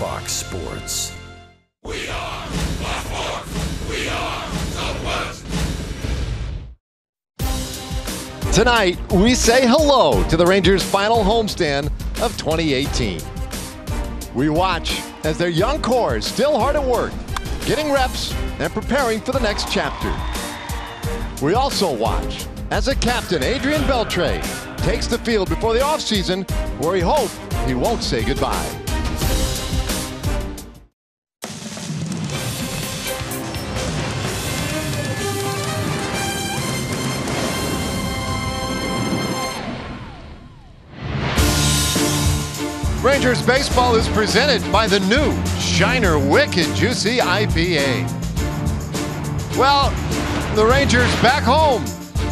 Fox Sports. We are the Fourth. We are the West. Tonight, we say hello to the Rangers' final homestand of 2018. We watch as their young core is still hard at work, getting reps and preparing for the next chapter. We also watch as a captain, Adrian Beltre, takes the field before the offseason, where he hopes he won't say goodbye. Rangers baseball is presented by the new Shiner Wicked Juicy IPA. Well, the Rangers back home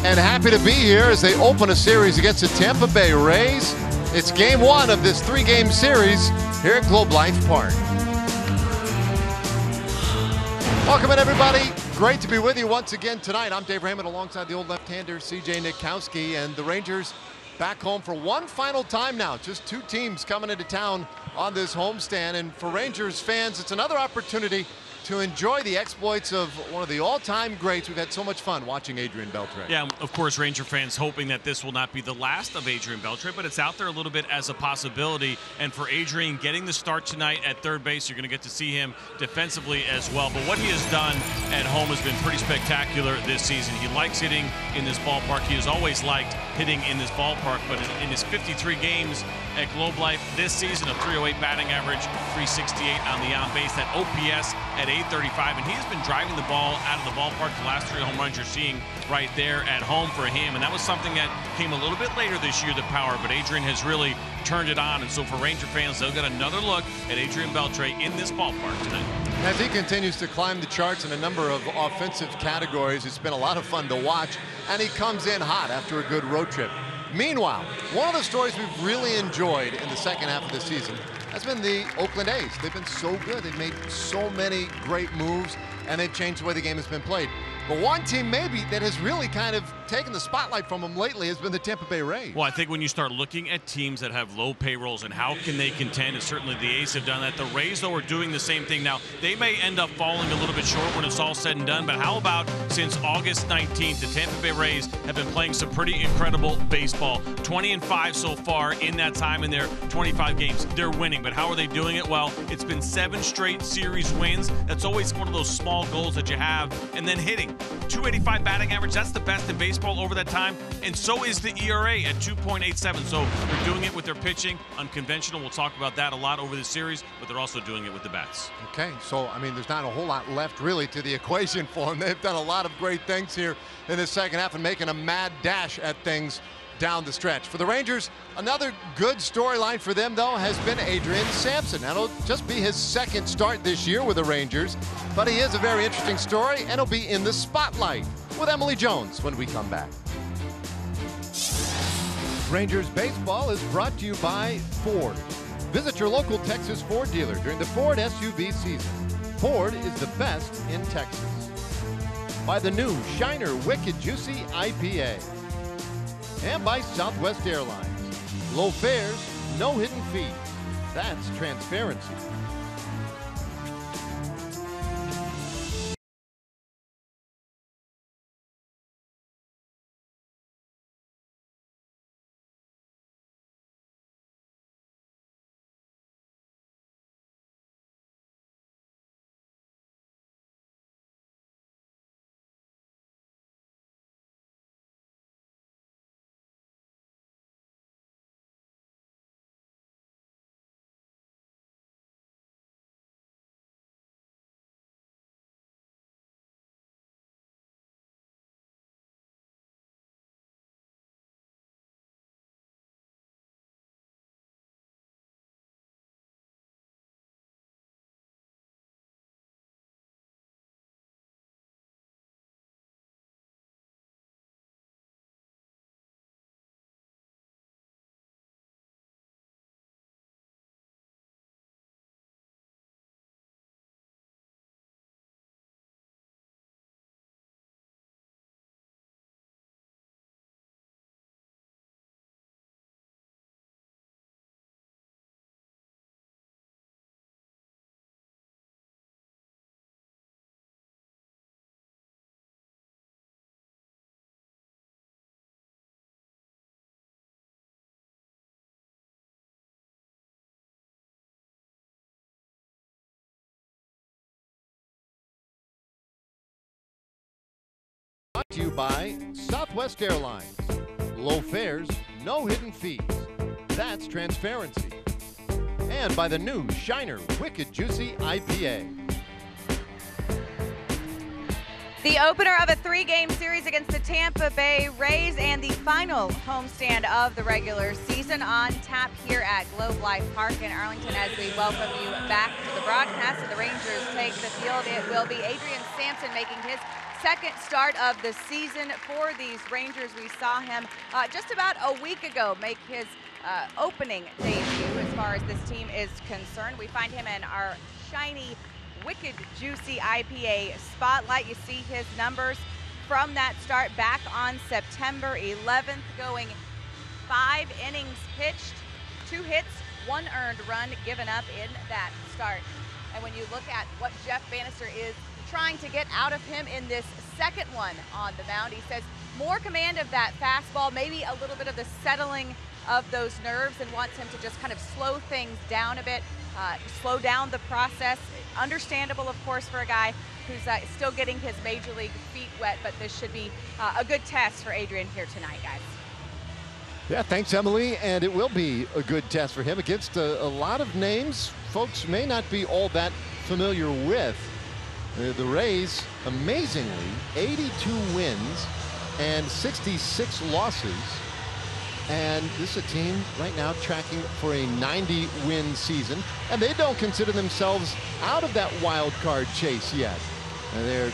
and happy to be here as they open a series against the Tampa Bay Rays. It's game one of this three-game series here at Globe Life Park. Welcome in, everybody. Great to be with you once again tonight. I'm Dave Raymond alongside the old left-hander CJ Nitkowski, and the Rangers back home for one final time now. Just two teams coming into town on this homestand, and for Rangers fans, it's another opportunity to enjoy the exploits of one of the all-time greats. We've had so much fun watching Adrian Beltre. Yeah, of course, Ranger fans hoping that this will not be the last of Adrian Beltre, but it's out there a little bit as a possibility. And for Adrian getting the start tonight at third base, you're going to get to see him defensively as well. But what he has done at home has been pretty spectacular this season. He likes hitting in this ballpark. He has always liked hitting in this ballpark, but in his 53 games at Globe Life this season, a 308 batting average, 368 on the on-base, that OPS at 835, and he's been driving the ball out of the ballpark. The last three home runs you're seeing right there at home for him, and that was something that came a little bit later this year, the power, but Adrian has really turned it on, and so for Ranger fans, they'll get another look at Adrian Beltre in this ballpark tonight. As he continues to climb the charts in a number of offensive categories, it's been a lot of fun to watch, and he comes in hot after a good road trip. Meanwhile, one of the stories we've really enjoyed in the second half of the season has been the Oakland A's. They've been so good. They've made so many great moves, and they've changed the way the game has been played. But one team maybe that has really kind of taken the spotlight from them lately has been the Tampa Bay Rays. Well, I think when you start looking at teams that have low payrolls and how can they contend, and certainly the A's have done that. The Rays, though, are doing the same thing. Now, they may end up falling a little bit short when it's all said and done, but how about since August 19th, the Tampa Bay Rays have been playing some pretty incredible baseball. 20-5 so far in that time in their 25 games. They're winning, but how are they doing it? Well, it's been 7 straight series wins. That's always one of those small goals that you have. And then hitting. 285 batting average, that's the best in baseball over that time, and so is the ERA at 2.87. So they're doing it with their pitching, unconventional. We'll talk about that a lot over the series, but they're also doing it with the bats. Okay, so I mean, there's not a whole lot left really to the equation for them. They've done a lot of great things here in the second half and making a mad dash at things down the stretch. For the Rangers, another good storyline for them, though, has been Adrian Sampson. That'll just be his second start this year with the Rangers, but he is a very interesting story, and he'll be in the spotlight with Emily Jones when we come back. Rangers baseball is brought to you by Ford. Visit your local Texas Ford dealer during the Ford SUV season. Ford is the best in Texas. By the new Shiner Wicked Juicy IPA. And by Southwest Airlines. Low fares, no hidden fees. That's transparency. To you by Southwest Airlines. Low fares, no hidden fees. That's transparency. And by the new Shiner Wicked Juicy IPA. The opener of a 3-game series against the Tampa Bay Rays and the final homestand of the regular season on tap here at Globe Life Park in Arlington as we welcome you back to the broadcast. And the Rangers take the field. It will be Adrian Sampson making his second start of the season for these Rangers. We saw him just about a week ago make his opening debut as far as this team is concerned. We find him in our shiny Wicked Juicy IPA spotlight. You see his numbers from that start back on September 11th, going 5 innings pitched, 2 hits, 1 earned run given up in that start. And when you look at what Jeff Bannister is trying to get out of him in this second one on the mound, he says more command of that fastball, maybe a little bit of the settling of those nerves, and wants him to just kind of slow things down a bit, slow down the process. Understandable, of course, for a guy who's still getting his major league feet wet, but this should be a good test for Adrian here tonight, guys. Yeah, thanks, Emily. And it will be a good test for him against a lot of names folks may not be all that familiar with. The Rays, amazingly, 82 wins and 66 losses. And this is a team right now tracking for a 90-win season. And they don't consider themselves out of that wild card chase yet. And they're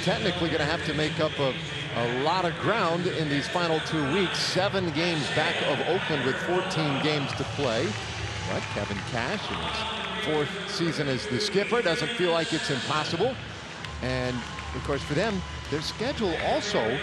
technically going to have to make up a lot of ground in these final 2 weeks. 7 games back of Oakland with 14 games to play. But Kevin Cash, in his 4th season as the skipper, doesn't feel like it's impossible. And, of course, for them, their schedule also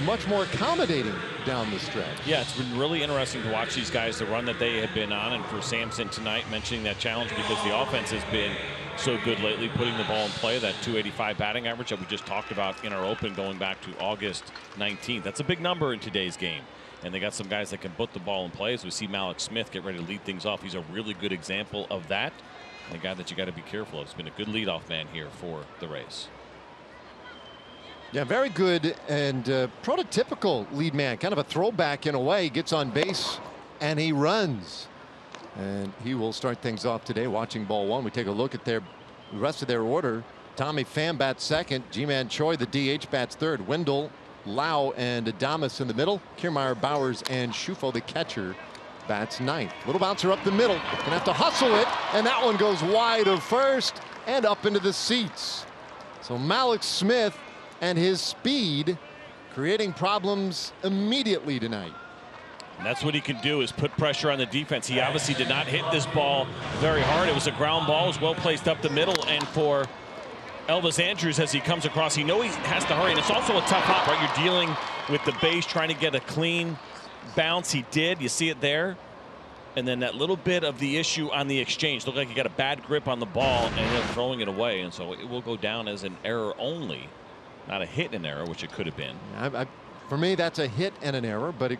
much more accommodating down the stretch. Yeah, it's been really interesting to watch these guys, the run that they have been on, and for Sampson tonight mentioning that challenge because the offense has been so good lately, putting the ball in play, that .285 batting average that we just talked about in our open going back to August 19th. That's a big number in today's game. And they got some guys that can put the ball in play. As we see Malik Smith get ready to lead things off, he's a really good example of that. And a guy that you got to be careful of. It's been a good leadoff man here for the Rays. Yeah, very good and prototypical lead man, kind of a throwback in a way. Gets on base and he runs, and he will start things off today. Watching ball 1, we take a look at the rest of their order. Tommy Pham bats second, Ji-Man Choi the DH bats third, Wendell, Lau and Adames in the middle, Kiermaier, Bowers and Schufo the catcher bats ninth. Little bouncer up the middle, gonna have to hustle it, and that one goes wide of first and up into the seats. So Malik Smith and his speed creating problems immediately tonight. And that's what he can do, is put pressure on the defense. He obviously did not hit this ball very hard. It was a ground ball. It was well placed up the middle. And for Elvis Andrus, as he comes across, he knows he has to hurry. And it's also a tough hop, right? You're dealing with the base, trying to get a clean bounce. He did. You see it there. And then that little bit of the issue on the exchange. Looked like he got a bad grip on the ball and then throwing it away. And so it will go down as an error only. Not a hit and error, which it could have been. For me, that's a hit and an error, but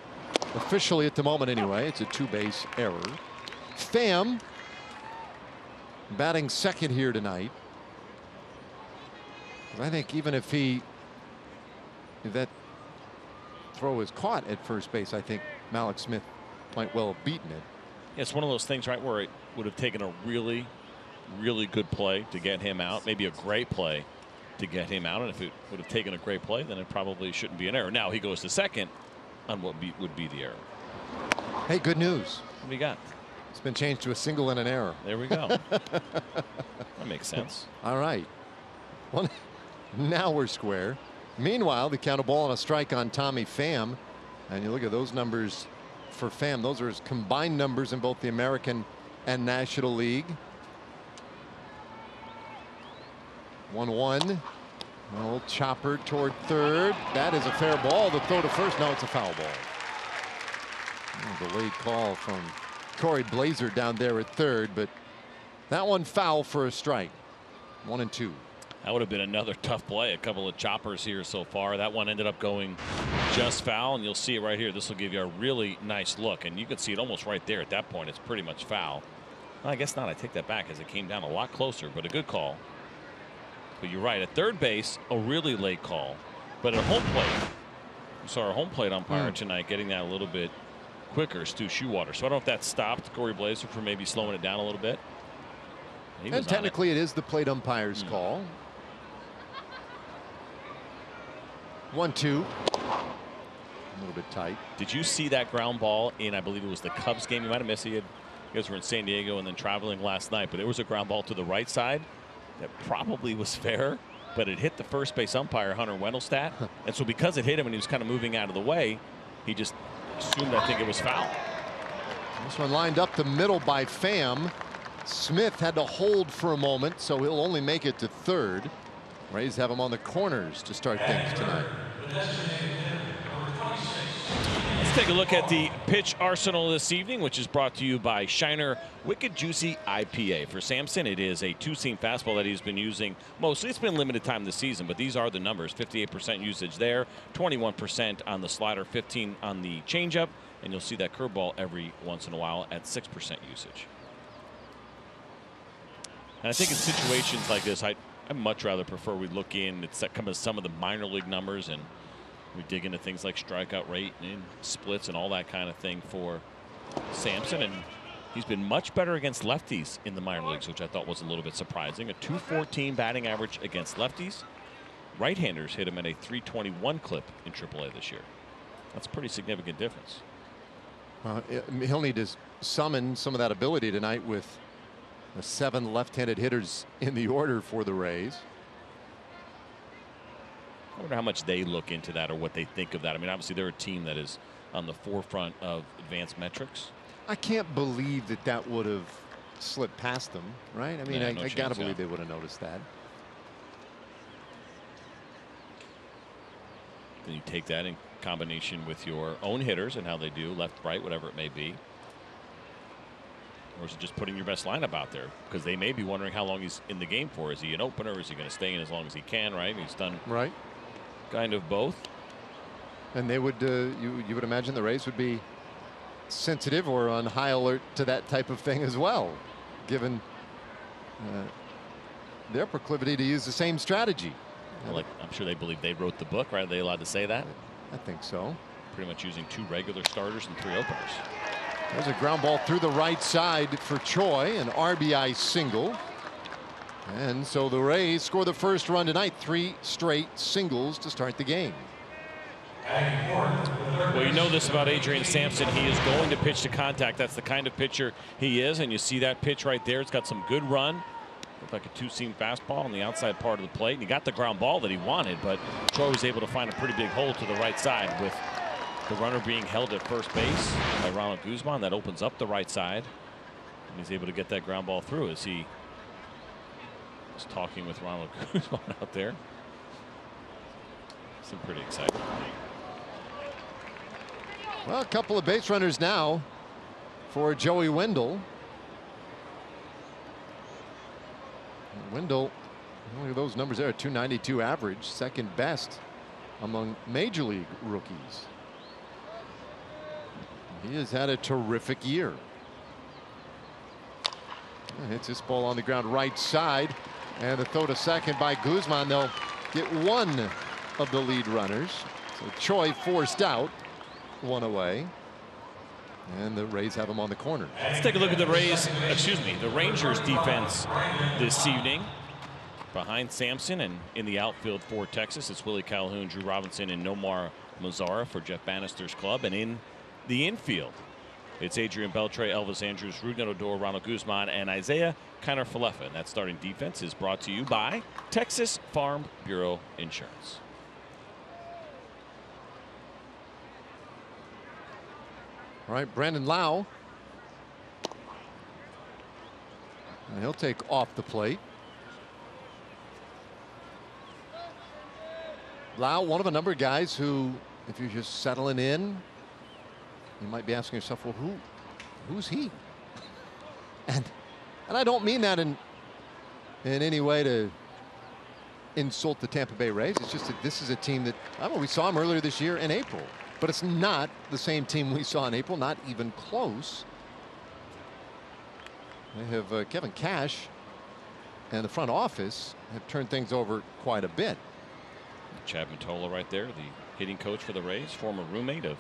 officially at the moment anyway, it's a 2-base error. Pham batting second here tonight. I think even if that throw is caught at first base, I think Malik Smith might well have beaten it. It's one of those things, right, where it would have taken a really, really good play to get him out, maybe a great play to get him out, and if it would have taken a great play, then it probably shouldn't be an error. Now he goes to second on what would be the error. Hey, good news. What do we got? It's been changed to a single and an error. There we go. That makes sense. All right. Well, now we're square. Meanwhile, the count a ball and a strike on Tommy Pham, and you look at those numbers for Pham. Those are his combined numbers in both the American and National League. 1-1. Old chopper toward third. That is a fair ball. The throw to first. No, it's a foul ball. Delayed call from Corey Blazer down there at third, but that one foul for a strike. 1-2. That would have been another tough play. A couple of choppers here so far. That one ended up going just foul, and you'll see it right here. This will give you a really nice look, and you can see it almost right there. At that point, it's pretty much foul. Well, I guess not. I take that back as it came down a lot closer, but a good call. But you're right, at third base, a really late call. But at home plate, we saw our home plate umpire tonight getting that a little bit quicker, Stu Shoewater. So I don't know if that stopped Corey Blazer from maybe slowing it down a little bit. And technically it is the plate umpire's call. 1-2. A little bit tight. Did you see that ground ball in, I believe it was the Cubs game? You might have missed it. You guys were in San Diego and then traveling last night, but there was a ground ball to the right side that probably was fair, but it hit the first base umpire, Hunter Wendelstadt. And so because it hit him and he was kind of moving out of the way, he just assumed, I think, it was foul. This one lined up the middle by Pham. Smith had to hold for a moment, so he'll only make it to third. Rays have him on the corners to start things tonight. Let's take a look at the pitch arsenal this evening, which is brought to you by Shiner Wicked Juicy IPA. For Sampson, it is a two-seam fastball that he's been using mostly. It's been limited time this season, but these are the numbers. 58% usage there, 21% on the slider, 15% on the changeup, and you'll see that curveball every once in a while at 6% usage. And I think in situations like this, I'd much rather prefer we look in at some of the minor league numbers, and we dig into things like strikeout rate and splits and all that kind of thing for Sampson. And he's been much better against lefties in the minor leagues, which I thought was a little bit surprising. A .214 batting average against lefties. Right-handers hit him at a .321 clip in AAA this year. That's a pretty significant difference. He'll need to summon some of that ability tonight with the 7 left-handed hitters in the order for the Rays. I wonder how much they look into that or what they think of that. I mean, obviously they're a team that is on the forefront of advanced metrics. I can't believe that that would have slipped past them, right? I mean, Yeah, I gotta believe they would have noticed that. Then you take that in combination with your own hitters and how they do, left, right, whatever it may be. Or is it just putting your best lineup out there? Because they may be wondering how long he's in the game for. Is he an opener? Is he going to stay in as long as he can, right? He's done kind of both. And they would, you would imagine the Rays would be sensitive or on high alert to that type of thing as well, given their proclivity to use the same strategy. Like, I'm sure they believe they wrote the book, right? Are they allowed to say that? I think so. Pretty much using 2 regular starters and 3 openers. There's a ground ball through the right side for Choi, an RBI single. And so the Rays score the first run tonight. 3 straight singles to start the game. Well, you know this about Adrian Sampson. He is going to pitch to contact. That's the kind of pitcher he is. And you see that pitch right there. It's got some good run. Looked like a 2-seam fastball on the outside part of the plate. And he got the ground ball that he wanted, but Choi was able to find a pretty big hole to the right side with the runner being held at first base by Ronald Guzman. That opens up the right side. And he's able to get that ground ball through as he was talking with Ronald Guzman out there. Some pretty exciting. Well, a couple of base runners now for Joey Wendell. Wendell, look at those numbers there, 292 average, second best among major league rookies. He has had a terrific year. Hits this ball on the ground right side, and the throw to second by Guzman. They'll get one of the lead runners. So Choi forced out, 1 away, and the Rays have him on the corner. Let's take a look at the the Rangers defense this evening. Behind Sampson and in the outfield for Texas, it's Willie Calhoun, Drew Robinson, and Nomar Mazara for Jeff Bannister's club. And in the infield, it's Adrian Beltre, Elvis Andrus, Rougned Odor, Ronald Guzman, and Isaiah Kiner-Falefa. And that starting defense is brought to you by Texas Farm Bureau Insurance. All right, Brandon Lau. And he'll take off the plate. Lau, one of a number of guys who, if you're just settling in, you might be asking yourself, well, who's he? And I don't mean that in any way to insult the Tampa Bay Rays. It's just that this is a team that, we saw him earlier this year in April, but it's not the same team we saw in April, not even close. They have Kevin Cash and the front office have turned things over quite a bit. Chad Mottola right there, the hitting coach for the Rays, former roommate of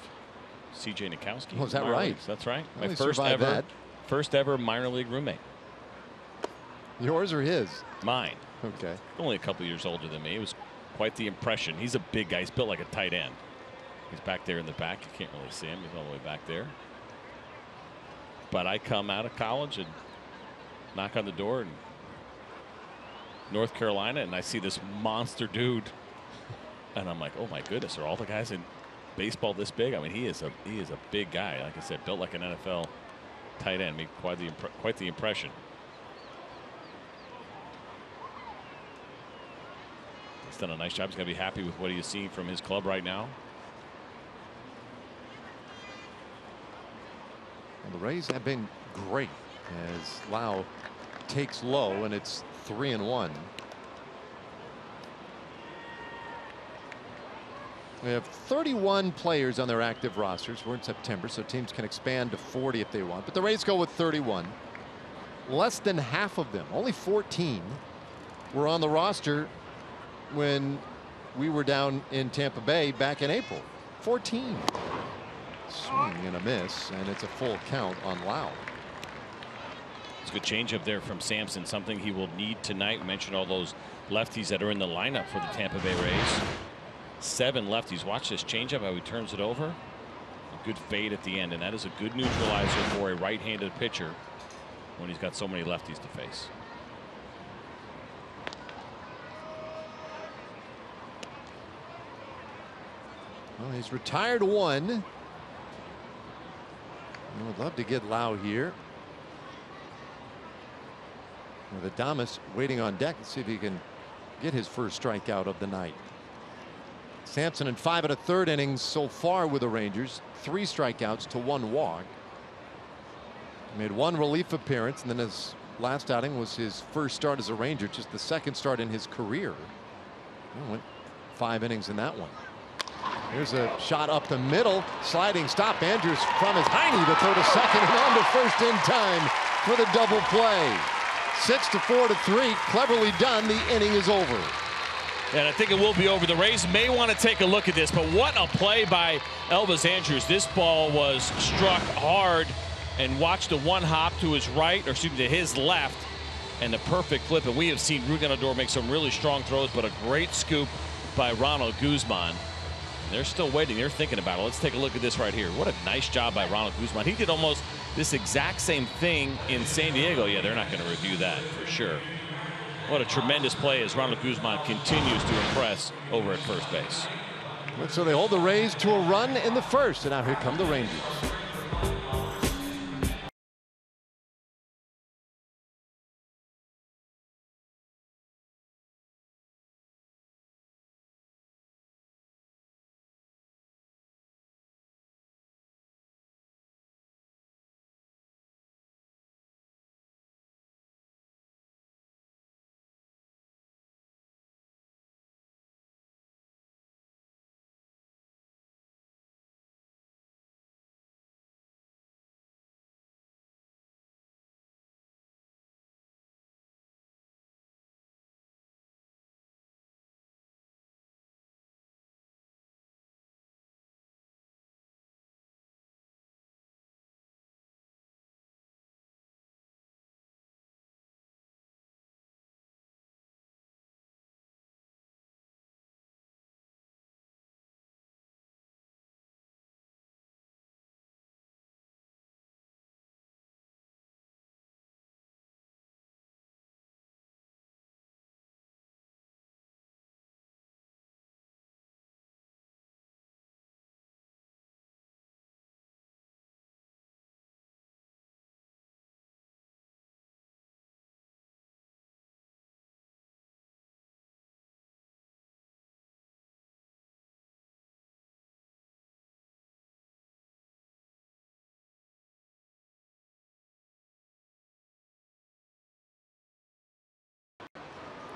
C.J. Nikowski. Oh, is that right? Leagues. That's right. Well, My he first ever minor league roommate. Yours or his? Mine. Okay. Only a couple years older than me. It was quite the impression. He's a big guy. He's built like a tight end. He's back there in the back. You can't really see him. He's all the way back there. But I come out of college and knock on the door in North Carolina, and I see this monster dude, and I'm like, oh my goodness, are all the guys in baseball this big? I mean, he is a big guy. Like I said, built like an NFL tight end. Made quite the impression. He's done a nice job. He's going to be happy with what he's seen from his club right now. Well, the Rays have been great as Lau takes low, and it's 3-1. We have 31 players on their active rosters. We're in September, so teams can expand to 40 if they want. But the Rays go with 31. Less than half of them, only 14, were on the roster when we were down in Tampa Bay back in April. 14. Swing and a miss, and it's a full count on Lau. It's a good changeup there from Sampson, something he will need tonight. We mentioned all those lefties that are in the lineup for the Tampa Bay Rays. 7 lefties. Watch this changeup, how he turns it over. A good fade at the end, and that is a good neutralizer for a right-handed pitcher when he's got so many lefties to face. Well, he's retired 1. I would love to get Lau here. With Adames waiting on deck. Let's see if he can get his first strikeout of the night. Sampson in 5 1/3 innings so far with the Rangers. 3 strikeouts to 1 walk. He made 1 relief appearance, and then his last outing was his first start as a Ranger, just the 2nd start in his career. He went 5 innings in that one. Here's a shot up the middle. Sliding stop. Andrews from his hiney to throw to second and on to first in time for the double play. 6-4 to 3. Cleverly done. The inning is over. And I think it will be over. The Rays may want to take a look at this, but what a play by Elvis Andrews. This ball was struck hard, and watch the 1 hop to his right, or excuse me, to his left, and the perfect flip. And we have seen Rugen Odor make some really strong throws, but a great scoop by Ronald Guzman. They're still waiting. They're thinking about it. Let's take a look at this right here. What a nice job by Ronald Guzman. He did almost this exact same thing in San Diego. Yeah, they're not going to review that for sure. What a tremendous play as Ronald Guzman continues to impress over at first base. So they hold the Rays to a run in the first, and now here come the Rangers.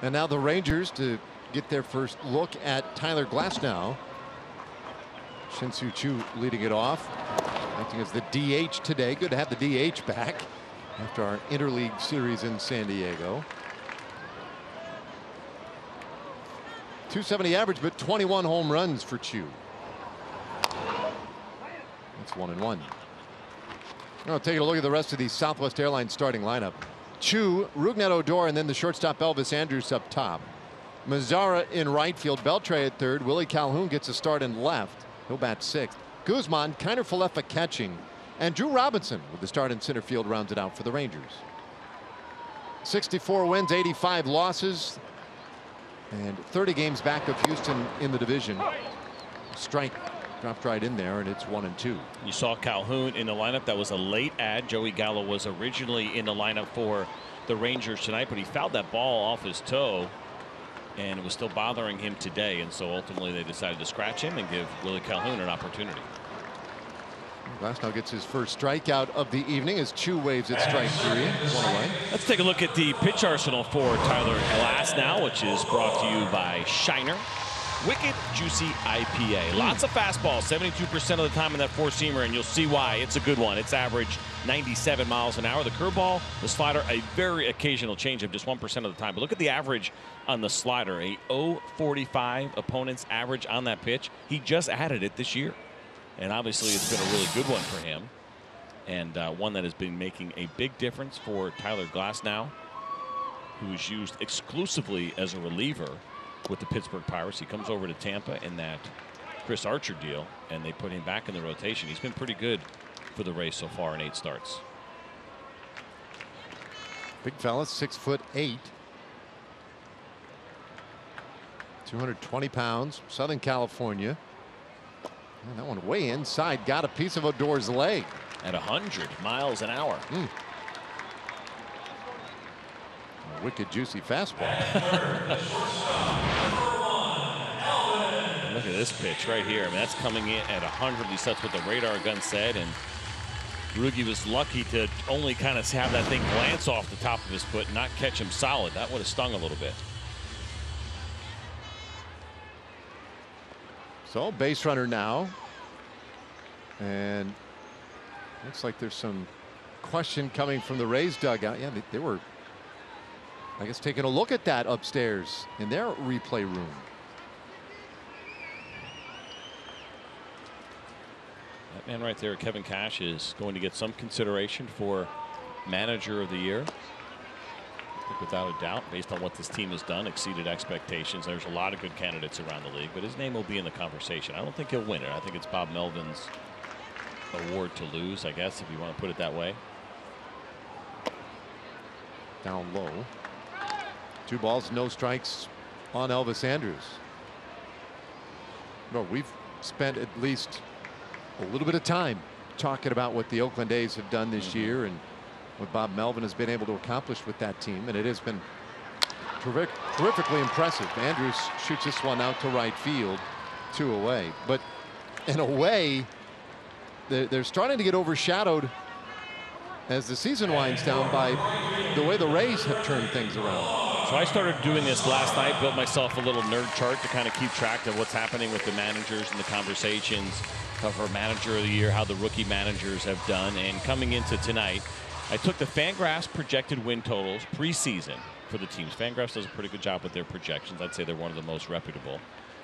And now the Rangers to get their first look at Tyler Glasnow. Shin-Soo Choo leading it off, acting as the DH today. Good to have the DH back after our interleague series in San Diego. .270 average, but 21 home runs for Chu. That's 1-1. Now taking a look at the rest of the Southwest Airlines starting lineup. Chu, Rougned Odor, and then the shortstop Elvis Andrus up top. Mazzara in right field, Beltre at third. Willie Calhoun gets a start in left. He'll bat sixth. Guzman, Kiner Falefa catching. And Drew Robinson with the start in center field rounds it out for the Rangers. 64 wins, 85 losses, and 30 games back of Houston in the division. Strike dropped right in there, and it's 1-2. You saw Calhoun in the lineup. That was a late add. Joey Gallo was originally in the lineup for the Rangers tonight, but he fouled that ball off his toe, and it was still bothering him today, and so ultimately they decided to scratch him and give Willie Calhoun an opportunity. Glasnow gets his first strikeout of the evening as Chu waves at strike 3. One away. Let's take a look at the pitch arsenal for Tyler Glasnow, which is brought to you by Shiner Wicked Juicy IPA. Lots of fastballs, 72% of the time in that four-seamer, and you'll see why. It's a good one. It's average 97 miles an hour. The curveball, the slider, a very occasional changeup, just 1% of the time. But look at the average on the slider, a 0.45 opponent's average on that pitch. He just added it this year. And obviously it's been a really good one for him, and one that has been making a big difference for Tyler Glasnow, who is used exclusively as a reliever with the Pittsburgh Pirates. He comes over to Tampa in that Chris Archer deal, and they put him back in the rotation. He's been pretty good for the Rays so far in 8 starts. Big fella, 6'8", 220 pounds, Southern California. And that one way inside, got a piece of Odor's leg. At 100 miles an hour. A wicked juicy fastball. Look at this pitch right here. I mean, that's coming in at 100. At least that's what the radar gun said. And Rugi was lucky to only kind of have that thing glance off the top of his foot and not catch him solid. That would have stung a little bit. So base runner now, and looks like there's some question coming from the Rays dugout. Yeah, they were, I guess, taking a look at that upstairs in their replay room. That man right there, Kevin Cash, is going to get some consideration for manager of the year. Without a doubt, based on what this team has done, exceeded expectations. There's a lot of good candidates around the league, but his name will be in the conversation. I don't think he'll win it. I think it's Bob Melvin's award to lose, I guess, if you want to put it that way. Down low. 2 balls, no strikes on Elvis Andrus. No, we've spent at least a little bit of time talking about what the Oakland A's have done this year and what Bob Melvin has been able to accomplish with that team, and it has been terrifically impressive. Andrus shoots this one out to right field, 2 away. But in a way, they're starting to get overshadowed as the season winds down by the way the Rays have turned things around. So I started doing this last night, built myself a little nerd chart to kind of keep track of what's happening with the managers and the conversations of our manager of the year, how the rookie managers have done. And coming into tonight, I took the Fangraphs projected win totals preseason for the teams. Fangraphs does a pretty good job with their projections. I'd say they're one of the most reputable.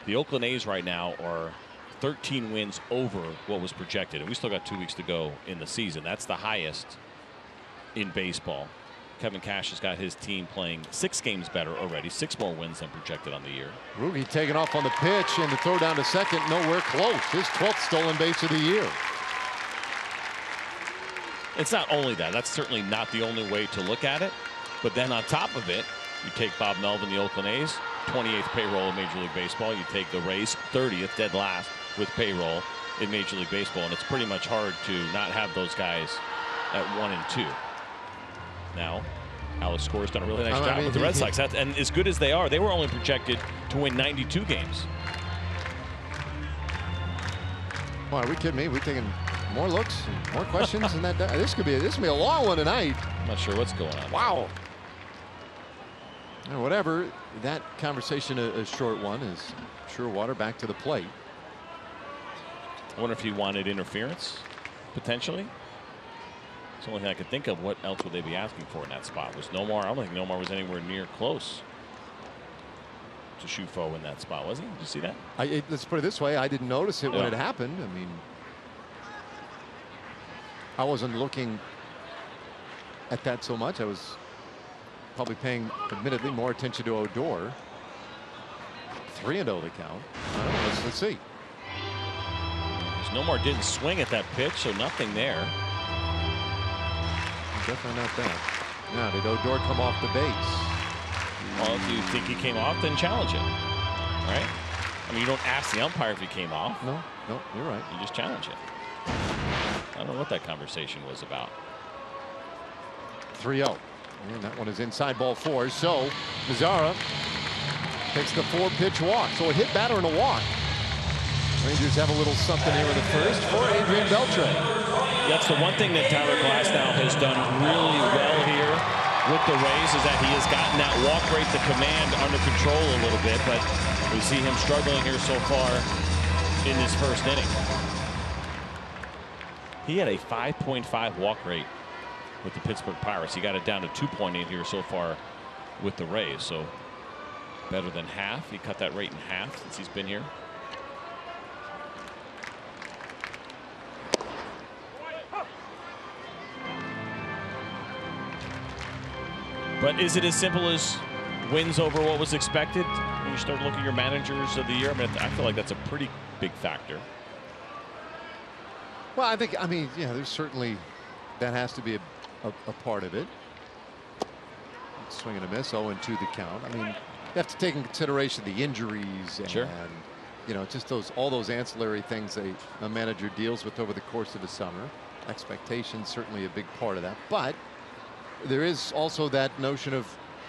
The Oakland A's right now are 13 wins over what was projected, and we still got 2 weeks to go in the season. That's the highest in baseball. Kevin Cash has got his team playing 6 games better already, 6 more wins than projected on the year. Rugi taking off on the pitch, and the throw down to second, nowhere close. His 12th stolen base of the year. It's not only that. That's certainly not the only way to look at it. But then on top of it, you take Bob Melvin, the Oakland A's, 28th payroll in Major League Baseball. You take the Rays, 30th, dead last with payroll in Major League Baseball. And it's pretty much hard to not have those guys at 1 and 2. Now, Alex Cora's done a really nice job with the Red Sox. And as good as they are, they were only projected to win 92 games. Well, are we kidding me? We're taking more looks and more questions and that. This could be a long one tonight. I'm not sure what's going on. Wow. Whatever. That conversation, a short one, is sure water back to the plate. I wonder if he wanted interference, potentially. It's the only thing I could think of. What else would they be asking for in that spot? Was Nomar? I don't think Nomar was anywhere near close. Shufo in that spot, was he? Did you see that? Let's put it this way. I didn't notice it when Yeah. it happened. I mean, I wasn't looking at that so much. I was probably paying, admittedly, more attention to Odor. 3-0 the count. Let's see. Nomar didn't swing at that pitch, so nothing there. Definitely not that. Now, did Odor come off the base? Well, if you think he came off, then challenge it, right? I mean, you don't ask the umpire if he came off. No, you're right. You just challenge it. I don't know what that conversation was about. 3-0. And that one is inside ball 4. So Mazzara takes the 4-pitch walk. So a hit batter and a walk. Rangers have a little something here in the first for Adrian Beltre. That's the one thing that Tyler Glasnow has done really well here with the Rays, is that he has gotten that walk rate, the command, under control a little bit. But we see him struggling here so far in this first inning. He had a 5.5 walk rate with the Pittsburgh Pirates. He got it down to 2.8 here so far with the Rays. So better than half. He cut that rate in half since he's been here. But is it as simple as wins over what was expected when you start looking at your managers of the year? I mean, I feel like that's a pretty big factor. Well, I mean, yeah, there's certainly, that has to be a part of it. Swing and a miss, 0-2 the count. I mean, you have to take in consideration the injuries and, sure, you know, just all those ancillary things a manager deals with over the course of the summer. Expectations, certainly a big part of that. But there is also that notion of,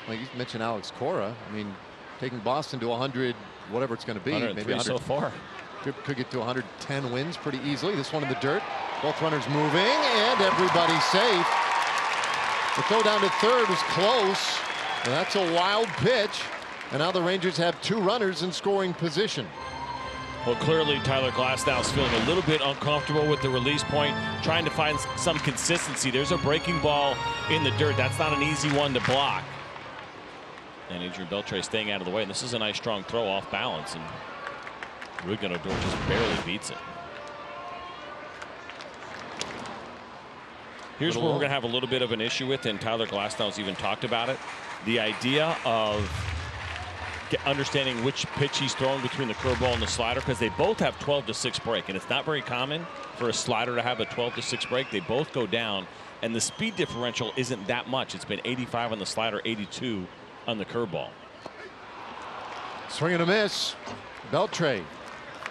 like you mentioned, Alex Cora. I mean, taking Boston to 100, whatever it's going to be, maybe 100 so far. Could get to 110 wins pretty easily. This one in the dirt. Both runners moving, and everybody's safe. The throw down to third was close. And that's a wild pitch. And now the Rangers have 2 runners in scoring position. Well, clearly Tyler Glasnow's feeling a little bit uncomfortable with the release point, trying to find some consistency. There's a breaking ball in the dirt. That's not an easy one to block. And Adrian Beltre staying out of the way. And this is a nice strong throw off balance. And Rugen Odor just barely beats it. Here's where we're going to have a little bit of an issue with, and Tyler Glasnow's even talked about it. The idea of understanding which pitch he's throwing between the curveball and the slider, because they both have 12-6 break, and it's not very common for a slider to have a 12-6 break. They both go down, and the speed differential isn't that much. It's been 85 on the slider, 82 on the curveball. Swing and a miss. Beltre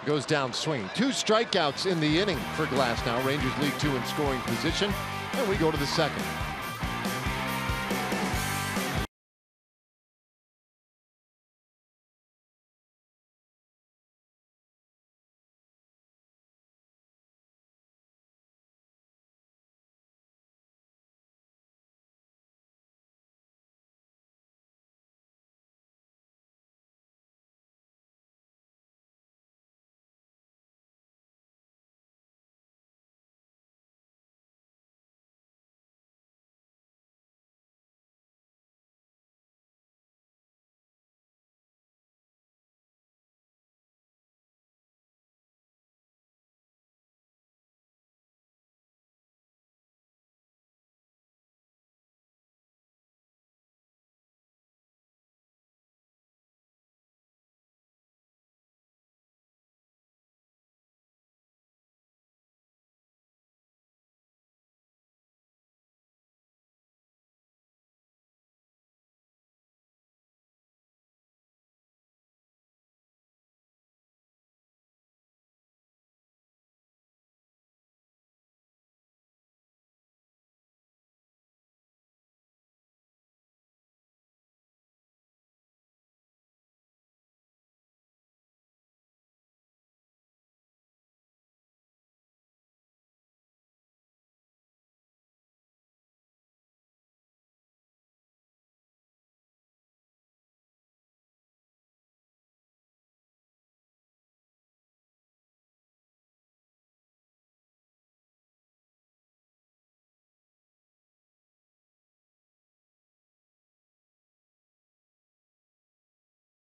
goes down swinging. 2 strikeouts in the inning for Glasnow. Rangers lead 2 in scoring position, and we go to the second.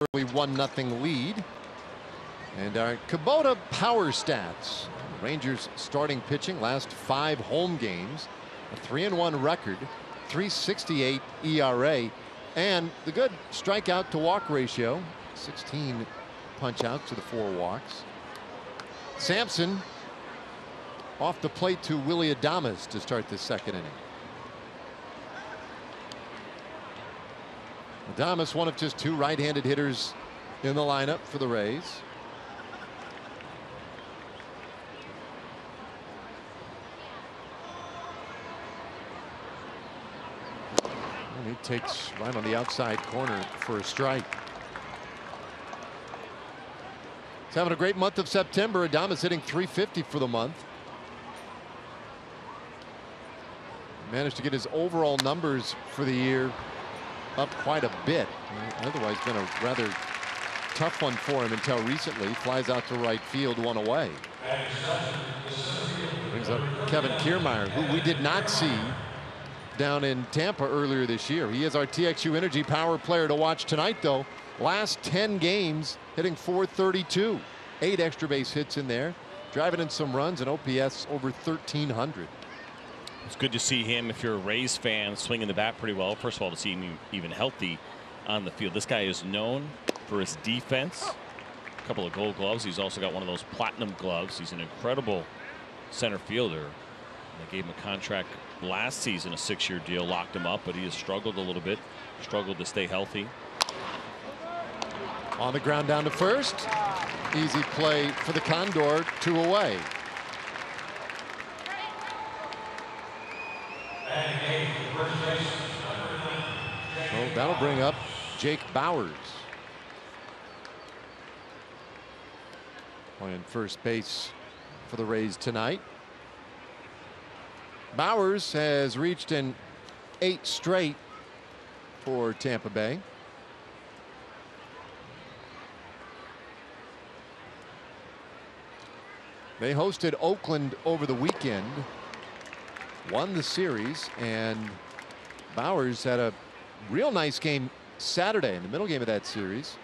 early 1-0 lead. And our Kubota power stats. Rangers starting pitching last 5 home games, a 3-1 record, 3.68 ERA, and the good strikeout to walk ratio, 16 punch outs to the 4 walks. Sampson off the plate to Willie Adames to start the 2nd inning. Adames, one of just 2 right-handed hitters in the lineup for the Rays. And he takes right on the outside corner for a strike. He's having a great month of September. Adames hitting .350 for the month. Managed to get his overall numbers for the year up quite a bit. Otherwise been a rather tough one for him until recently. Flies out to right field, 1 away. Brings up Kevin Kiermaier, who we did not see down in Tampa earlier this year. He is our TXU Energy Power player to watch tonight, though. Last 10 games hitting .432. 8 extra base hits in there, driving in some runs, and OPS over 1,300. It's good to see him, if you're a Rays fan, swinging the bat pretty well. First of all, to see him even healthy on the field. This guy is known for his defense. A couple of gold gloves. He's also got one of those platinum gloves. He's an incredible center fielder. They gave him a contract last season, a 6-year deal, locked him up, but he has struggled a little bit, struggled to stay healthy. On the ground down to first. Easy play for the Condor, 2 away. So that'll bring up Jake Bauers. Playing first base for the Rays tonight. Bauers has reached an 8 straight for Tampa Bay. They hosted Oakland over the weekend, won the series, and Bauers had a real nice game Saturday in the middle game of that series.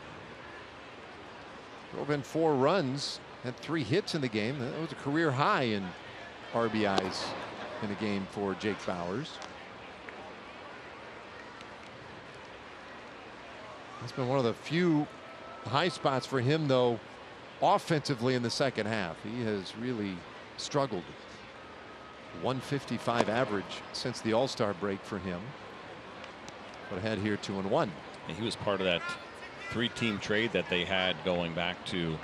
Drove in 4 runs, had 3 hits in the game. That was a career high in RBIs in a game for Jake Bauers. It's been one of the few high spots for him, though, offensively in the second half. He has really struggled. 155 average since the All-Star break for him. But ahead here 2-1. And he was part of that 3-team trade that they had going back to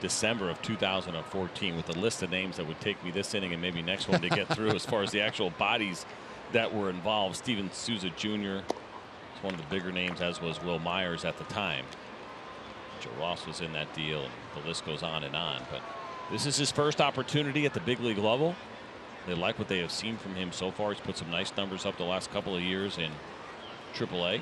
December of 2014, with a list of names that would take me this inning and maybe next one to get through as far as the actual bodies that were involved. Steven Souza Jr. is one of the bigger names, as was Will Myers at the time. Joe Ross was in that deal, and the list goes on and on. But this is his first opportunity at the big league level. They like what they have seen from him so far. He's put some nice numbers up the last couple of years in AAA.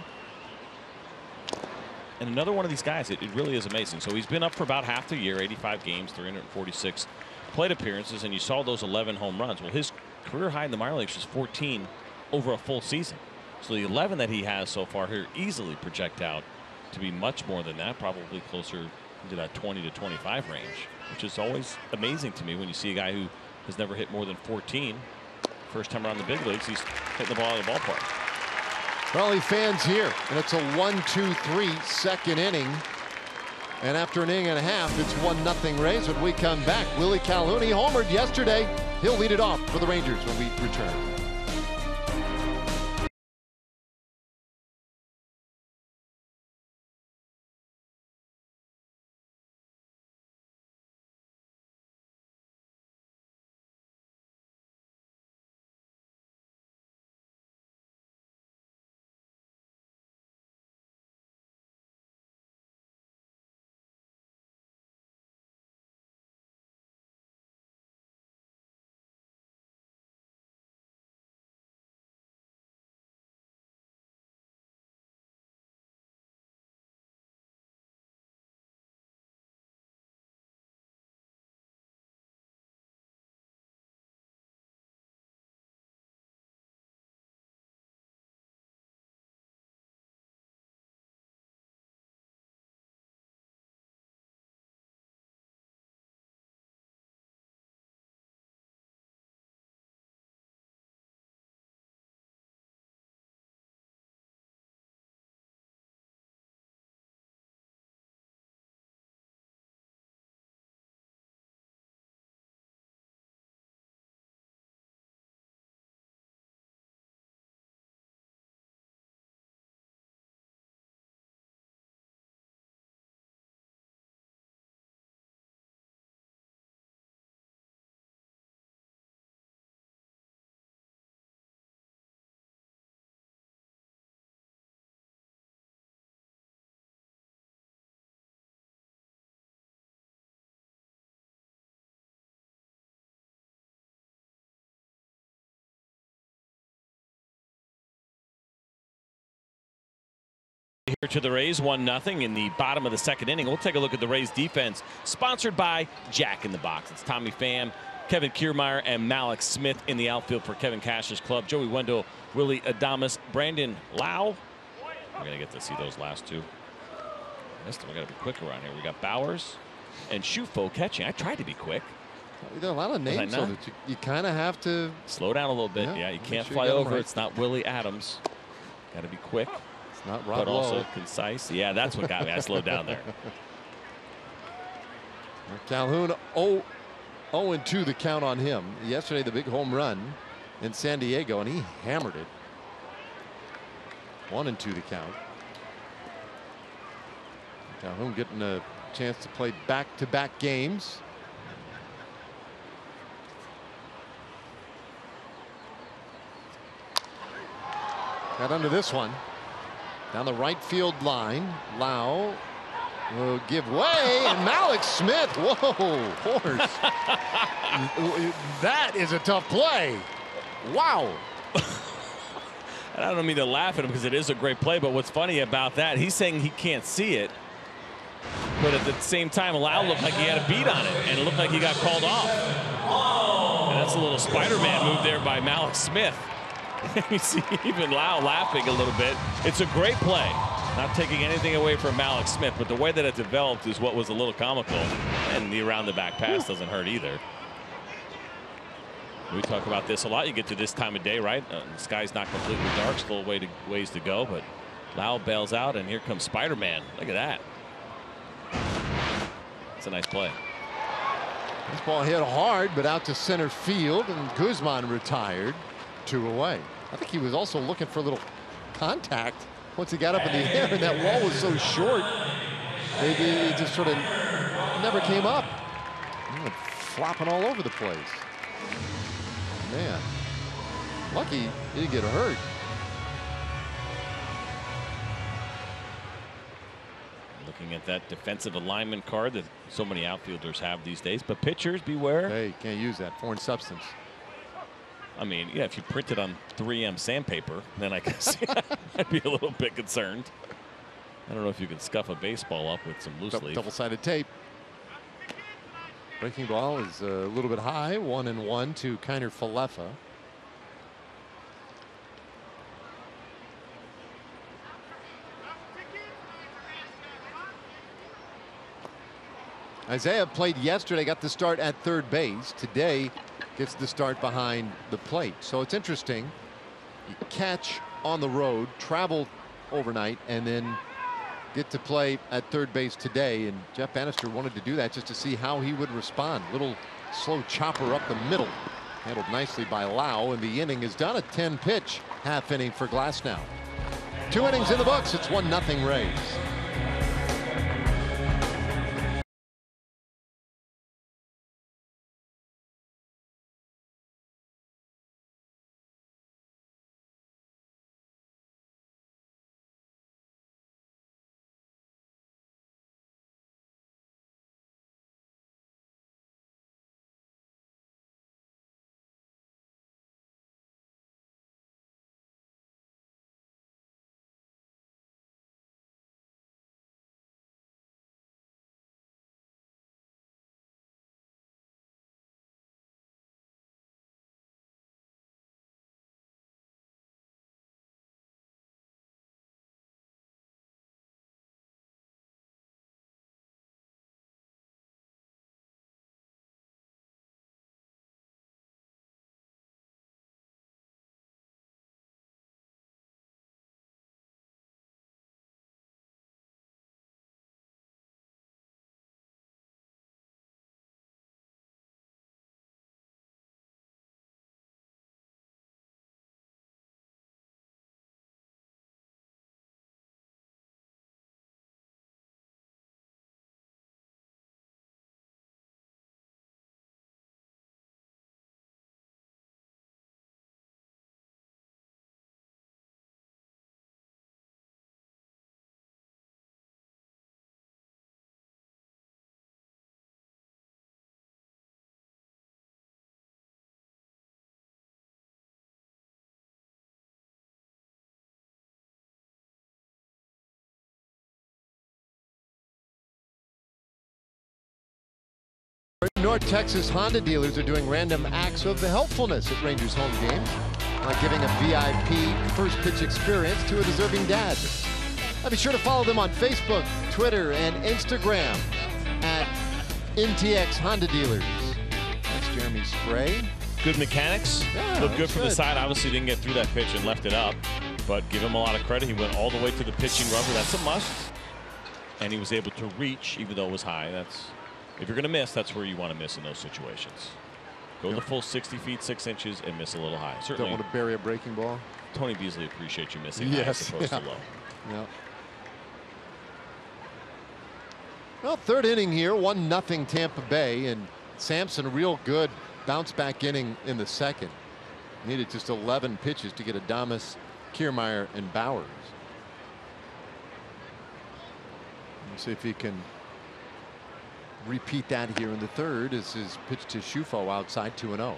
And another one of these guys, it really is amazing. So he's been up for about half the year, 85 games, 346 plate appearances, and you saw those 11 home runs. Well, his career high in the minor leagues was 14 over a full season. So the 11 that he has so far here easily project out to be much more than that, probably closer into that 20 to 25 range, which is always amazing to me when you see a guy who has never hit more than 14. First time around the big leagues, he's hitting the ball out of the ballpark. Raleigh fans here, and it's a 1-2-3 second inning. And after an inning and a half, it's 1-0 Rays. When we come back, Willie Calhoun, he homered yesterday. He'll lead it off for the Rangers when we return. Here to the Rays, 1-0 in the bottom of the second inning. We'll take a look at the Rays defense, sponsored by Jack in the Box. It's Tommy Pham, Kevin Kiermaier, and Malik Smith in the outfield for Kevin Cash's club. Joey Wendell, Willie Adames, Brandon Lau. We're going to get to see those last two. We got to be quick around here. We got Bowers and Shufo catching. I tried to be quick. There are a lot of names, so that you kind of have to slow down a little bit. Yeah, you can't fly over. Right. It's not Willie Adams. Got to be quick. It's not Rob but also concise. Yeah, that's what got me. I slowed down there. Calhoun 0-2 the count on him. Yesterday, the big home run in San Diego, and he hammered it. 1-2 the count. Calhoun getting a chance to play back-to-back games. Got under this one. Down the right field line. Lau will give way, and Malik Smith. Whoa, horse. That is a tough play. Wow. I don't mean to laugh at him because it is a great play, but what's funny about that, he's saying he can't see it. But at the same time, Lau looked like he had a beat on it, and it looked like he got called off. And that's a little Spider-Man move there by Malik Smith. You see even Lau laughing a little bit. It's a great play. Not taking anything away from Malik Smith, but the way that it developed is what was a little comical. And the around the back pass doesn't hurt either. We talk about this a lot. You get to this time of day, right? The sky's not completely dark, still ways to go, but Lau bails out, and here comes Spider-Man. Look at that. It's a nice play. This ball hit hard, but out to center field, and Guzman retired. 2 away. I think he was also looking for a little contact once he got up in the air, and that wall was so short. Maybe it just sort of never came up. Flopping all over the place. Man, lucky he didn't get hurt. Looking at that defensive alignment card that so many outfielders have these days, but pitchers beware. Hey, can't use that foreign substance. I mean, yeah, if you print it on 3M sandpaper, then I guess I'd be a little bit concerned. I don't know if you can scuff a baseball up with some loose leaf. Double-sided tape. Breaking ball is a little bit high. 1-1 to Kiner Falefa. Isaiah played yesterday, got the start at third base. Today gets the start behind the plate. So it's interesting. You catch on the road, travel overnight, and then get to play at third base today. And Jeff Bannister wanted to do that just to see how he would respond. Little slow chopper up the middle. Handled nicely by Lau, and the inning is done. A 10-pitch half inning for Glasnow. 2 innings in the books. It's 1-0 Rays. North Texas Honda dealers are doing random acts of helpfulness at Rangers home games, like giving a VIP first pitch experience to a deserving dad. Now be sure to follow them on Facebook, Twitter, and Instagram at NTX Honda Dealers. That's Jeremy Spray. Good mechanics. Yeah, Looked good from the good. side. Obviously didn't get through that pitch and left it up. But give him a lot of credit. He went all the way to the pitching rubber. That's a must. And he was able to reach, even though it was high. That's, if you're going to miss, that's where you want to miss in those situations. Go the full 60 feet, 6 inches, and miss a little high. Certainly. Don't want to bury a breaking ball. Tony Beasley appreciates you missing high Yes, as opposed yeah. to low. Yeah. Well, third inning here, 1-0 Tampa Bay, and Sampson a real good bounce back inning in the second. Needed just 11 pitches to get Adames, Kiermaier, and Bowers. We'll see if he can repeat that here in the third as his pitch to Shufo outside 2-0.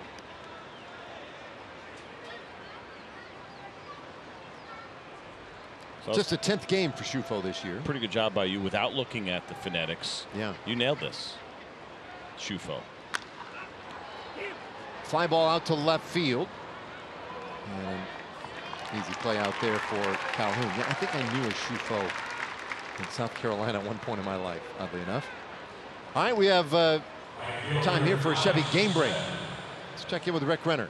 So Just a 10th game for Shufo this year. pretty good job by you without looking at the phonetics. Yeah. You nailed this. Shufo. Fly ball out to left field. And easy play out there for Calhoun. Yeah, I think I knew a Shufo in South Carolina at one point in my life, oddly enough. All right, we have time here for a Chevy game break. Let's check in with Rick Renner.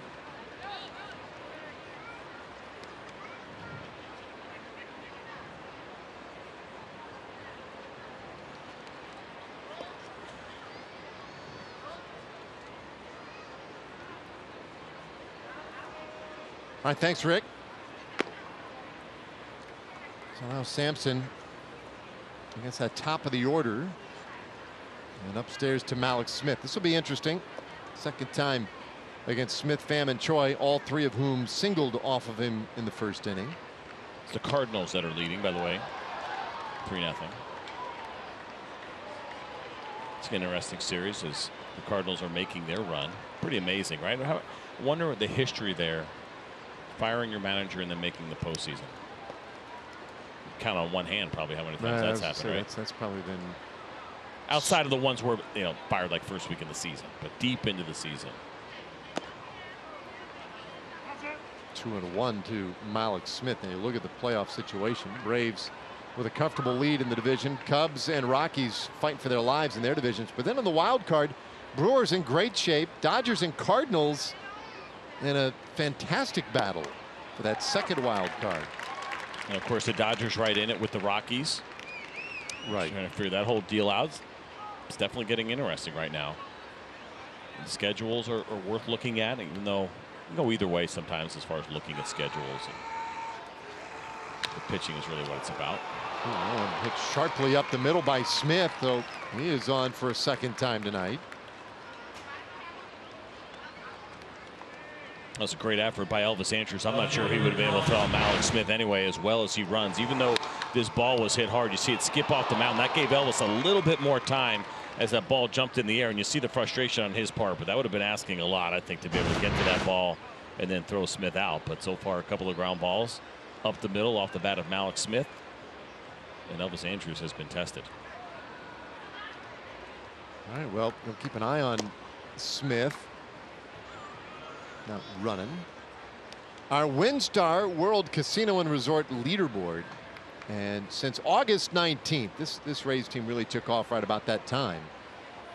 All right, thanks, Rick. So now Sampson, I guess, at top of the order. And upstairs to Malik Smith. This will be interesting. Second time against Smith, Pham, and Choi, all three of whom singled off of him in the first inning. It's the Cardinals that are leading, by the way. 3-0. It's an interesting series as the Cardinals are making their run. Pretty amazing, right? I wonder what the history there. Firing your manager and then making the postseason. Count on one hand probably how many times that's happened, right? That's probably been outside of the ones where, you know, fired like first week in the season, but deep into the season. 2-1 to Malik Smith. And you look at the playoff situation. Braves with a comfortable lead in the division. Cubs and Rockies fighting for their lives in their divisions. But then in the wild card, Brewers in great shape. Dodgers and Cardinals in a fantastic battle for that second wild card. And of course the Dodgers right in it with the Rockies. Right. Trying to figure that whole deal out. It's definitely getting interesting right now. The schedules are worth looking at, even though you go either way sometimes as far as looking at schedules. And the pitching is really what it's about. Oh, hit sharply up the middle by Smith, though he is on for a second time tonight. That's a great effort by Elvis Andrus. I'm not sure he would have been able to throw Malik Smith anyway as well as he runs. Even though this ball was hit hard, you see it skip off the mound. That gave Elvis a little bit more time as that ball jumped in the air, and you see the frustration on his part. But that would have been asking a lot, I think, to be able to get to that ball and then throw Smith out. But so far, a couple of ground balls up the middle off the bat of Malik Smith. And Elvis Andrus has been tested. All right, well, we'll keep an eye on Smith. Not running. Our WinStar World Casino and Resort leaderboard. And since August 19th, this Rays team really took off right about that time.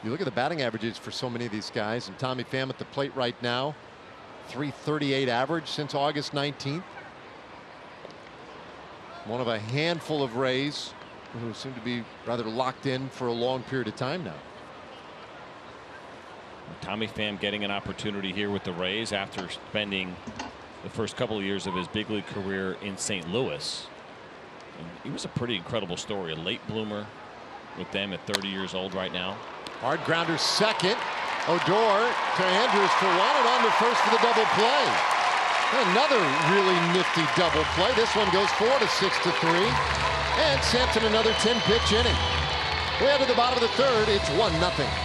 You look at the batting averages for so many of these guys, and Tommy Pham at the plate right now, .338 average since August 19th. One of a handful of Rays who seem to be rather locked in for a long period of time now. Tommy Pham getting an opportunity here with the Rays after spending the first couple of years of his big league career in St. Louis. And he was a pretty incredible story, a late bloomer with them at 30 years old right now. Hard grounder second. Odor to Andrus for one, and on to first for the double play. Another really nifty double play. This one goes 4 to 6 to 3. And Sampson another 10-pitch inning. We head to the bottom of the third. It's 1-0.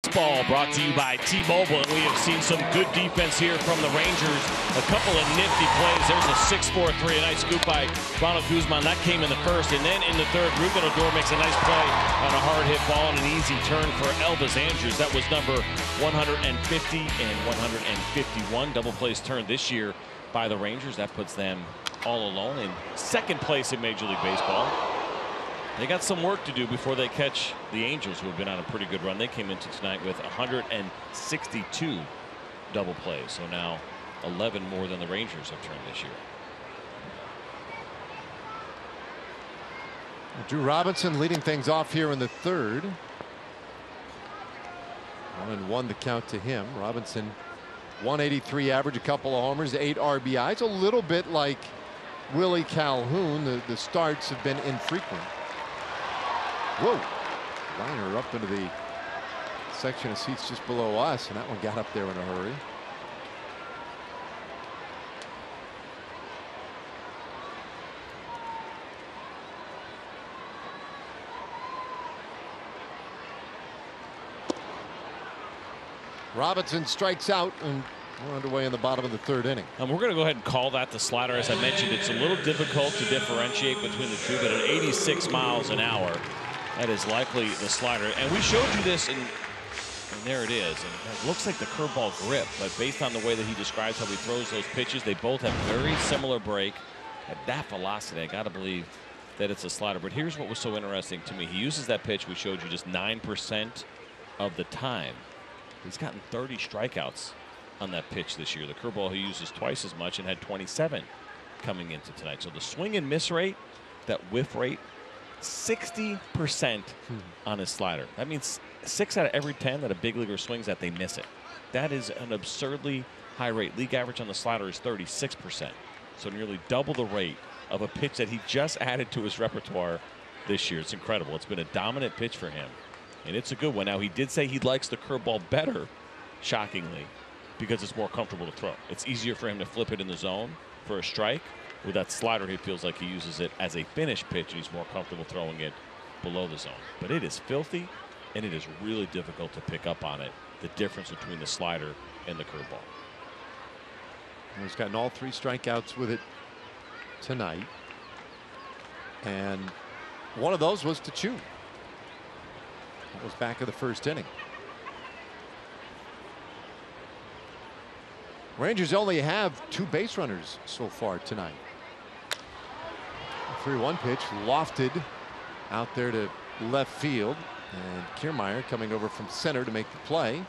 Baseball brought to you by T-Mobile. And we have seen some good defense here from the Rangers. A couple of nifty plays. There's a 6-4-3, a nice scoop by Ronald Guzman. That came in the first. And then in the third, Ruben Odor makes a nice play on a hard hit ball and an easy turn for Elvis Andrews. That was number 150 and 151. Double plays turned this year by the Rangers. That puts them all alone in second place in Major League Baseball. They got some work to do before they catch the Angels, who have been on a pretty good run. They came into tonight with 162 double plays. So now 11 more than the Rangers have turned this year. Drew Robinson leading things off here in the third. 1-1 the count to him. Robinson 183 average, a couple of homers, 8 RBIs. A little bit like Willie Calhoun. The starts have been infrequent. Whoa, liner up into the section of seats just below us, and that one got up there in a hurry. Robinson strikes out, and we're underway in the bottom of the third inning. We're going to go ahead and call that the slider. As I mentioned, it's a little difficult to differentiate between the two, but at 86 miles an hour, that is likely the slider. And we showed you this, and there it is. And it looks like the curveball grip, but based on the way that he describes how he throws those pitches, they both have very similar break. At that velocity, I got to believe that it's a slider. But here's what was so interesting to me. He uses that pitch we showed you just 9% of the time. He's gotten 30 strikeouts on that pitch this year. The curveball he uses twice as much and had 27 coming into tonight. So the swing and miss rate, that whiff rate, 60% on his slider. That means 6 out of every 10 that a big leaguer swings at, they miss it. That is an absurdly high rate. League average on the slider is 36%. So nearly double the rate of a pitch that he just added to his repertoire this year. It's incredible. It's been a dominant pitch for him, and it's a good one. Now, he did say he likes the curveball better, shockingly, because it's more comfortable to throw. It's easier for him to flip it in the zone for a strike. With that slider, he feels like he uses it as a finish pitch, and he's more comfortable throwing it below the zone. But it is filthy, and it is really difficult to pick up on it, the difference between the slider and the curveball. He's gotten all 3 strikeouts with it tonight, and one of those was to Chu. That was back of the first inning. Rangers only have 2 base runners so far tonight. 3-1 pitch lofted out there to left field, and Kiermaier coming over from center to make the play.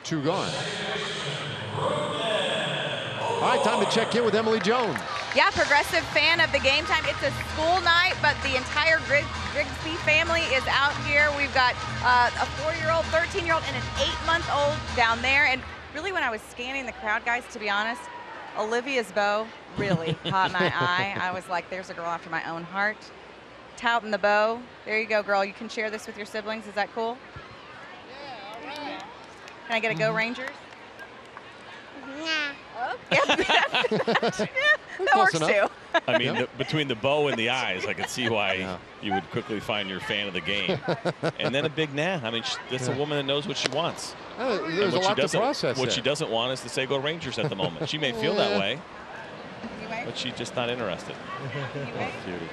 2 gone. All right, time to check in with Emily Jones. Yeah, progressive fan of the game time. It's a school night, but the entire Grigsby family is out here. We've got a 4-year-old, 13-year-old, and an 8-month-old down there. And really, when I was scanning the crowd, guys, to be honest, Olivia's bow really caught my eye. I was like, there's a girl after my own heart. Touting the bow. There you go, girl. You can share this with your siblings. Is that cool? Yeah, all right. Can I get a Go Rangers? Yeah. That works too. I mean, between the bow and the eyes, I could see why you would quickly find your fan of the game. And then a big nah. I mean, that's a woman that knows what she wants. There's a lot to process. What she doesn't want is to say go Rangers at the moment. She may feel that way, but she's just not interested. Beauty.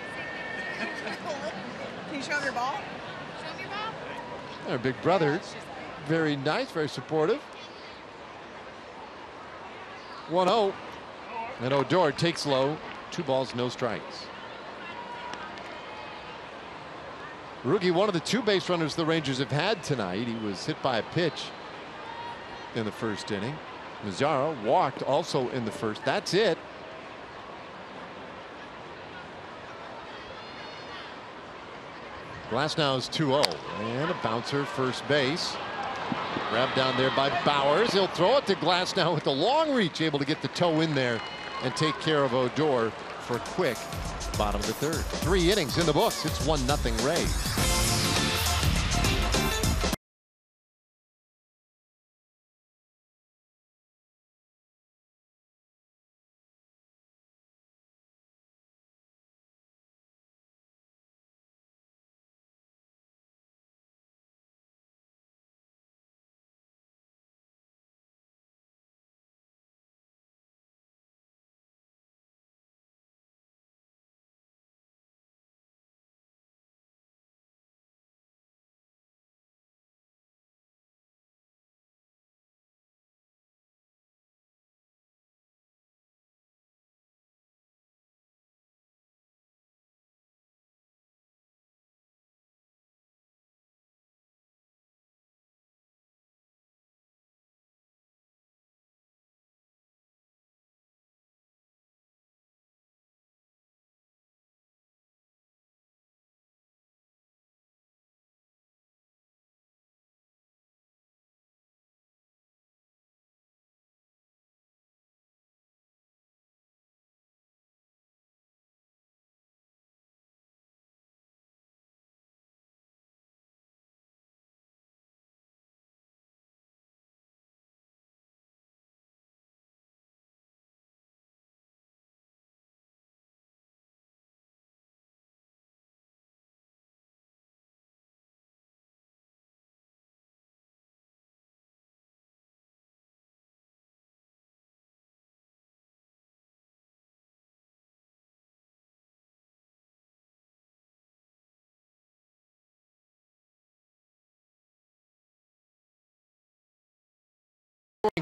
Can you show them your ball? Show them your ball. Our big brother, very nice, very supportive. 1-0, and Odor takes low. 2 balls, no strikes. Rookie, one of the 2 base runners the Rangers have had tonight. He was hit by a pitch in the first inning. Mazzara walked also in the first. That's it. Glasnow's 2-0, and a bouncer first base. Grabbed down there by Bowers. He'll throw it to Glasnow with the long reach, able to get the toe in there and take care of Odor for a quick bottom of the third. 3 innings in the books. It's 1-0 Rays.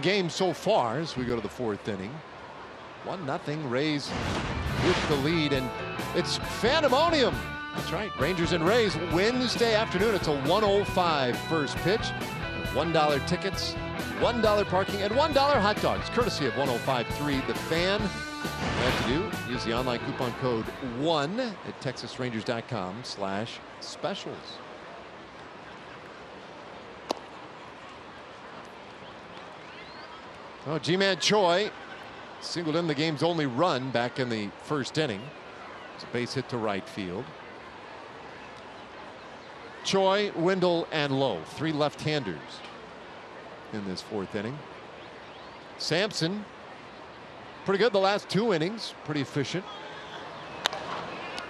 game so far as we go to the 4th inning. 1-0 Rays with the lead, and it's Pandemonium. That's right, Rangers and Rays Wednesday afternoon. It's a 1:05 first pitch. $1 tickets, $1 parking, and $1 hot dogs, courtesy of 105.3 The Fan. All you have to do, use the online coupon code 1 at texasrangers.com/specials. Oh, G-Man Choi singled in the game's only run back in the 1st inning. It's a base hit to right field. Choi, Wendell, and Lowe, 3 left-handers in this 4th inning. Sampson, pretty good the last 2 innings, pretty efficient.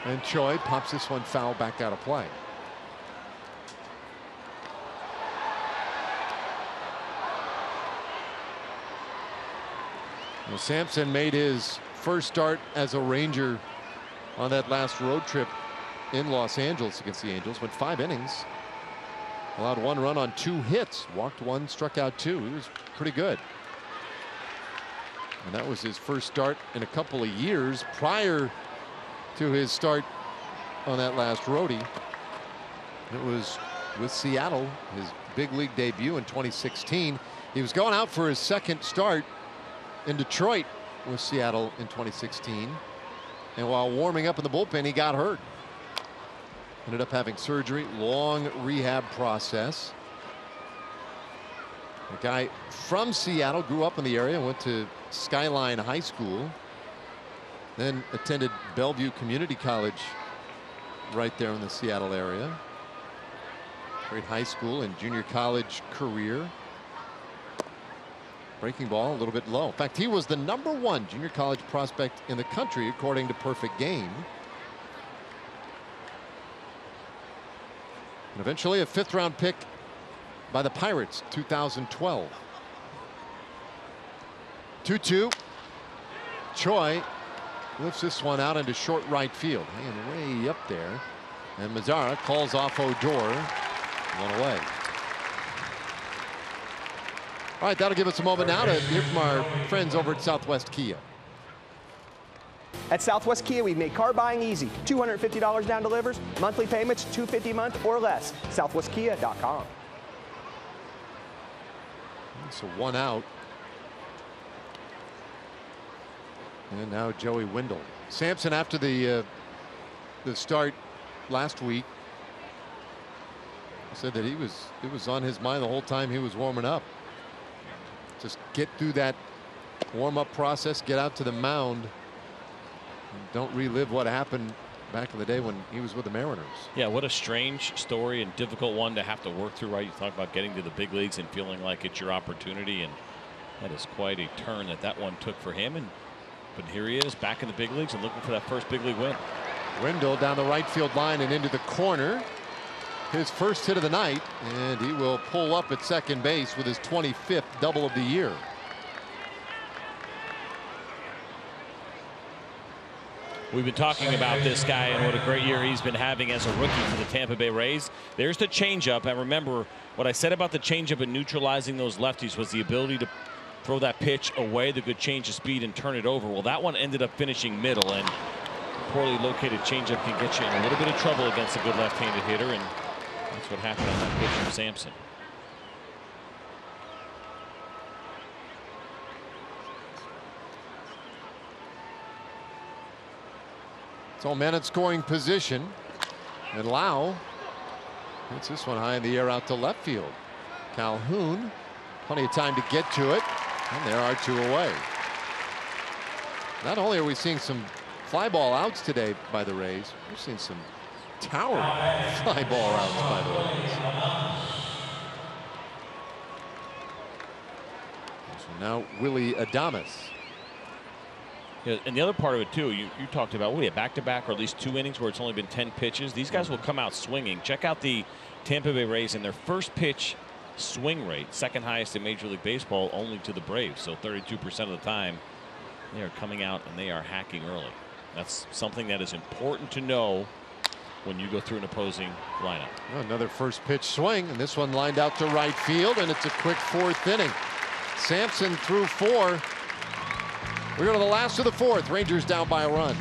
And Choi pops this one foul back out of play. Well, Sampson made his first start as a Ranger on that last road trip in Los Angeles against the Angels. Went 5 innings, allowed 1 run on 2 hits, walked 1, struck out 2. He was pretty good. And that was his first start in a couple of years prior to his start on that last roadie. It was with Seattle, his big league debut in 2016. He was going out for his 2nd start in Detroit with Seattle in 2016. And while warming up in the bullpen, he got hurt. Ended up having surgery, long rehab process. A guy from Seattle, grew up in the area, went to Skyline High School, then attended Bellevue Community College right there in the Seattle area. Great high school and junior college career. Breaking ball a little bit low. In fact, he was the #1 junior college prospect in the country according to Perfect Game. And eventually a 5th round pick by the Pirates, 2012. 2-2. Choi lifts this one out into short right field, hanging way up there. And Mazzara calls off Odor. 1 away. All right, that'll give us a moment now to hear from our friends over at Southwest Kia. At Southwest Kia, we've made car buying easy. $250 down delivers, monthly payments $250 a month or less. SouthwestKia.com. So 1 out. And now Joey Wendell. Sampson, after the start last week, said that it was on his mind the whole time he was warming up. Just get through that warm-up process, get out to the mound, and don't relive what happened back in the day when he was with the Mariners. Yeah, what a strange story and difficult one to have to work through, right? You talk about getting to the big leagues and feeling like it's your opportunity, and that is quite a turn that one took for him. But here he is back in the big leagues and looking for that first big league win. Wendell down the right field line and into the corner. His first hit of the night, and he will pull up at second base with his 25th double of the year. We've been talking about this guy and what a great year he's been having as a rookie for the Tampa Bay Rays. There's the changeup, and remember what I said about the changeup and neutralizing those lefties was the ability to throw that pitch away, the good change of speed, and turn it over. Well, that one ended up finishing middle, and a poorly located changeup can get you in a little bit of trouble against a good left-handed hitter, and that's what happened on that pitch from Sampson. So men in scoring position, and Lau hits this one high in the air out to left field. Calhoun, plenty of time to get to it, and there are 2 away. Not only are we seeing some fly ball outs today by the Rays, we're seeing some tower fly ball outs by the Rays. So now Willie Adames. Yeah, and the other part of it too, you talked about, we have back-to-back or at least 2 innings where it's only been 10 pitches. These guys will come out swinging. Check out the Tampa Bay Rays in their first pitch swing rate, second highest in Major League Baseball, only to the Braves. So 32% of the time they are coming out and they are hacking early. That's something that is important to know when you go through an opposing lineup. Another first pitch swing, and this one lined out to right field, and it's a quick 4th inning. Sampson through 4. We go to the last of the 4th. Rangers down by a run.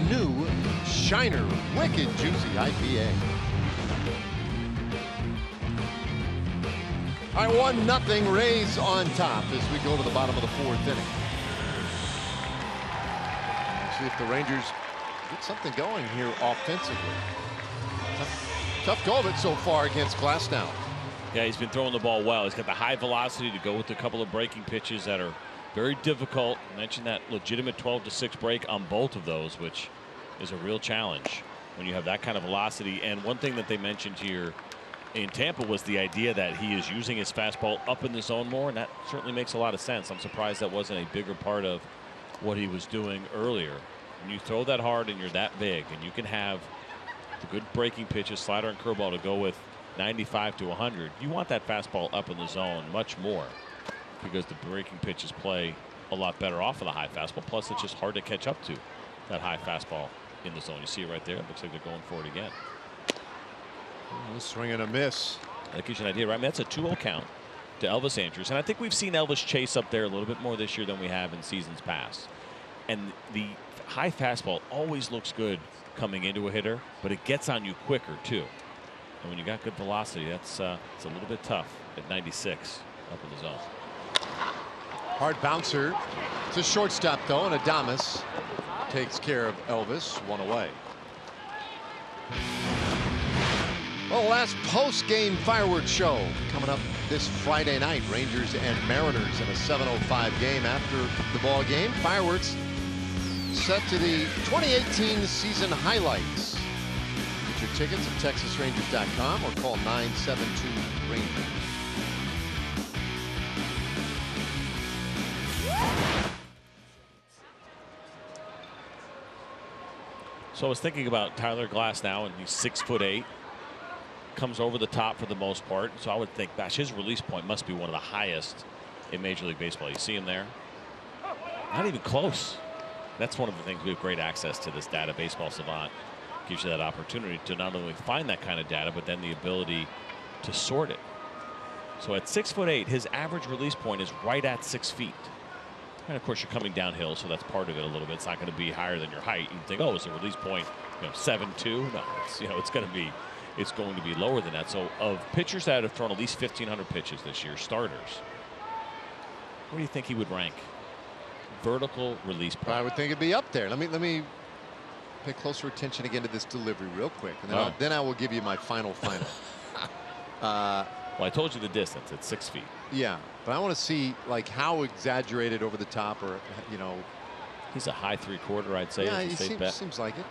New Shiner Wicked Juicy IPA. All right, 1-0 Rays on top as we go to the bottom of the 4th inning. See if the Rangers get something going here offensively. Tough go of it so far against Glasnow. Yeah, he's been throwing the ball well. He's got the high velocity to go with a couple of breaking pitches that are very difficult. I mentioned that legitimate 12-6 break on both of those, which is a real challenge when you have that kind of velocity. And one thing that they mentioned here in Tampa was the idea that he is using his fastball up in the zone more, and that certainly makes a lot of sense. I'm surprised that wasn't a bigger part of what he was doing earlier. When you throw that hard and you're that big, and you can have the good breaking pitches, slider and curveball to go with 95 to 100, you want that fastball up in the zone much more, because the breaking pitches play a lot better off of the high fastball. Plus, it's just hard to catch up to that high fastball in the zone. You see it right there. It looks like they're going for it again. Swing and a miss. That gives you an idea, right? I mean, that's a 2-0 count to Elvis Andrus. And I think we've seen Elvis chase up there a little bit more this year than we have in seasons past. And the high fastball always looks good coming into a hitter, but it gets on you quicker, too. And when you got good velocity, it's a little bit tough at 96 up in the zone. Hard bouncer to shortstop, though, and Adames takes care of Elvis. 1 away. Well, last post-game fireworks show coming up this Friday night. Rangers and Mariners in a 7:05 game after the ball game. Fireworks set to the 2018 season highlights. Get your tickets at TexasRangers.com or call 972-RANGERS. So I was thinking about Tyler Glasnow, and he's 6'8". Comes over the top for the most part. So I would think, gosh, his release point must be one of the highest in Major League Baseball. You see him there? Not even close. That's one of the things we have great access to, this data. Baseball Savant gives you that opportunity to not only find that kind of data, but then the ability to sort it. So at 6'8", his average release point is right at 6 feet. And of course, you're coming downhill, so that's part of it a little bit. It's not going to be higher than your height. You think, oh, is the release point 7'2"? No, it's going to be lower than that. So of pitchers that have thrown at least 1,500 pitches this year, starters, where do you think he would rank? Vertical release point. I would think it'd be up there. Let me pay closer attention again to this delivery real quick, and then I will give you my final. Well, I told you the distance. It's 6 feet. Yeah, but I want to see like how exaggerated over the top, or He's a high 3/4, I'd say. Yeah, he seems like it.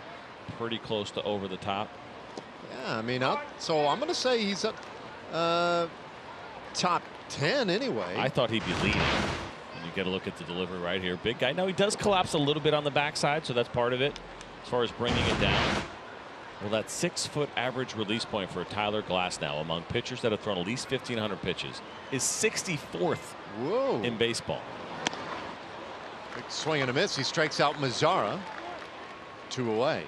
Pretty close to over the top. Yeah, I mean, so I'm going to say he's up top 10 anyway. I thought he'd be leading. And you get a look at the delivery right here. Big guy. Now he does collapse a little bit on the backside, so that's part of it as far as bringing it down. Well, that 6-foot average release point for Tyler Glasnow among pitchers that have thrown at least 1,500 pitches is 64th in baseball. Big swing and a miss. He strikes out Mazzara. 2 away.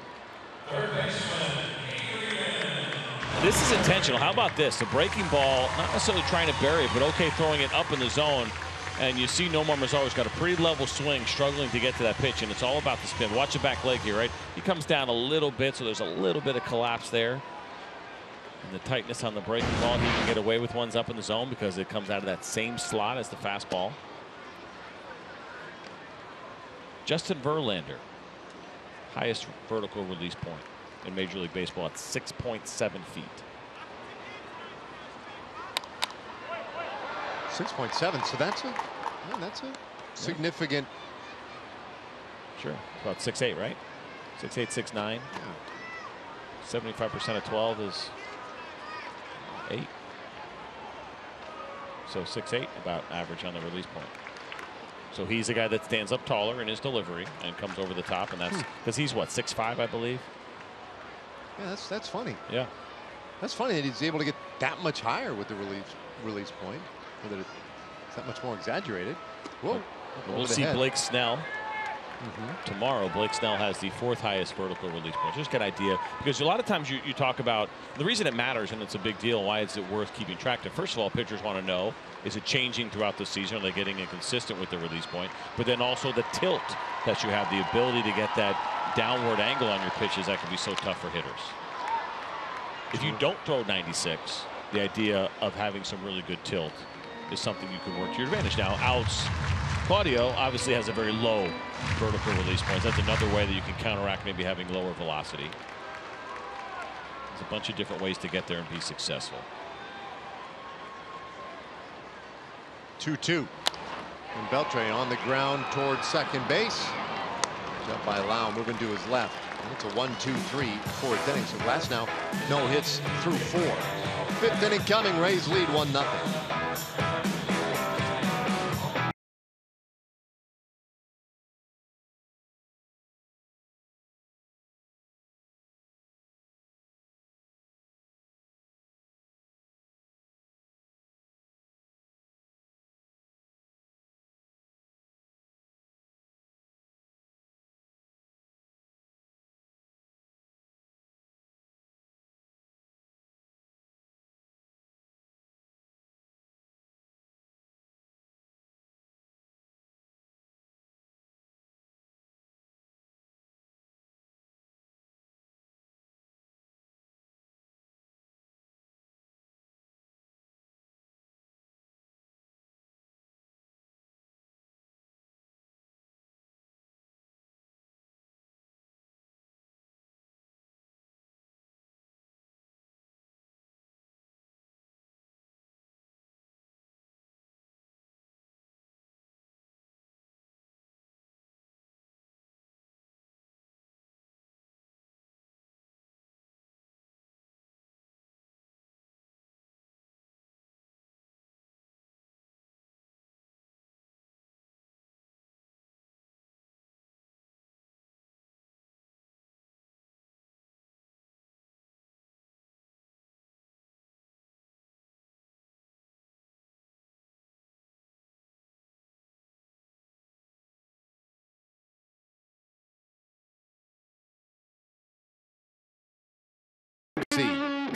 This is intentional. How about this? The breaking ball, not necessarily trying to bury it, but okay throwing it up in the zone. And you see Nomar Mazzara's got a pretty level swing, struggling to get to that pitch, and it's all about the spin. Watch the back leg here, right? He comes down a little bit, so there's a little bit of collapse there. And the tightness on the breaking ball, he can get away with ones up in the zone because it comes out of that same slot as the fastball. Justin Verlander, highest vertical release point in Major League Baseball at 6.7 feet. 6.7. So that's a significant. Sure, about 6'8", right? 6'8", 6'9". 75% of 12 is 8. So 6'8", about average on the release point. So he's a guy that stands up taller in his delivery and comes over the top, and that's because he's what, 6'5", I believe. Yeah, that's funny. Yeah, that's funny that he's able to get that much higher with the release point, or that it's that much more exaggerated. Whoa! We'll see Blake Snell tomorrow. Blake Snell has the 4th highest vertical release point. Just get an idea, because a lot of times you talk about the reason it matters and it's a big deal. Why is it worth keeping track of? First of all, pitchers want to know, is it changing throughout the season? Are they getting inconsistent with the release point? But then also the tilt that you have, the ability to get that downward angle on your pitches that can be so tough for hitters. If you don't throw 96, the idea of having some really good tilt is something you can work to your advantage. Now, Alex Claudio obviously has a very low vertical release point. That's another way that you can counteract maybe having lower velocity. There's a bunch of different ways to get there and be successful. 2-2. And Beltre on the ground towards second base. Up by Lau, moving to his left. It's a 1-2-3 4th inning. So Glasnow, no hits through 4. 5th inning coming. Rays lead 1-0.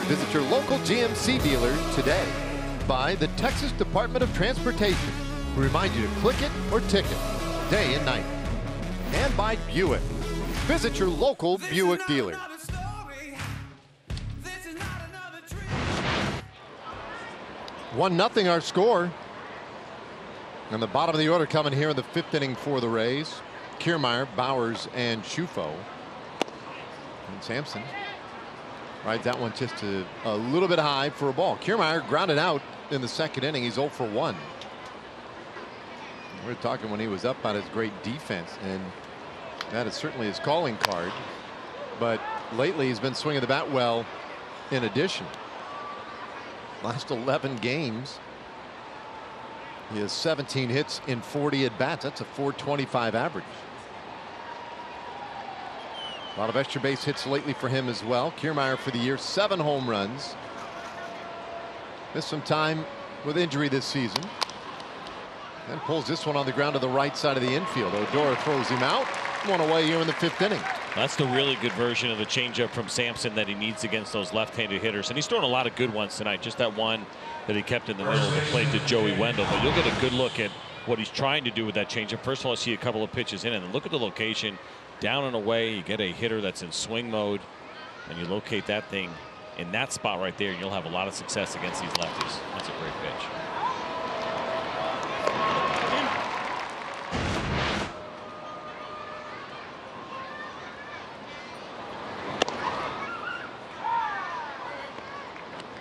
Visit your local GMC dealer today. By the Texas Department of Transportation, we remind you to click it or ticket day and night. And by Buick. Visit your local Buick dealer. One nothing our score. And the bottom of the order coming here in the 5th inning for the Rays. Kiermaier, Bowers, and Schufo. And Sampson rides that one just a little bit high for a ball. Kiermaier grounded out in the 2nd inning. He's 0 for 1. We're talking when he was up on his great defense, and that is certainly his calling card. But lately he's been swinging the bat well in addition. Last 11 games, He has 17 hits in 40 at bats. That's a .425 average. A lot of extra base hits lately for him as well. Kiermaier for the year, 7 home runs. Missed some time with injury this season. And pulls this one on the ground to the right side of the infield. Odor throws him out. One away here in the 5th inning. That's the really good version of the changeup from Sampson that he needs against those left-handed hitters. And he's throwing a lot of good ones tonight. Just that one that he kept in the middle of the plate to Joey Wendell. But you'll get a good look at what he's trying to do with that changeup. First of all, I see a couple of pitches in, and look at the location. Down and away, you get a hitter that's in swing mode, and you locate that thing in that spot right there, and you'll have a lot of success against these lefties. That's a great pitch.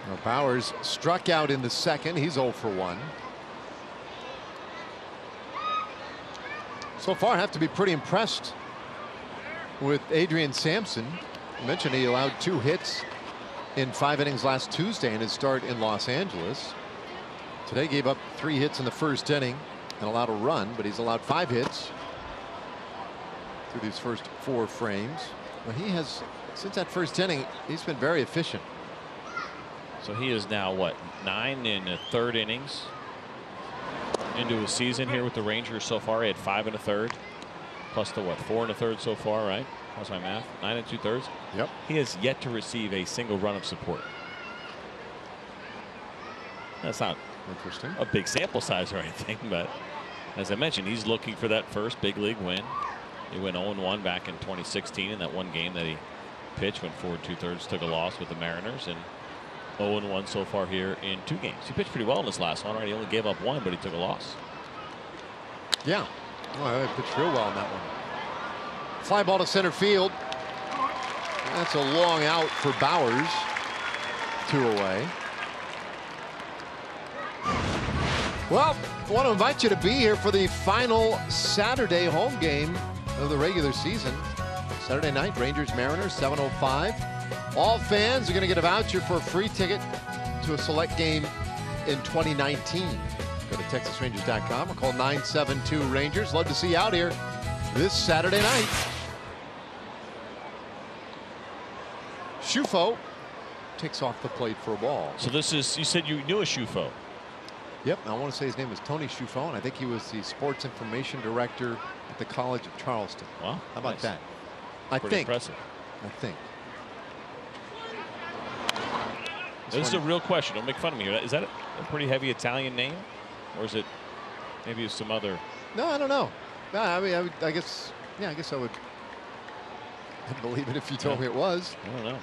Now Bowers struck out in the 2nd. He's 0 for 1. So far, I have to be pretty impressed with Adrian Sampson. I mentioned he allowed 2 hits in 5 innings last Tuesday in his start in Los Angeles. Today gave up 3 hits in the 1st inning and allowed a run, but he's allowed 5 hits through these first 4 frames. Well, he has, since that 1st inning, he's been very efficient. So he is now what, 9 in the 3rd innings into his season here with the Rangers so far. He had 5 1/3. Plus the what, 4 1/3 so far, right? How's my math? 9 2/3. Yep. He has yet to receive a single run of support. That's not interesting, a big sample size or anything, but as I mentioned, he's looking for that first big league win. He went 0-1 back in 2016 in that one game that he pitched when 4 2/3 took a loss with the Mariners, and 0-1 so far here in 2 games. He pitched pretty well in this last one, right? He only gave up 1, but he took a loss. Yeah. Oh, he pitched real well in that one. Fly ball to center field. That's a long out for Bowers. 2 away. Well, I want to invite you to be here for the final Saturday home game of the regular season. Saturday night, Rangers Mariners, 7:05. All fans are going to get a voucher for a free ticket to a select game in 2019. Go to TexasRangers.com or call 972-RANGERS. Love to see you out here this Saturday night. Shufo takes off the plate for a ball. So this is, you said you knew a Shufo. Yep, I want to say his name was Tony Shufo, and I think he was the sports information director at the College of Charleston. Wow, how about nice. that? Pretty impressive. I think. This is a real question. Don't make fun of me here. Is that a pretty heavy Italian name, or is it maybe some other? No, I don't know. No, I mean, I guess, yeah, I guess I would. I'd believe it if you told me it was. I don't know.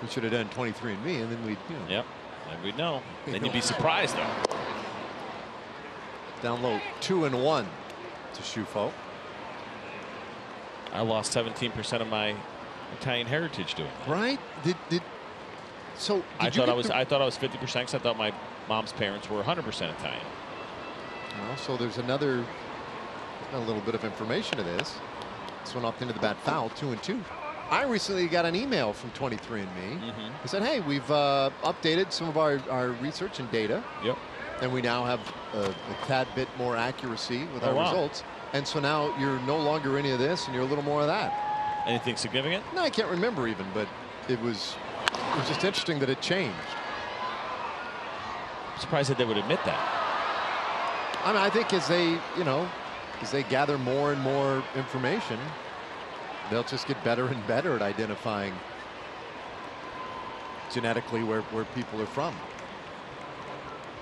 We should have done 23andMe, and then we'd, you know. Yep, and we'd know. Then you'd be surprised, though. Down low, 2-1 to Shufo. I lost 17% of my Italian heritage doing that. Right? I thought I was 50% because I thought my mom's parents were 100% Italian. Well, so there's a little bit of information to this. This one up into the bat foul, 2-2. I recently got an email from 23andMe. They said, hey, we've updated some of our research and data. Yep. And we now have a tad bit more accuracy with our results. And so now you're no longer any of this and you're a little more of that. Anything significant? No, I can't remember even, but it was just interesting that it changed. I'm surprised that they would admit that. I mean, I think as they gather more and more information, they'll just get better and better at identifying genetically where people are from.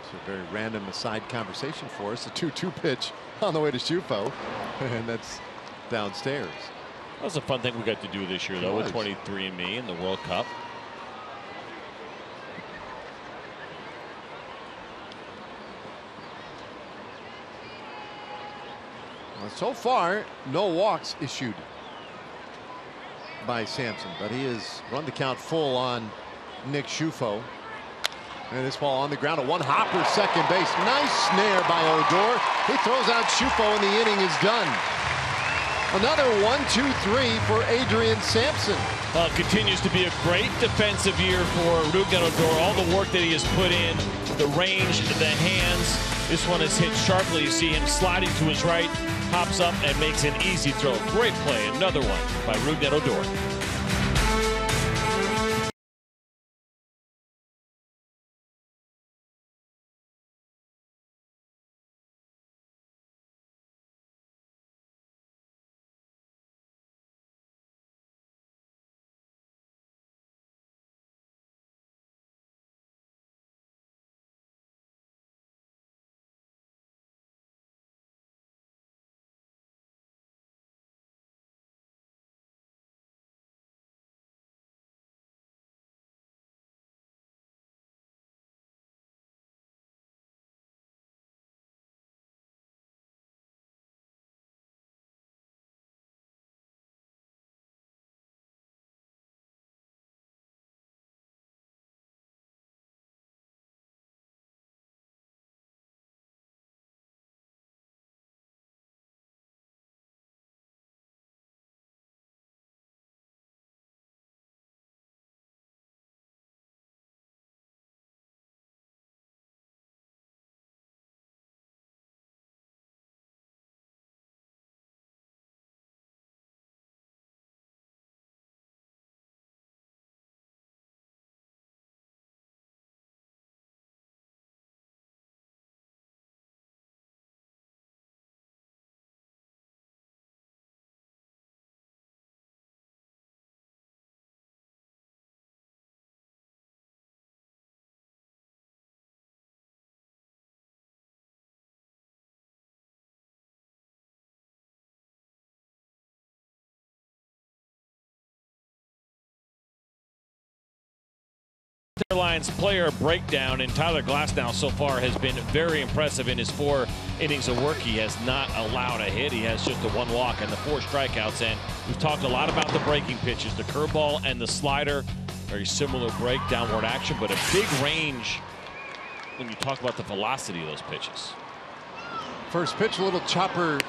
It's a very random aside conversation for us. A 2-2 pitch on the way to Shufo, and that's downstairs. That was a fun thing we got to do this year, though, with 23andMe and the World Cup. Well, so far, no walks issued by Sampson, but he has run the count full on Nick Shufo. And this ball on the ground, a one-hopper second base. Nice snare by Odor. He throws out Shufo, and the inning is done. Another 1-2-3 for Adrian Sampson. Well, it continues to be a great defensive year for Odor. All the work that he has put in, the range, the hands. This one is hit sharply. You see him sliding to his right, hops up and makes an easy throw. Great play. Another one by Odor. Airlines player breakdown, and Tyler Glasnow so far has been very impressive in his 4 innings of work. He has not allowed a hit. He has just the 1 walk and the 4 strikeouts. And we've talked a lot about the breaking pitches, the curveball and the slider. Very similar break, downward action, but a big range when you talk about the velocity of those pitches. First pitch, a little chopper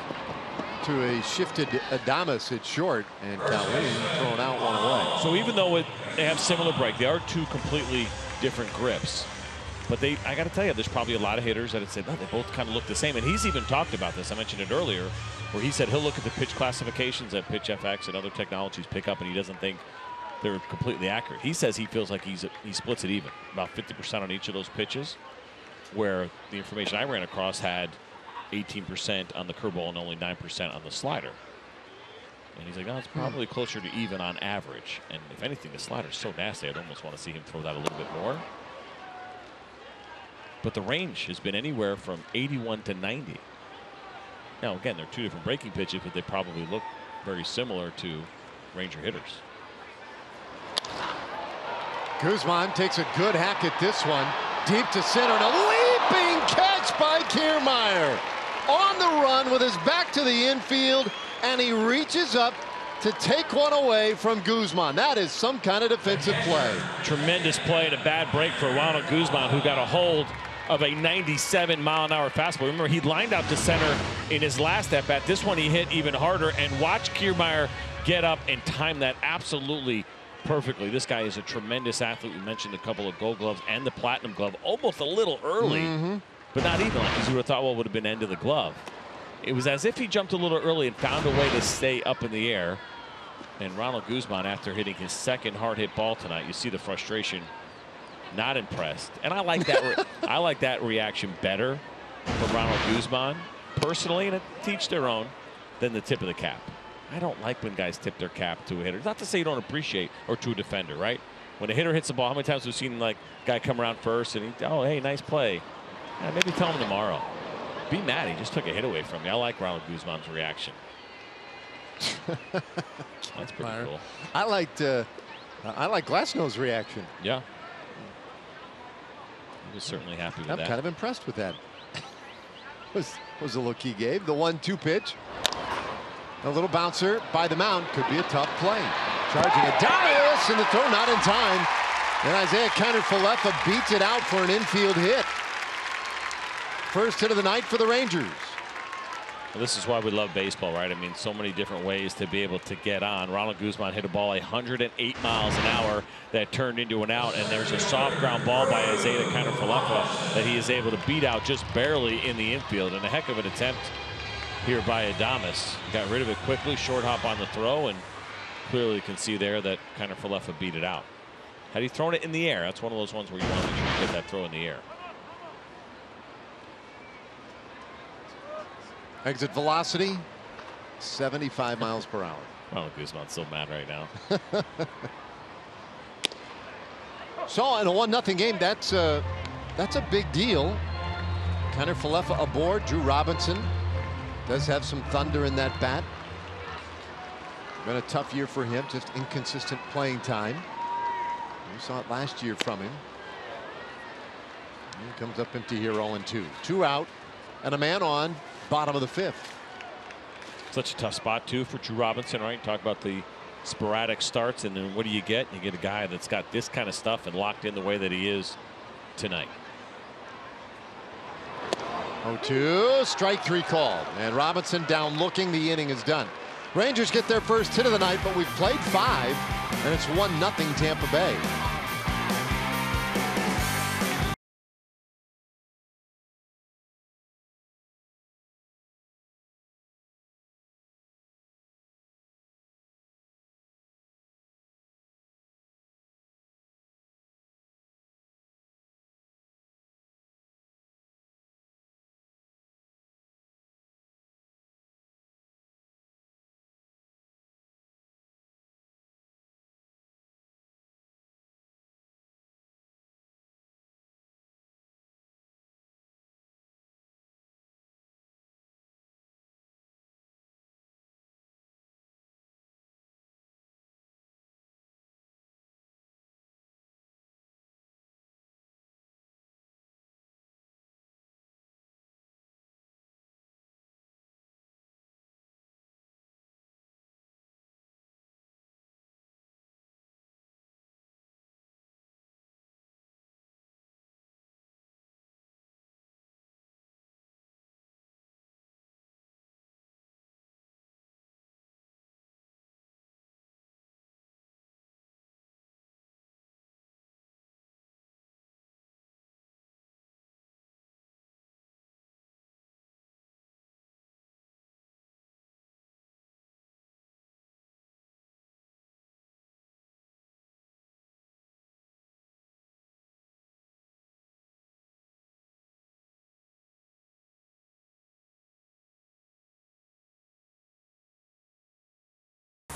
to a shifted Adames at short, and Calhoun throwing out one away. So even though they have similar break, they are 2 completely different grips. But I got to tell you, there's probably a lot of hitters that have said, no, they both kind of look the same. And he's even talked about this. I mentioned it earlier, where he said he'll look at the pitch classifications that Pitch FX and other technologies pick up, and he doesn't think they're completely accurate. He says he feels like he splits it even, about 50% on each of those pitches, where the information I ran across had 18% on the curveball and only 9% on the slider. And he's like, no, it's probably closer to even on average. And if anything, the slider's so nasty, I'd almost want to see him throw that a little bit more. But the range has been anywhere from 81 to 90. Now, again, they're 2 different breaking pitches, but they probably look very similar to Ranger hitters. Guzman takes a good hack at this one. Deep to center, and a leaping catch by Kiermaier. On the run with his back to the infield, and he reaches up to take one away from Guzman. That is some kind of defensive play. Tremendous play and a bad break for Ronald Guzman, who got a hold of a 97-mile-an-hour fastball. Remember, he lined out to center in his last at-bat. This one he hit even harder, and watch Kiermaier get up and time that absolutely perfectly. This guy is a tremendous athlete. We mentioned a couple of gold gloves and the platinum glove almost a little early, but not even, because you would have thought, well, it would have been end of the glove. It was as if he jumped a little early and found a way to stay up in the air. And Ronald Guzman, after hitting his 2nd hard hit ball tonight, you see the frustration. Not impressed, and I like that. I like that reaction better from Ronald Guzman personally, and teach their own, than the tip of the cap. I don't like when guys tip their cap to a hitter. Not to say you don't appreciate, or to a defender, right? When a hitter hits the ball, how many times we've seen like guy come around first and he, oh, hey, nice play. Yeah, maybe tell him tomorrow. Be mad, he just took a hit away from me. I like Ronald Guzman's reaction. That's pretty cool. I like Glasnow's reaction. Yeah. He was certainly happy with that. I'm kind of impressed with that. was the look he gave. The 1-2 pitch. A little bouncer by the mound. Could be a tough play. Charging Adames, and the throw not in time. And Isaiah Kiner-Falefa beats it out for an infield hit. First hit of the night for the Rangers. Well, this is why we love baseball, right? I mean, so many different ways to be able to get on. Ronald Guzman hit a ball 108 miles an hour that turned into an out, and there's a soft ground ball by Isaiah Kiner-Falefa that he is able to beat out just barely in the infield. And a heck of an attempt here by Adames. Got rid of it quickly, short hop on the throw, and clearly you can see there that Kiner-Falefa beat it out. Had he thrown it in the air, that's one of those ones where you want to make sure you get that throw in the air. Exit velocity, 75 miles per hour. Well, Guzman's so mad right now. So in a 1-0 game, that's a big deal. Kiner-Falefa aboard. Drew Robinson does have some thunder in that bat. Been a tough year for him, just inconsistent playing time. We saw it last year from him. He comes up empty here, 0-2. 2 out and a man on, bottom of the 5th. Such a tough spot too for Drew Robinson, right? Talk about the sporadic starts, and then what do you get? You get a guy that's got this kind of stuff and locked in the way that he is tonight. 0-2, strike 3 called, and Robinson down looking. The inning is done. Rangers get their first hit of the night, but we've played 5, and it's 1-0 Tampa Bay.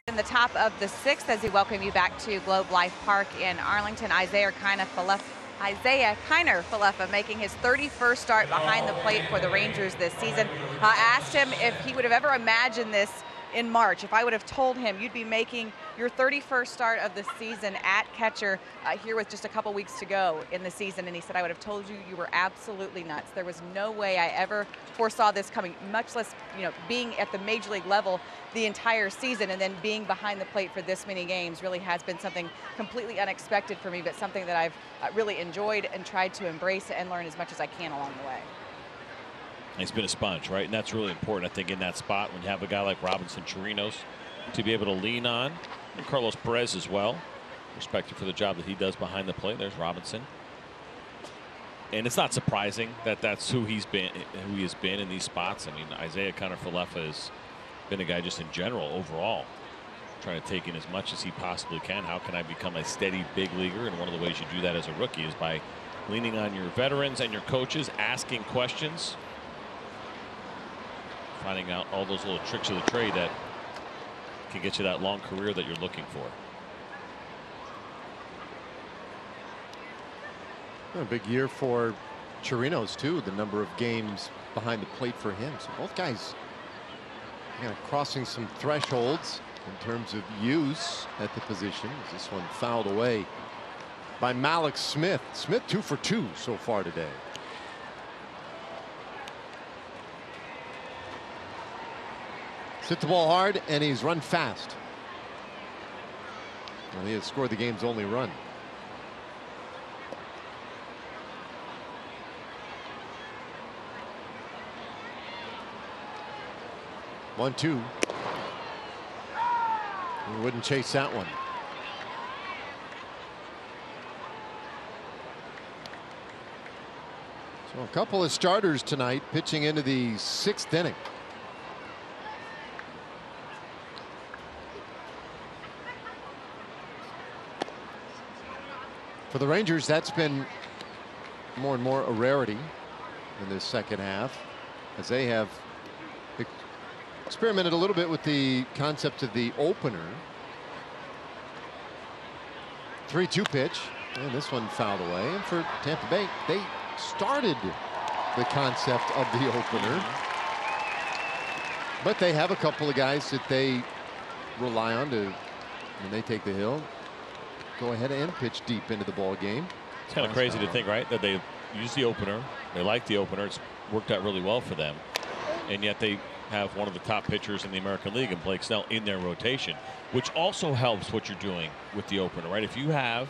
In the top of the 6th, as we welcome you back to Globe Life Park in Arlington, Isaiah Kiner-Falefa making his 31st start behind the plate for the Rangers this season. I asked him if he would have ever imagined this in March. If I would have told him you'd be making your 31st start of the season at catcher here with just a couple weeks to go in the season, and he said, I would have told you you were absolutely nuts. There was no way I ever foresaw this coming, much less, you know, being at the major league level the entire season, and then being behind the plate for this many games really has been something completely unexpected for me, but something that I've really enjoyed and tried to embrace and learn as much as I can along the way. He's been a sponge, right? And that's really important, I think, in that spot when you have a guy like Robinson Chirinos to be able to lean on. And Carlos Perez as well. Respected for the job that he does behind the plate. There's Robinson. And it's not surprising that that's who he has been in these spots. I mean, Isaiah Kiner-Falefa has been a guy just in general, overall, trying to take in as much as he possibly can. How can I become a steady big leaguer? And one of the ways you do that as a rookie is by leaning on your veterans and your coaches, asking questions, finding out all those little tricks of the trade that can get you that long career that you're looking for. A big year for Chirinos too. The number of games behind the plate for him. So both guys kind of crossing some thresholds in terms of use at the position. This one fouled away by Malik Smith. Smith 2 for 2 so far today. Hit the ball hard, and he's run fast. Well, he has scored the game's only run. 1-2. He wouldn't chase that one. So a couple of starters tonight pitching into the 6th inning. For the Rangers, that's been more and more a rarity in this second half, as they have experimented a little bit with the concept of the opener. 3-2 pitch, and this one fouled away. And for Tampa Bay, they started the concept of the opener, but they have a couple of guys that they rely on to, when they take the hill, go ahead and pitch deep into the ball game. It's kind of crazy to think, right, that they use the opener. They like the opener. It's worked out really well for them, and yet they have one of the top pitchers in the American League and Blake Snell in their rotation, which also helps what you're doing with the opener, right? If you have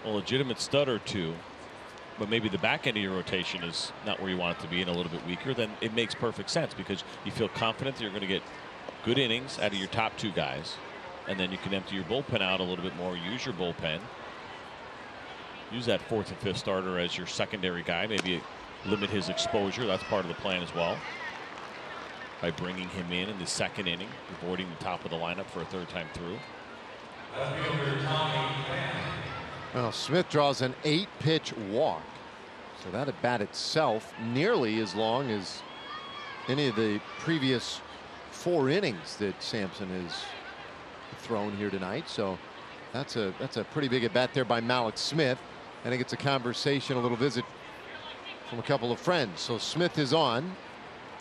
a legitimate stud or two, but maybe the back end of your rotation is not where you want it to be and a little bit weaker, then it makes perfect sense because you feel confident that you're going to get good innings out of your top 2 guys, and then you can empty your bullpen out a little bit more, use your bullpen, use that 4th and 5th starter as your secondary guy, maybe limit his exposure. That's part of the plan as well, by bringing him in the 2nd inning, avoiding the top of the lineup for a 3rd time through. Well, Smith draws an 8-pitch walk, so that at bat itself nearly as long as any of the previous 4 innings that Sampson has thrown here tonight. So that's a pretty big at bat there by Malik Smith. I think it's a conversation, a little visit from a couple of friends. So Smith is on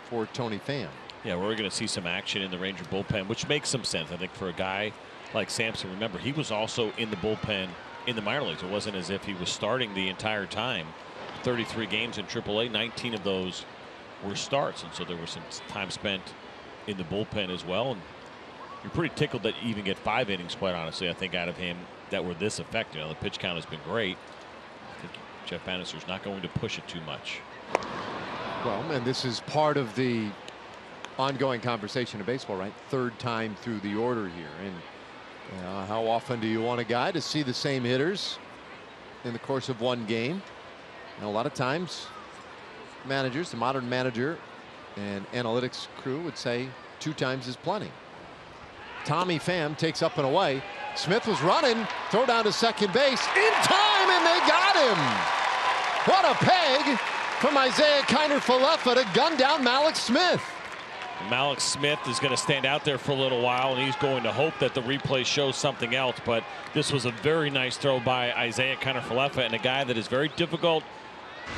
for Tony Pham. Yeah, we're going to see some action in the Ranger bullpen, which makes some sense, I think, for a guy like Sampson. Remember, he was also in the bullpen in the minor leagues. It wasn't as if he was starting the entire time. 33 games in AAA, 19 of those were starts, and so there was some time spent in the bullpen as well. And you're pretty tickled that you even get 5 innings, quite honestly, I think, out of him that were this effective. You know, the pitch count has been great. I think Jeff Bannister's not going to push it too much. Well, and this is part of the ongoing conversation in baseball, right? 3rd time through the order here. And how often do you want a guy to see the same hitters in the course of one game? And a lot of times managers, the modern manager and analytics crew would say 2 times is plenty. Tommy Pham takes up and away. Smith was running, throw down to second base in time, and they got him. What a peg from Isaiah Kiner-Falefa to gun down Malik Smith. Malik Smith is going to stand out there for a little while, and he's going to hope that the replay shows something else. But this was a very nice throw by Isaiah Kiner-Falefa, and a guy that is very difficult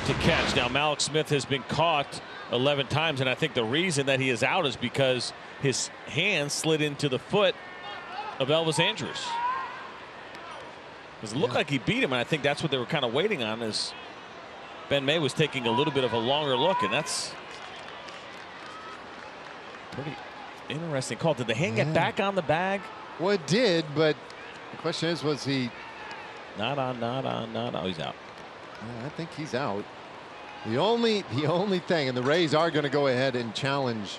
to catch. Now, Malik Smith has been caught 11 times, and I think the reason that he is out is because his hand slid into the foot of Elvis Andrus. It looked like he beat him, and I think that's what they were kind of waiting on, as Ben May was taking a little bit of a longer look, and that's pretty interesting call. Did the hand get back on the bag? Well, it did, but the question is, was he not on? Oh, he's out. I think he's out. The only thing, and the Rays are going to go ahead and challenge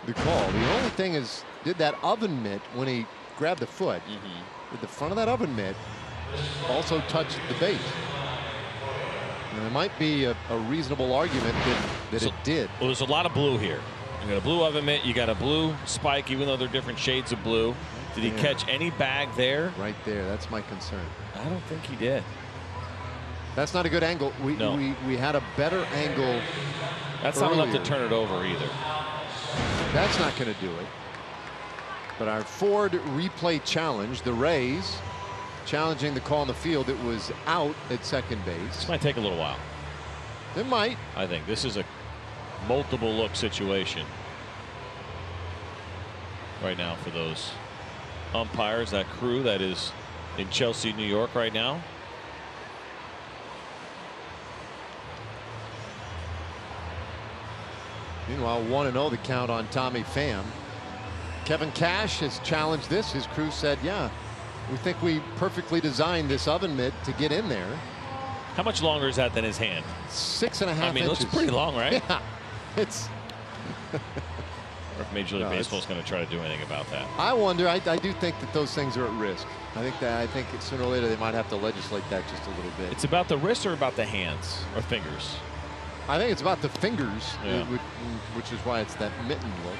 the call. The only thing is, did that oven mitt, when he grabbed the foot, did the front of that oven mitt also touch the base? And there might be a reasonable argument that it did. Well, there's a lot of blue here. You got a blue oven mitt, you got a blue spike, even though they're different shades of blue. Did he catch any bag there? Right there. That's my concern. I don't think he did. That's not a good angle. We had a better angle. That's not enough to turn it over either. That's not going to do it. But our Ford replay challenge, the Rays challenging the call on the field. It was out at second base. This might take a little while. It might. I think this is a multiple look situation right now for those umpires, that crew that is in Chelsea, New York right now. Meanwhile, 1-0 the count on Tommy Pham. Kevin Cash has challenged this. His crew said, yeah, we think we perfectly designed this oven mitt to get in there. How much longer is that than his hand? 6.5 inches. I mean, it looks pretty long, right? Yeah. It's Or if Major League Baseball is going to try to do anything about that. I wonder. I do think that those things are at risk. I think sooner or later they might have to legislate that just a little bit. It's about the wrist or about the hands or fingers? I think it's about the fingers, yeah. which is why it's that mitten look.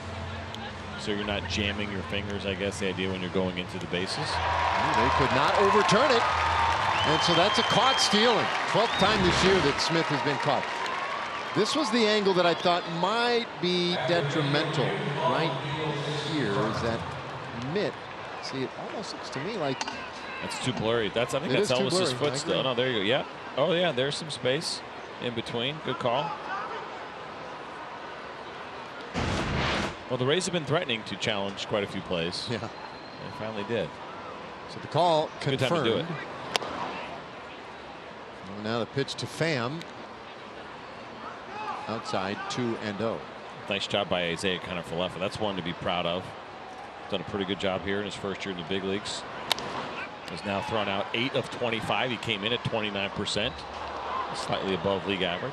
So you're not jamming your fingers, I guess, the idea when you're going into the bases? They could not overturn it. And so that's a caught stealing. 12th time this year that Smith has been caught. This was the angle that I thought might be detrimental. Right here is that mitt. See, it almost looks to me like that's too blurry. I think that's Elvis's foot still. No, there you go. Yeah. Oh yeah, there's some space in between. Good call. Well, the Rays have been threatening to challenge quite a few plays. Yeah. They finally did. So the call confirmed. Good time to do it. Well, now the pitch to Pham. Outside 2-0. Nice job by Isaiah Kiner-Falefa. That's one to be proud of. Done a pretty good job here in his first year in the big leagues. Has now thrown out 8 of 25. He came in at 29%, slightly above league average.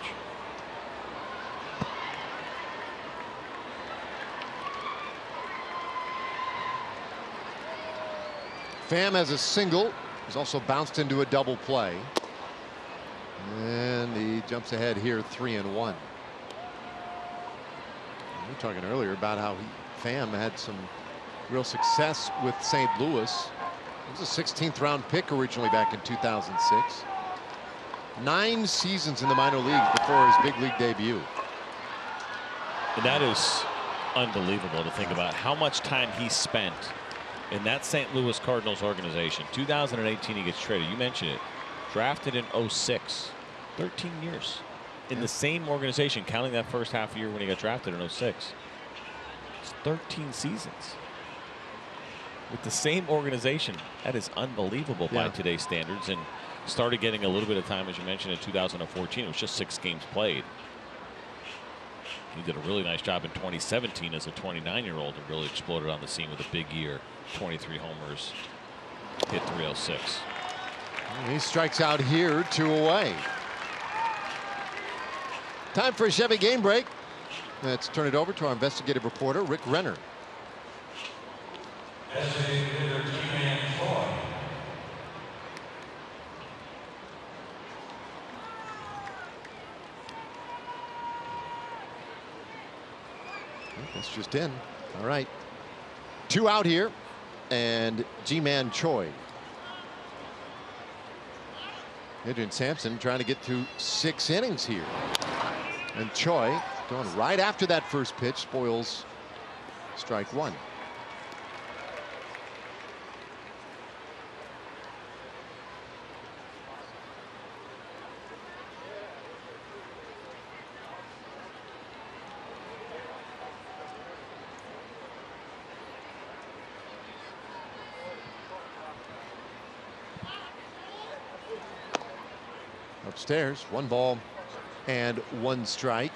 Pham has a single. He's also bounced into a double play. And he jumps ahead here 3-1. We were talking earlier about how Pham had some real success with St. Louis. He was a 16th round pick originally back in 2006. 9 seasons in the minor leagues before his big league debut. And that is unbelievable to think about how much time he spent in that St. Louis Cardinals organization. 2018 he gets traded. You mentioned it. Drafted in 06. 13 years in the same organization, counting that first half year when he got drafted in 06. It's 13 seasons with the same organization. That is unbelievable by today's standards. And started getting a little bit of time, as you mentioned, in 2014. It was just 6 games played. He did a really nice job in 2017 as a 29-year-old and really exploded on the scene with a big year. 23 homers, hit .306. He strikes out here, 2 away. Time for a Chevy game break. Let's turn it over to our investigative reporter, Rick Renner. That's just in. All right. 2 out here, and Ji-Man Choi. Adrian Sampson trying to get through 6 innings here. And Choi going right after that first pitch, spoils strike 1. Upstairs, 1 ball and 1 strike.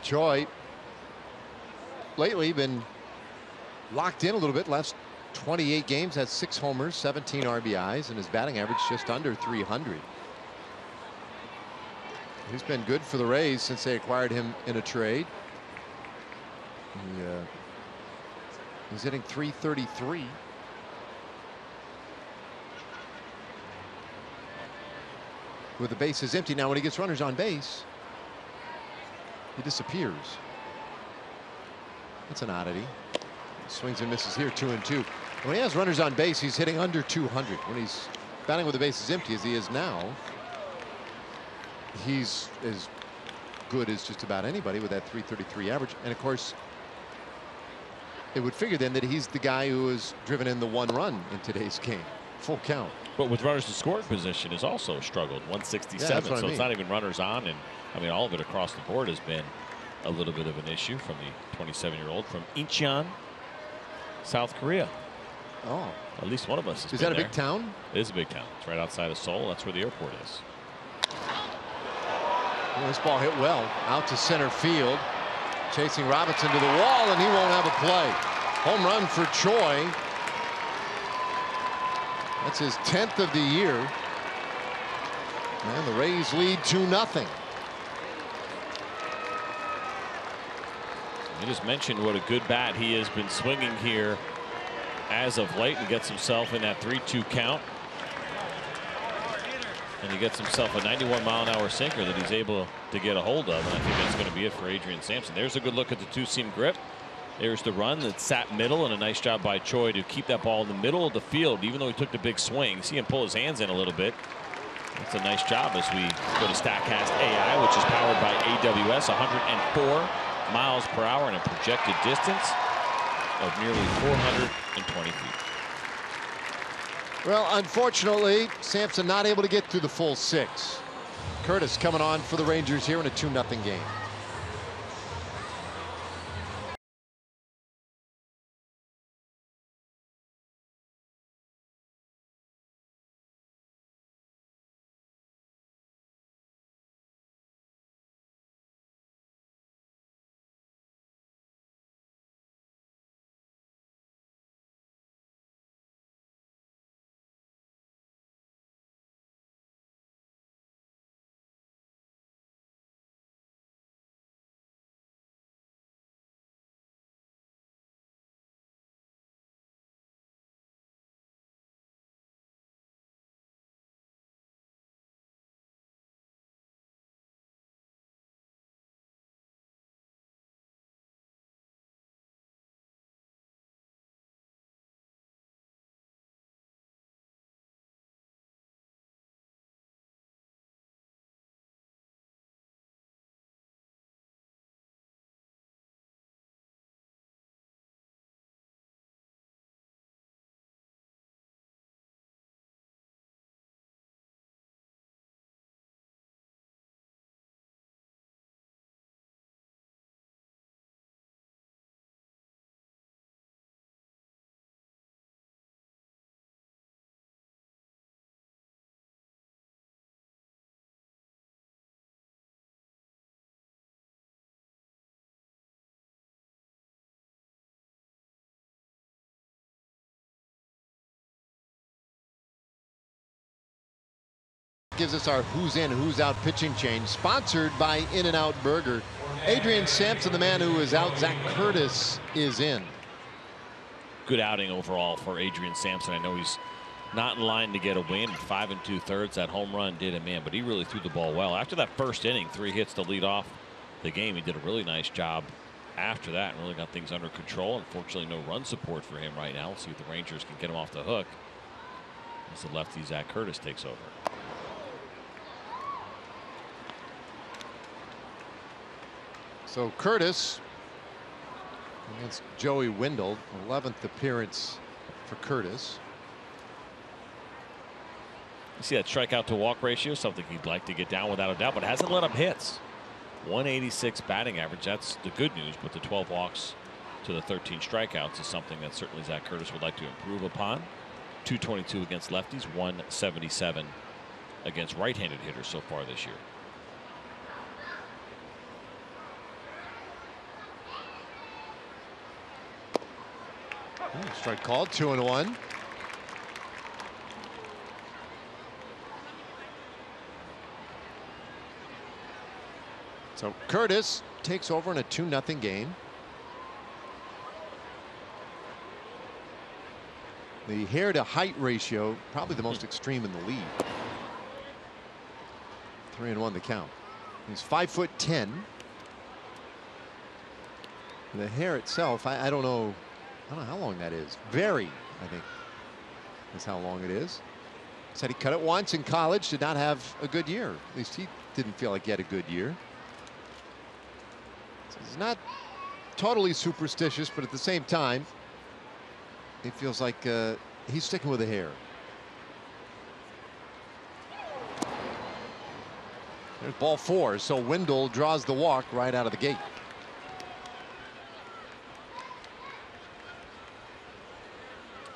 Choi lately been locked in a little bit. Last 28 games, has 6 homers, 17 RBIs, and his batting average just under 300. He's been good for the Rays since they acquired him in a trade. He's hitting .333. With the bases empty. Now when he gets runners on base, he disappears. That's an oddity. Swings and misses here, 2-2. When he has runners on base, he's hitting under 200. When he's batting with the bases empty as he is now, he's as good as just about anybody with that .333 average. And of course, it would figure then that he's the guy who has driven in the 1 run in today's game. Full count. But with runners in scoring position has also struggled. 167. Yeah, so it's not even runners on. And I mean, all of it across the board has been a little bit of an issue from the 27-year-old from Incheon, South Korea. Oh, at least one of us has is been that a there. big town? It is a big town. It's right outside of Seoul. That's where the airport is. Well, this ball hit well out to center field, chasing Robinson to the wall, and he won't have a play. Home run for Choi. That's his 10th of the year. And the Rays lead 2-0. I just mentioned what a good bat he has been swinging here as of late, and gets himself in that 3-2 count. And he gets himself a 91-mile-an-hour sinker that he's able to get a hold of. And I think that's going to be it for Adrian Sampson. There's a good look at the two-seam grip. There's the run that sat middle, and a nice job by Choi to keep that ball in the middle of the field, even though he took the big swing. See him pull his hands in a little bit. That's a nice job as we go to StatCast AI, which is powered by AWS. 104 miles per hour and a projected distance of nearly 420 feet. Well, unfortunately, Sampson not able to get through the full 6. Curtis coming on for the Rangers here in a 2-0 game. Gives us our who's in, who's out pitching change, sponsored by In-N-Out Burger. Adrian Sampson, the man who is out. Zach Curtis is in. Good outing overall for Adrian Sampson. I know he's not in line to get a win. 5 2/3. That home run did him in, but he really threw the ball well. After that first inning, 3 hits to lead off the game. He did a really nice job after that and really got things under control. Unfortunately, no run support for him right now. Let's see if the Rangers can get him off the hook as the lefty Zach Curtis takes over. So Curtis against Joey Wendell, 11th appearance for Curtis. You see that strikeout to walk ratio, something he'd like to get down without a doubt, but hasn't let up hits. 186 batting average, that's the good news, but the 12 walks to the 13 strikeouts is something that certainly Zach Curtis would like to improve upon. 222 against lefties, 177 against right-handed hitters so far this year. Strike called, 2-1. So Curtis takes over in a 2-0 game. The hair to height ratio, probably the most extreme in the league. 3-1 the count. He's 5'10". The hair itself, I don't know how long that is. Very, I think, is how long it is. Said he cut it once in college, did not have a good year. At least he didn't feel like he had a good year. So he's not totally superstitious, but at the same time, he feels like he's sticking with the hair. There's ball 4, so Wendell draws the walk right out of the gate.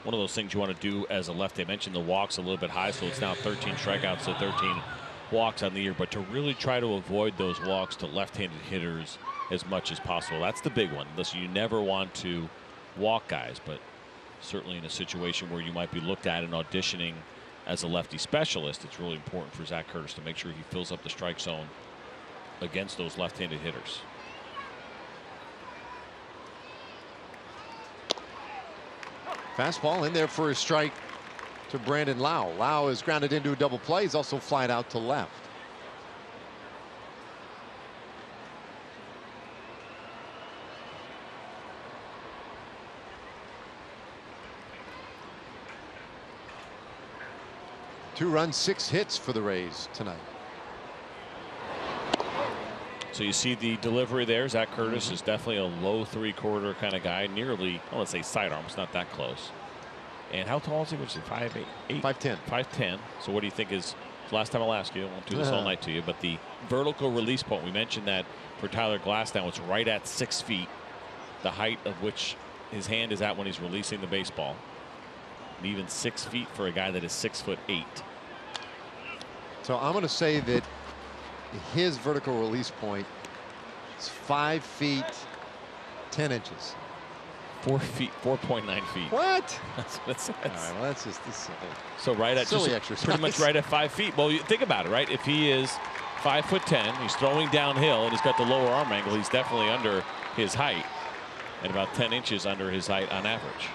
One of those things you want to do as a lefty. I mentioned the walks a little bit high, so it's now 13 strikeouts to 13 walks on the year, but to really try to avoid those walks to left-handed hitters as much as possible. That's the big one. Listen, you never want to walk guys, but certainly in a situation where you might be looked at and auditioning as a lefty specialist, it's really important for Zach Curtis to make sure he fills up the strike zone against those left-handed hitters. Fastball in there for a strike to Brandon Lau. Lau is grounded into a double play. He's also flied out to left. Two runs, 6 hits for the Rays tonight. So you see the delivery there. Zach Curtis is definitely a low 3/4 kind of guy. Nearly, I don't want to say sidearm. It's not that close. And how tall is he? Which is 5'8", 5'10". 5'10". So what do you think is? Last time I'll ask you. I won't do this all night to you. But the vertical release point. We mentioned that for Tyler Glasnow, it's right at 6 feet, the height of which his hand is at when he's releasing the baseball. And even 6 feet for a guy that is 6'8". So I'm going to say that his vertical release point is 5 feet 10 inches. 4 feet, 4.9 feet. What? That's what it says. All right, well, that's just this. So right at silly just exercise. Pretty much right at 5 feet. Well, you think about it, right? If he is 5'10", he's throwing downhill and he's got the lower arm angle. He's definitely under his height and about 10 inches under his height on average.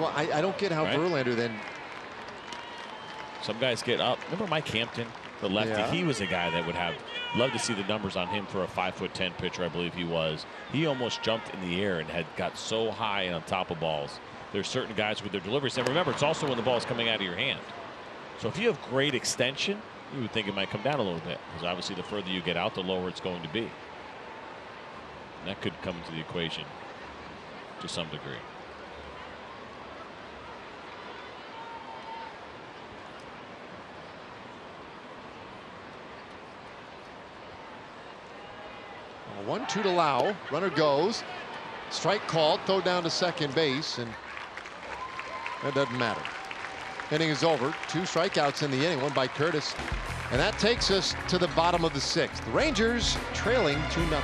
Well, I don't get how Verlander then. Some guys get up. Remember Mike Hampton, the lefty? Yeah. He was a guy that would have loved to see the numbers on him for a 5'10" pitcher. I believe he was. He almost jumped in the air and had got so high on top of balls. There's certain guys with their deliveries. And remember, it's also when the ball is coming out of your hand. So if you have great extension, you would think it might come down a little bit, because obviously the further you get out, the lower it's going to be. And that could come into the equation to some degree. Well, 1-2 to Lau. Runner goes. Strike called. Throw down to second base, and that doesn't matter. Inning is over. 2 strikeouts in the inning, one by Curtis. And that takes us to the bottom of the 6th. The Rangers trailing 2-0.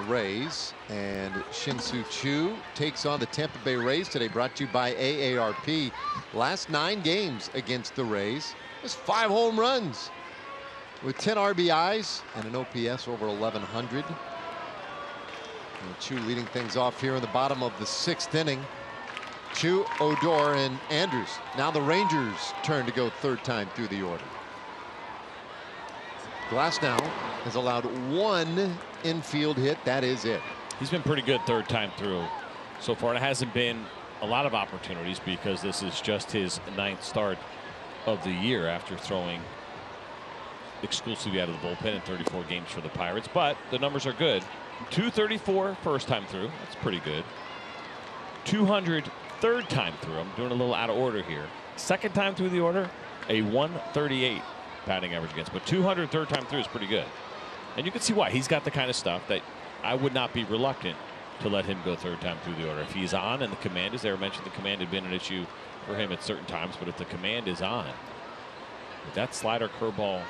Rays, and Shin-Soo Choo takes on the Tampa Bay Rays today, brought to you by AARP. Last 9 games against the Rays, just 5 home runs with 10 RBIs and an OPS over 1100. And Choo leading things off here in the bottom of the 6th inning. Choo, Odor, and Andrews. Now the Rangers turn to go 3rd time through the order. Glasnow has allowed 1 infield hit. That is it. He's been pretty good 3rd time through so far. It hasn't been a lot of opportunities because this is just his 9th start of the year after throwing exclusively out of the bullpen in 34 games for the Pirates. But the numbers are good. 234 first time through. That's pretty good. 200 3rd time through. I'm doing a little out of order here. 2nd time through the order, a 138 batting average against. But 200 3rd time through is pretty good. And you can see why. He's got the kind of stuff that I would not be reluctant to let him go third time through the order. If he's on and the command is there, I mentioned the command had been an issue for him at certain times, but if the command is on, with that slider curveball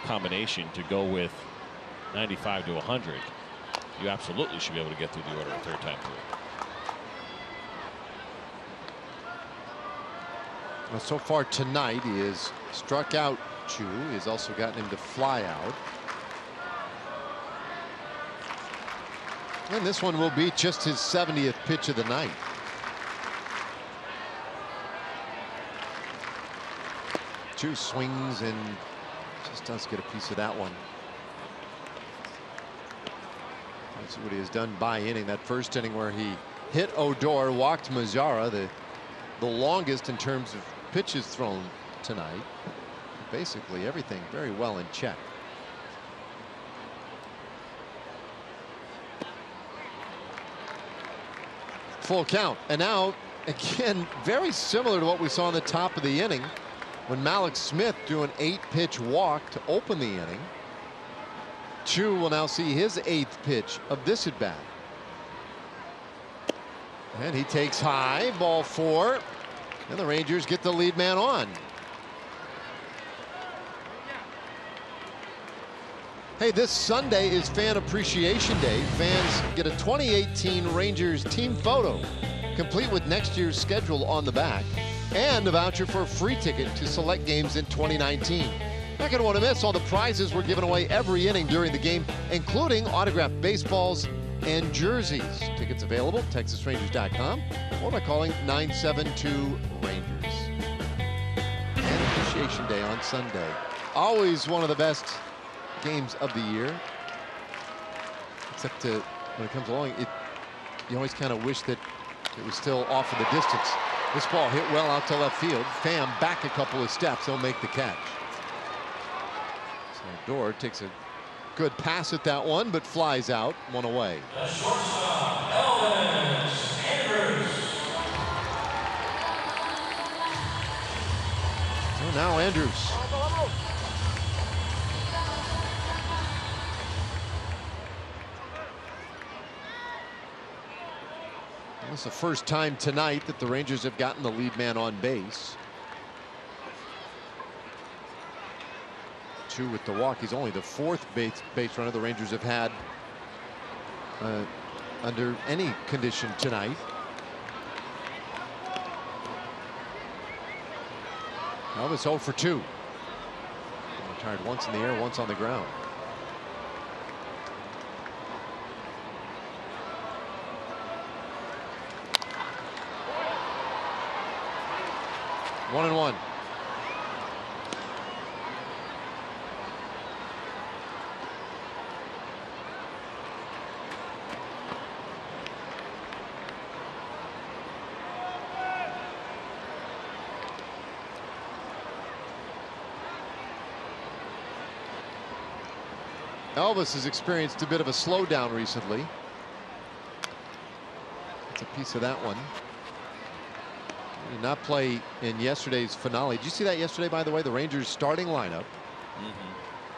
combination to go with 95 to 100, you absolutely should be able to get through the order a third time through. Well, so far tonight, he has struck out Chu. He's also gotten him to fly out. And this one will be just his 70th pitch of the night. Chu swings and just does get a piece of that one. That's what he has done by inning. That first inning where he hit Odor, walked Mazzara, the longest in terms of pitches thrown tonight. Basically everything very well in check. Full count, and now again very similar to what we saw in the top of the inning when Malik Smith drew an 8-pitch walk to open the inning. Chu will now see his 8th pitch of this at bat, and he takes high, ball 4, and the Rangers get the lead man on. Hey, this Sunday is Fan Appreciation Day. Fans get a 2018 Rangers team photo, complete with next year's schedule on the back, and a voucher for a free ticket to select games in 2019. Not going to want to miss all the prizes we're giving away every inning during the game, including autographed baseballs and jerseys. Tickets available at TexasRangers.com or by calling 972-RANGERS. Fan Appreciation Day on Sunday. Always one of the best games of the year, except when it comes along, you always kind of wish that it was still off in the distance. This ball hit well out to left field. Pham back a couple of steps. He'll make the catch. So Dor takes a good pass at that one, but flies out, one away. The shortstop, Elvis Andrews. So now Andrews. It's the first time tonight that the Rangers have gotten the lead man on base. Chu with the walk. He's only the 4th base runner the Rangers have had under any condition tonight. Elvis 0 for 2. Retired once in the air, once on the ground. One and one. Elvis has experienced a bit of a slowdown recently. That's a piece of that one. Did not play in yesterday's finale. Did you see that yesterday, by the way? The Rangers starting lineup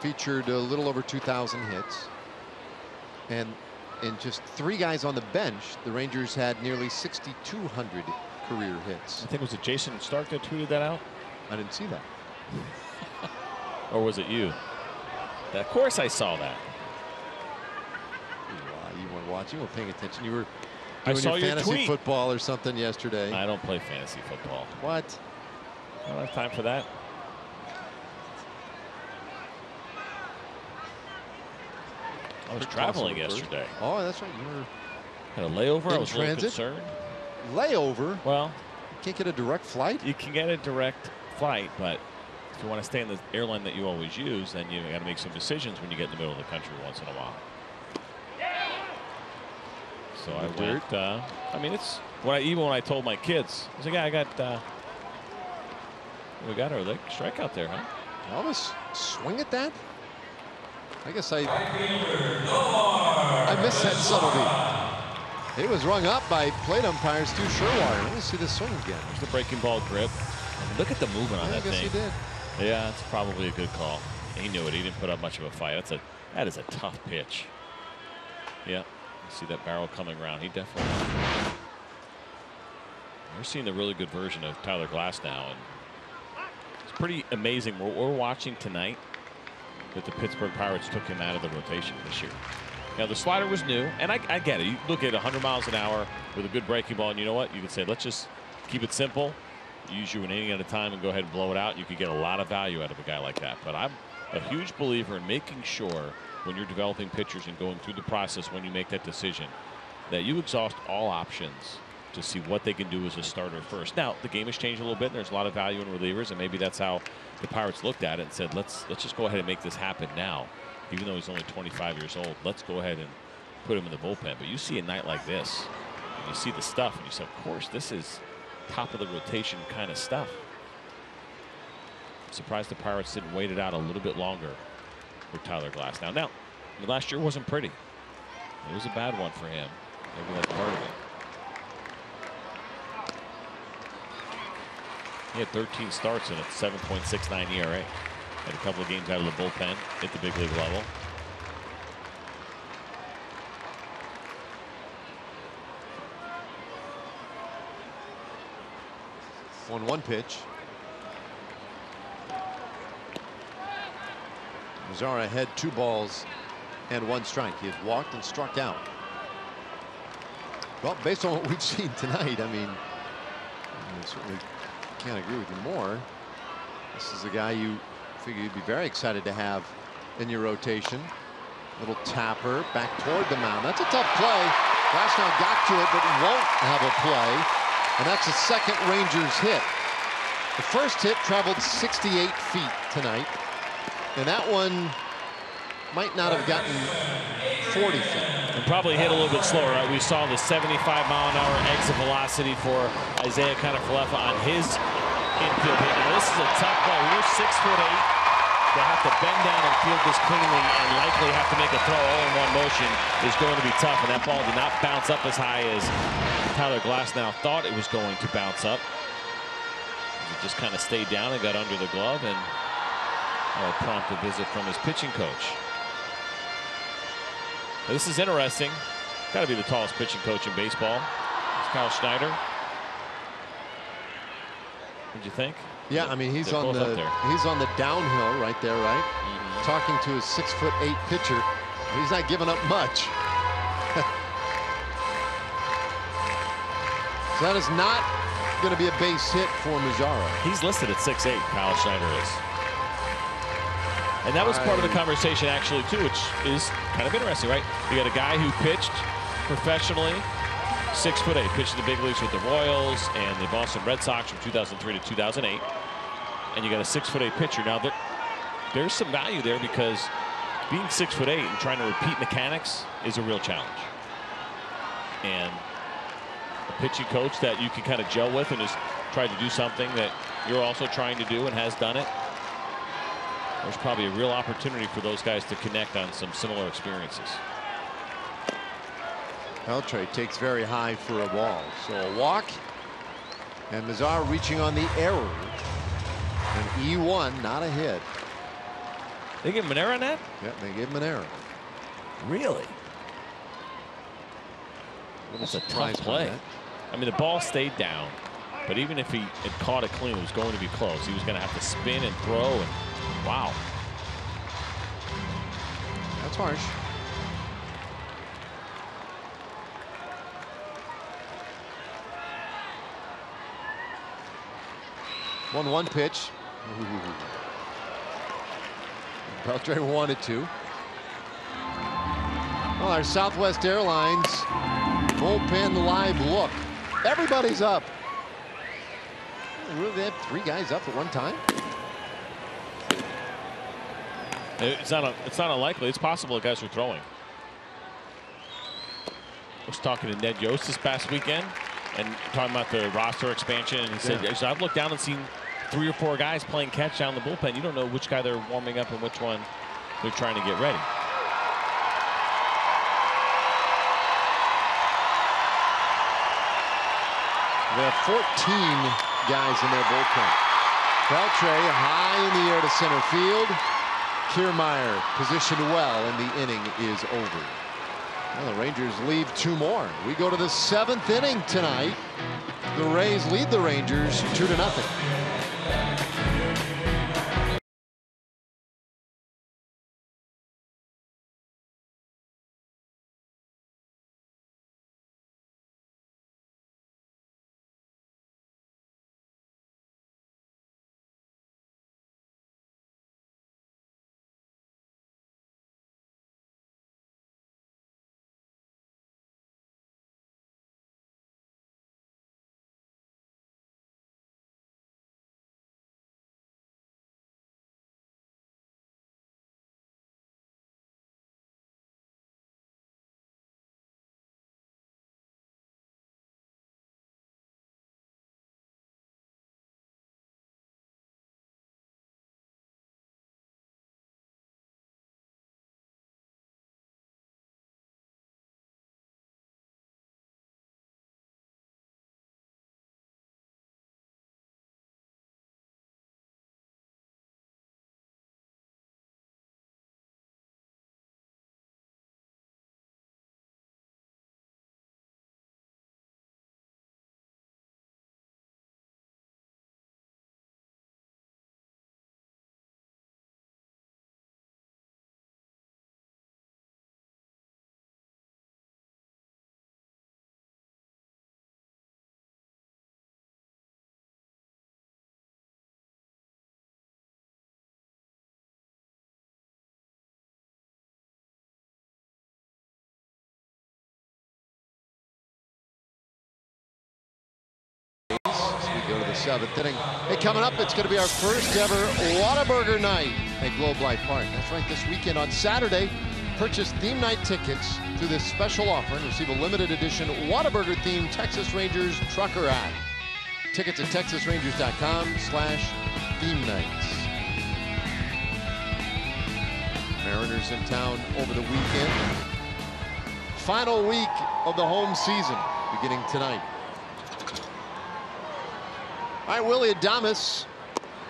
featured a little over 2,000 hits. And in just 3 guys on the bench, the Rangers had nearly 6,200 career hits. I think it was Jason Stark that tweeted that out. I didn't see that. Or was it you? Of course I saw that. You weren't watching, you weren't paying attention. You were I doing saw your your fantasy tweet. football or something yesterday. I don't play fantasy football. What? I don't have time for that. I was traveling yesterday. Oh, that's right. You were Had a layover. I in was really transit? concerned. Layover? Well, You can't get a direct flight? you can get a direct flight, but if you want to stay in the airline that you always use, then you got to make some decisions when you get in the middle of the country once in a while. So I went. I mean, it's even when I told my kids, I was like, "Yeah, I got. We got our strikeout there, huh?" Elvis swing at that? I guess I missed that subtlety. It was rung up by plate umpire Stu Sherwire. Let me see this swing again. There's the breaking ball grip. Look at the movement on I that guess thing. he did. Yeah, it's probably a good call. He knew it. He didn't put up much of a fight. That is a tough pitch. Yeah, you see that barrel coming around. He definitely. We're seeing a really good version of Tyler Glass now, and it's pretty amazing what we're watching tonight that the Pittsburgh Pirates took him out of the rotation this year. Now, the slider was new, and I get it. You look at 100 miles an hour with a good breaking ball, and you know what? You could say, let's just keep it simple, use you an inning at a time, and go ahead and blow it out. You could get a lot of value out of a guy like that. But I'm a huge believer in making sure when you're developing pitchers and going through the process when you make that decision that you exhaust all options to see what they can do as a starter first. Now, the game has changed a little bit, and there's a lot of value in relievers, and maybe that's how the Pirates looked at it and said, let's just go ahead and make this happen now. Even though he's only 25 years old, let's go ahead and put him in the bullpen. But you see a night like this, and you see the stuff, and you say, of course, this is top of the rotation kind of stuff. I'm surprised the Pirates didn't wait it out a little bit longer for Tyler Glass. Now, last year wasn't pretty. It was a bad one for him. Maybe that's part of it. He had 13 starts in a 7.69 ERA. Had a couple of games out of the bullpen at the big league level. One pitch. Mazara had 2 balls and 1 strike. He has walked and struck out. Well, based on what we've seen tonight, I mean, I certainly can't agree with you more. This is a guy you figure you'd be very excited to have in your rotation. Little tapper back toward the mound. That's a tough play. Glass now got to it, but won't have a play. And that's a second Rangers hit. The first hit traveled 68 feet tonight. And that one might not have gotten 40 feet. And probably hit a little bit slower, right? We saw the 75-mile-an-hour exit velocity for Isaiah Kiner-Falefa on his infield hit. Now, this is a tough ball. You're 6'8". They have to bend down and field this cleanly and likely have to make a throw all in one motion is going to be tough. And that ball did not bounce up as high as Tyler Glass now thought it was going to bounce up. It just kind of stayed down and got under the glove, and prompt a visit from his pitching coach. Now, this is interesting. Got to be the tallest pitching coach in baseball. It's Kyle Schneider. What'd you think? Yeah, I mean, he's on the downhill right there, right? Talking to his 6'8" pitcher. He's not giving up much. So that is not going to be a base hit for Mazara. He's listed at 6'8", Kyle Schneider is. And that was part of the conversation, actually, too, which is kind of interesting, right? You got a guy who pitched professionally, 6'8", pitched in the big leagues with the Royals and the Boston Red Sox from 2003 to 2008. And you got a 6'8" pitcher. Now, there's some value there because being 6'8" and trying to repeat mechanics is a real challenge. And a pitching coach that you can kind of gel with and has tried to do something that you're also trying to do and has done it. There's probably a real opportunity for those guys to connect on some similar experiences. Beltre takes very high for a ball. So a walk. And Mazara reaching on the error. An E1, not a hit. They give him an error on that? Yeah, they gave him an error. Really? That's a tough play. I mean, the ball stayed down, but even if he had caught it clean, it was going to be close. He was going to have to spin and throw, and wow. That's harsh. One pitch. Beltre wanted to. Well, our Southwest Airlines bullpen live look. Everybody's up. Really, they have 3 guys up at one time. It's not unlikely. It's possible that guys are throwing. I was talking to Ned Yost this past weekend and talking about the roster expansion, and he said, I've looked down and seen 3 or 4 guys playing catch down the bullpen. You don't know which guy they're warming up and which one they're trying to get ready. They have 14 guys in their bullpen. Beltre high in the air to center field. Kiermaier positioned well, and the inning is over. Well, the Rangers leave 2 more. We go to the 7th inning tonight. The Rays lead the Rangers 2-0. Go to the 7th inning. Hey, coming up, it's going to be our first ever Whataburger night at Globe Life Park. That's right, this weekend on Saturday. Purchase theme night tickets through this special offer and receive a limited edition Whataburger themed Texas Rangers trucker hat. Tickets at texasrangers.com/theme nights. Mariners in town over the weekend. Final week of the home season beginning tonight. All right, Willie Adames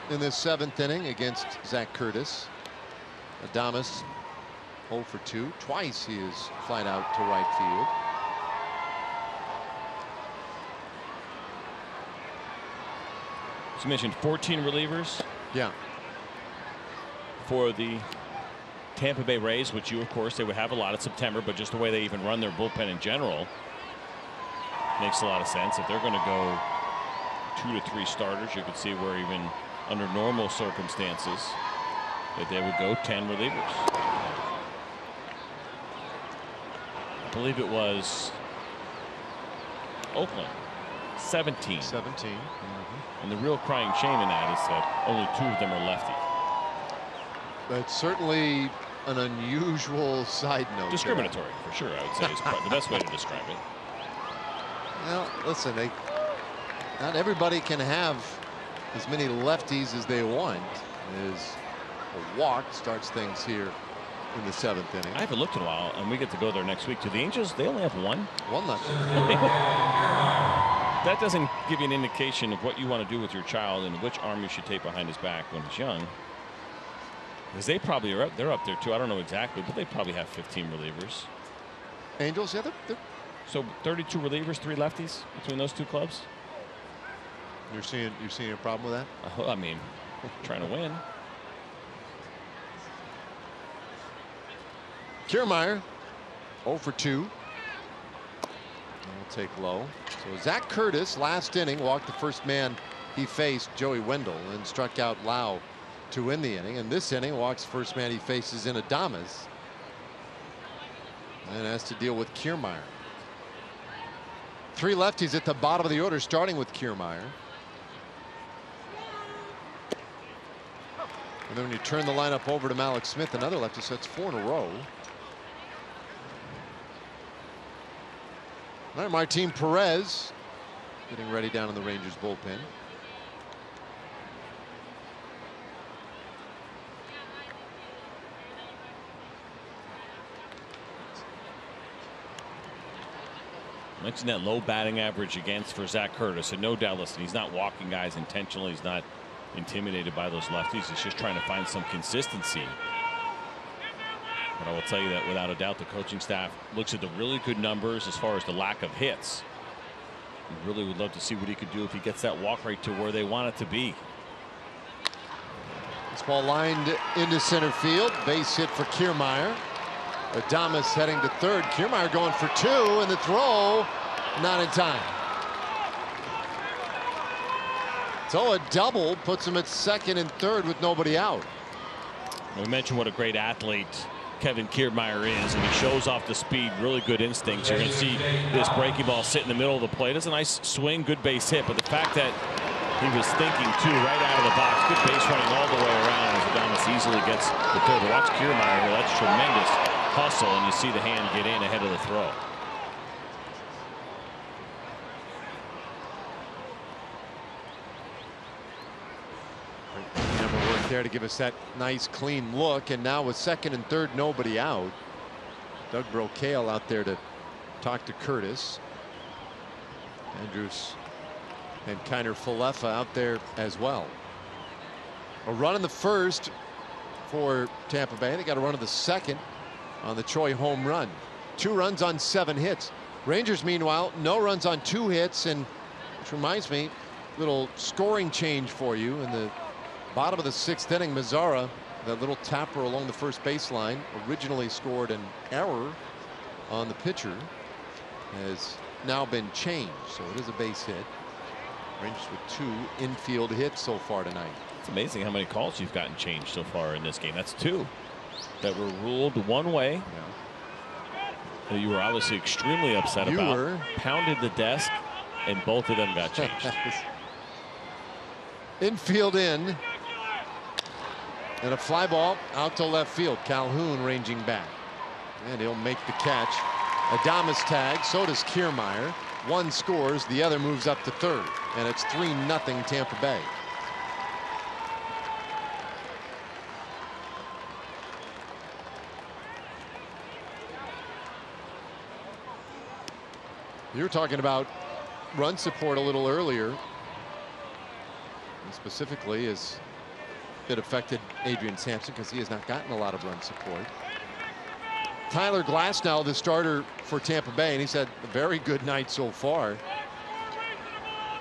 in this 7th inning against Zach Curtis. Adames 0 for 2. Twice he is flied out to right field. As you mentioned, 14 relievers. Yeah. For the Tampa Bay Rays, which of course, they would have a lot in September, but just the way they even run their bullpen in general makes a lot of sense. If they're going to go 2 to 3 starters, you could see where even under normal circumstances that they would go 10 relievers. I believe it was Oakland 17. And the real crying shame in that is that only 2 of them are lefty. That's certainly an unusual side note. Discriminatory, for sure, I would say is the best way to describe it. Well, listen, not everybody can have as many lefties as they want. As a walk starts things here in the 7th inning. I haven't looked in a while, and we get to go there next week. Do the Angels, they only have 1? 1 left. That doesn't give you an indication of what you want to do with your child and which arm you should take behind his back when he's young. Because they probably are they're up there too. I don't know exactly, but they probably have 15 relievers. Angels, yeah, they're so 32 relievers, 3 lefties between those 2 clubs. You're seeing a problem with that? I mean, trying to win. Kiermaier 0 for 2. I'll take low. So Zach Curtis last inning walked the first man he faced, Joey Wendell, and struck out Lau to win the inning. And this inning walks the first man he faces in Adames and has to deal with Kiermaier. 3 lefties at the bottom of the order, starting with Kiermaier. And then when you turn the lineup over to Malik Smith, another lefty, so it's 4 in a row. All right, Martin Perez getting ready down in the Rangers bullpen. Mentioned that low batting average against for Zach Curtis, and no doubt, listen, he's not walking guys intentionally. He's not intimidated by those lefties. He's just trying to find some consistency But I will tell you that without a doubt, the coaching staff looks at the really good numbers as far as the lack of hits. We really would love to see what he could do if he gets that walk rate to where they want it to be. This ball lined into center field. Base hit for Kiermaier. Adames heading to third. Kiermaier going for 2, and the throw not in time. So a double puts him at second and third with nobody out. We mentioned what a great athlete Kevin Kiermaier is, and he shows off the speed, really good instincts. You're going to see this breaking ball sit in the middle of the plate. It's a nice swing, good base hit, but the fact that he was thinking too right out of the box, good base running all the way around as Adames easily gets the third. Watch Kiermaier here, that's tremendous hustle, and you see the hand get in ahead of the throw. Work there to give us that nice clean look, and now with second and third nobody out, Doug Brocail out there to talk to Curtis. Andrus and Kiner Falefa out there as well. A run in the first for Tampa Bay. They got a run in the second on the Choi home run. 2 runs on 7 hits. Rangers meanwhile no runs on 2 hits, and which reminds me, little scoring change for you in the bottom of the 6th inning. Mazzara, that little tapper along the first baseline, originally scored an error on the pitcher, has now been changed, so it is a base hit. Rangers with 2 infield hits so far tonight. It's amazing how many calls you've gotten changed so far in this game. That's 2 that were ruled one way. That you were obviously extremely upset about. Pounded the desk, and both of them got changed. Infield in. And a fly ball out to left field. Calhoun ranging back. And he'll make the catch. Adames tags, so does Kiermaier. One scores, the other moves up to third. And it's 3-0 Tampa Bay. You were talking about run support a little earlier. And specifically, as it affected Adrian Sampson because he has not gotten a lot of run support. Tyler Glasnow, the starter for Tampa Bay, and he's had a very good night so far.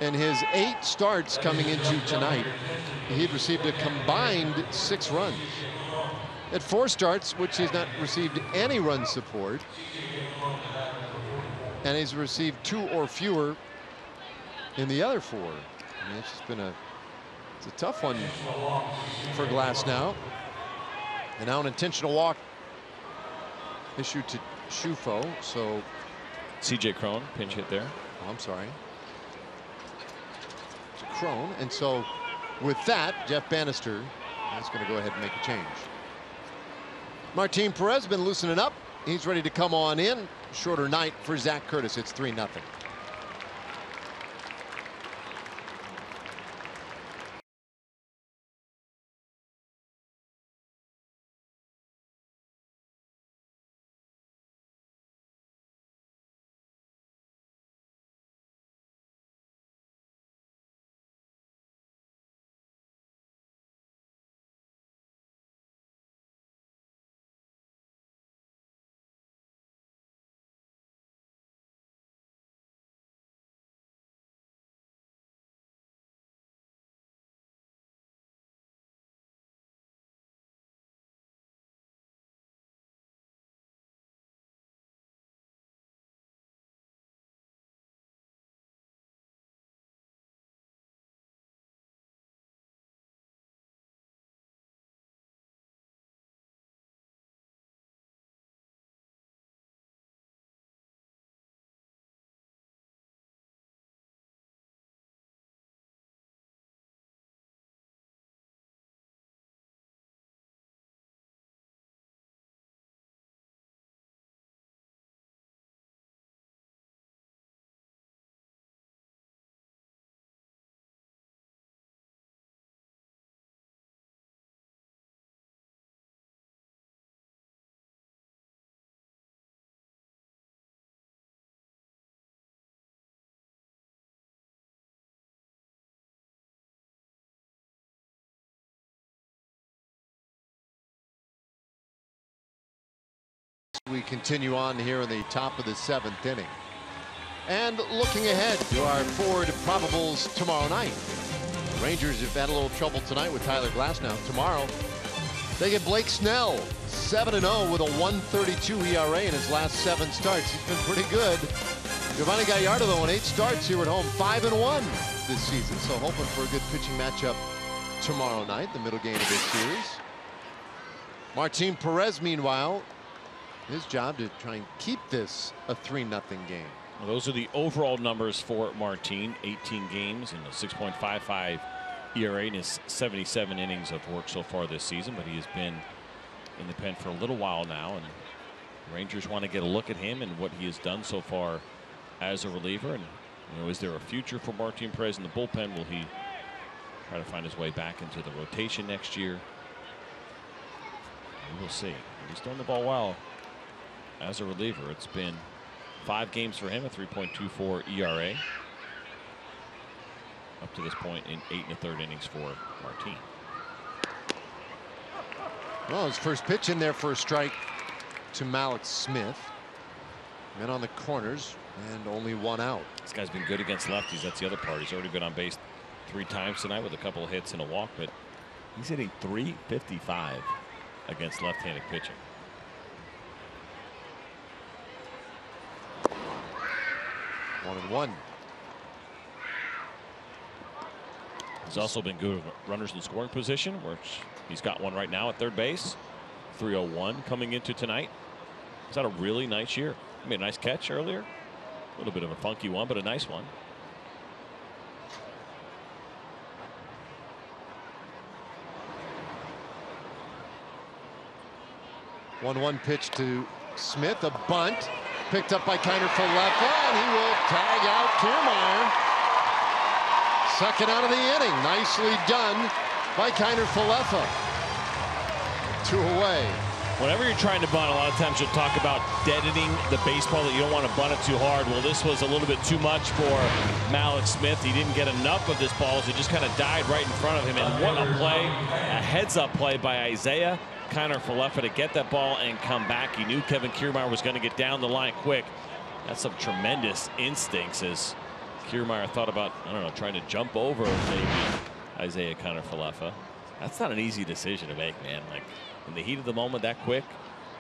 In his 8 starts coming into tonight, he'd received a combined 6 runs. At 4 starts, which he's not received any run support, and he's received 2 or fewer in the other 4. I mean, it's just been it's a tough one for Glasnow. And now an intentional walk issued to Schufo. So CJ Cron pinch hit there. Oh, I'm sorry. To Cron. And so with that, Jeff Bannister is going to go ahead and make a change. Martin Perez been loosening up. He's ready to come on in. Shorter night for Zach Curtis. It's 3-0. We continue on here in the top of the 7th inning. And looking ahead to our forward probables tomorrow night. The Rangers have had a little trouble tonight with Tyler Glasnow. Tomorrow, they get Blake Snell, 7-0 with a 1.32 ERA in his last 7 starts. He's been pretty good. Giovanni Gallardo, though, in 8 starts here at home, 5-1 this season. So hoping for a good pitching matchup tomorrow night, the middle game of this series. Martin Perez, meanwhile, his job to try and keep this a 3-0 game. Well, those are the overall numbers for Martin. 18 games and a 6.55 ERA in his 77 innings of work so far this season. But he has been in the pen for a little while now, and the Rangers want to get a look at him and what he has done so far as a reliever. And is there a future for Martin Perez in the bullpen? Will he try to find his way back into the rotation next year? We'll see. He's throwing the ball well as a reliever. It's been 5 games for him, a 3.24 ERA up to this point in 8 1/3 innings for Martin. Well, his first pitch in there for a strike to Malik Smith. Men on the corners and only 1 out. This guy's been good against lefties. That's the other part. He's already been on base 3 times tonight with a couple of hits and a walk, but he's hitting .355 against left-handed pitching. One and one. He's also been good with runners in scoring position, which he's got one right now at third base. 301 coming into tonight. He's had a really nice year. He made a nice catch earlier. A little bit of a funky one, but a nice one. One pitch to Smith, a bunt picked up by Kiner Falefa, and he will tag out Kiermaier. Second out of the inning, nicely done by Kiner Falefa. 2 away. Whenever you're trying to bunt, a lot of times you'll talk about deadening the baseball, that you don't want to bunt it too hard. Well, this was a little bit too much for Malik Smith. He didn't get enough of this ball, so it just kind of died right in front of him. And what a play, a heads-up play by Isaiah Kiner Falefa to get that ball and come back. He knew Kevin Kiermaier was going to get down the line quick. That's some tremendous instincts, as Kiermaier thought about, I don't know, trying to jump over maybe Isaiah Kiner Falefa. That's not an easy decision to make, man. Like, in the heat of the moment that quick,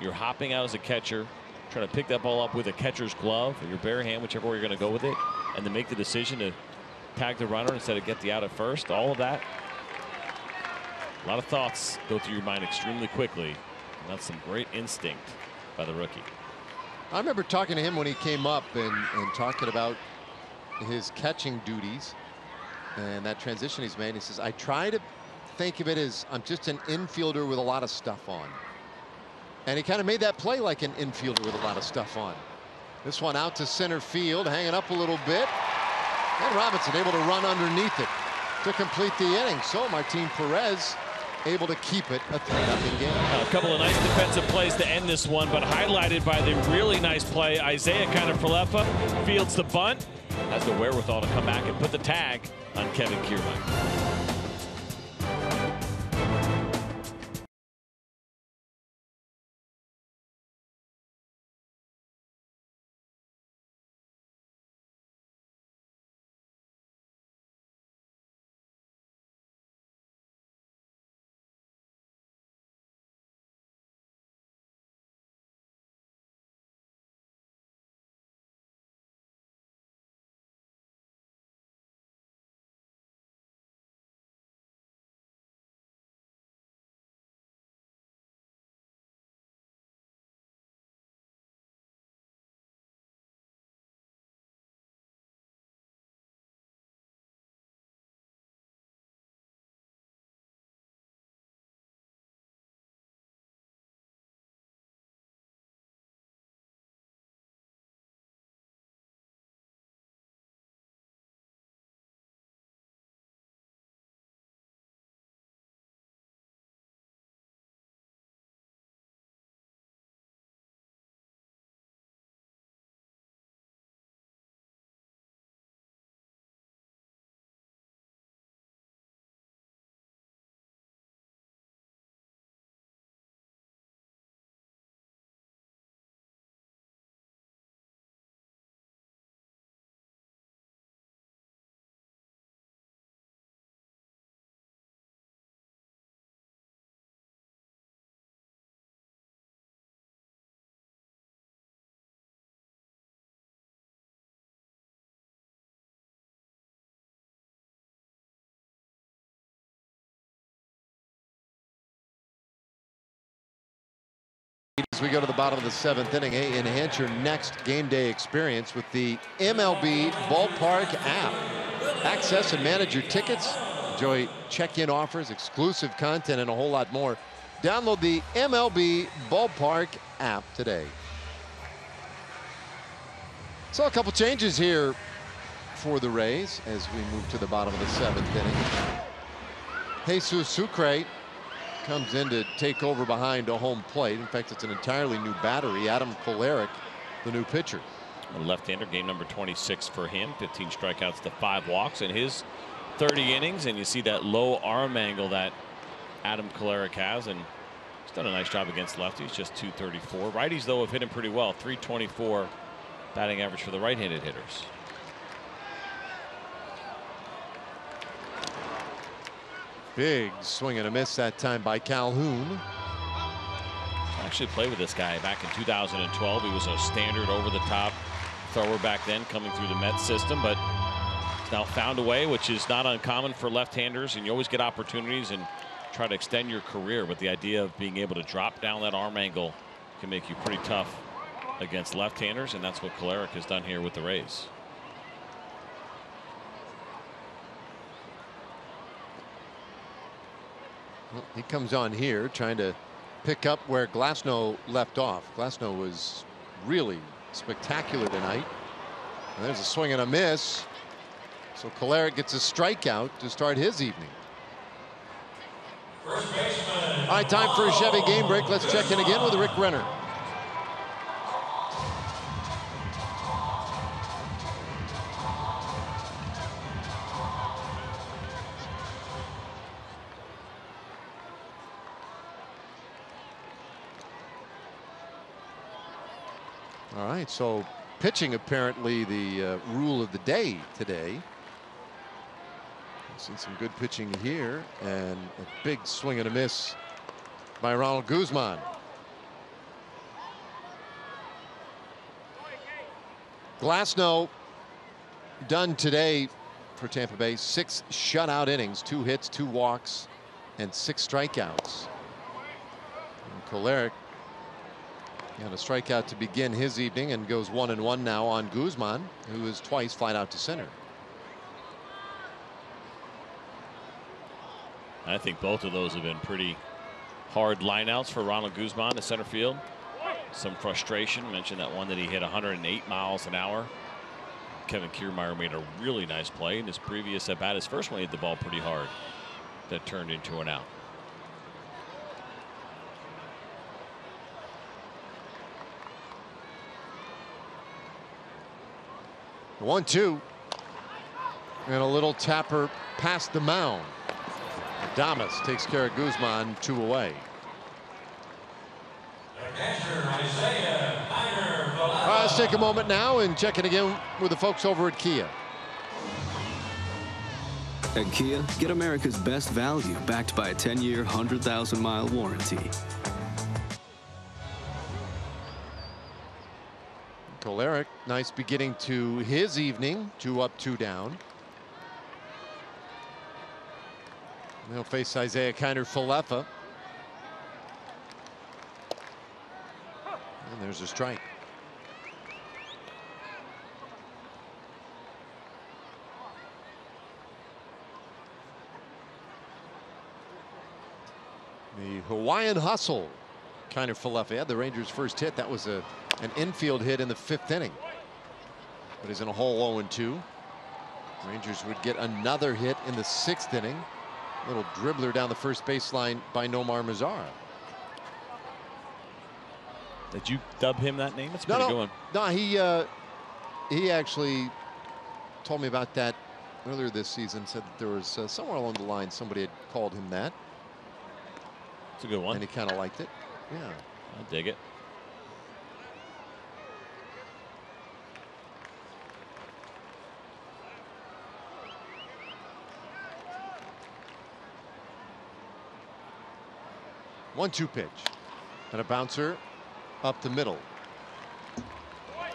you're hopping out as a catcher, trying to pick that ball up with a catcher's glove or your bare hand, whichever way you're going to go with it, and then make the decision to tag the runner instead of get the out at first. All of that, a lot of thoughts go through your mind extremely quickly, and that's some great instinct by the rookie. I remember talking to him when he came up and talking about his catching duties and that transition he's made. He says, I try to think of it as I'm just an infielder with a lot of stuff on. And he kind of made that play like an infielder with a lot of stuff on. This one out to center field, hanging up a little bit. And Robinson able to run underneath it to complete the inning. So Martin Perez able to keep it a 3-0 game. A couple of nice defensive plays to end this one, but highlighted by the really nice play. Isaiah Kiner Falefa fields the bunt, has the wherewithal to come back and put the tag on Kevin Kiermaier. As we go to the bottom of the 7th inning, enhance your next game day experience with the MLB Ballpark app. Access and manage your tickets, enjoy check-in offers, exclusive content, and a whole lot more. Download the MLB Ballpark app today. So a couple changes here for the Rays as we move to the bottom of the 7th inning. Jesus Sucre comes in to take over behind a home plate. In fact, it's an entirely new battery. Adam Kolarek, the new pitcher. A left-hander, game number 26 for him. 15 strikeouts to 5 walks in his 30 innings. And you see that low arm angle that Adam Kolarek has. And he's done a nice job against lefties, just 234. Righties, though, have hit him pretty well. 324 batting average for the right-handed hitters. Big swing and a miss that time by Calhoun. I actually played with this guy back in 2012. He was a standard over-the-top thrower back then, coming through the Mets system, but he's now found a way, which is not uncommon for left-handers, and you always get opportunities and try to extend your career. But the idea of being able to drop down that arm angle can make you pretty tough against left-handers, and that's what Kolarek has done here with the Rays. Well, he comes on here trying to pick up where Glasnow left off. Glasnow was really spectacular tonight. And there's a swing and a miss. So Kolarek gets a strikeout to start his evening. All right, time for a Chevy game break. Let's check in again with Rick Renner. All right, so pitching apparently the rule of the day today. Seen some good pitching here, and a big swing and a miss by Ronald Guzman. Glasnow done today for Tampa Bay. 6 shutout innings, 2 hits, 2 walks, and 6 strikeouts. And Kolarek got a strikeout to begin his evening and goes 1-1 now on Guzman, who is twice flied out to center. I think both of those have been pretty hard lineouts for Ronald Guzman to center field. Some frustration. Mentioned that one that he hit 108 miles an hour. Kevin Kiermaier made a really nice play in his previous at bat. His first one, he hit the ball pretty hard. That turned into an out. 1-2. And a little tapper past the mound. Adames takes care of Guzman, 2 away. All right, let's take a moment now and check in again with the folks over at Kia. At Kia, get America's best value backed by a 10-year, 100,000-mile warranty. Kolarek, nice beginning to his evening. 2 up, 2 down. They'll face Isaiah Kiner-Falefa. And there's a strike. The Hawaiian hustle. Kiner-Falefa had the Rangers' first hit. That was an infield hit in the 5th inning. But he's in a hole 0-2. Rangers would get another hit in the 6th inning. Little dribbler down the first baseline by Nomar Mazara. Did you dub him that name? That's pretty good one. No, he actually told me about that earlier this season. Said that there was somewhere along the line somebody had called him that. It's a good one. And he kind of liked it. Yeah. I dig it. One-two pitch. And a bouncer up the middle.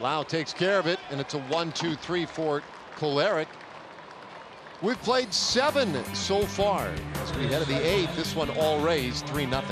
Lau takes care of it, and it's a 1-2-3 for Kolarek. We've played 7 so far. As we head to the 8th, this one all Rays 3-0.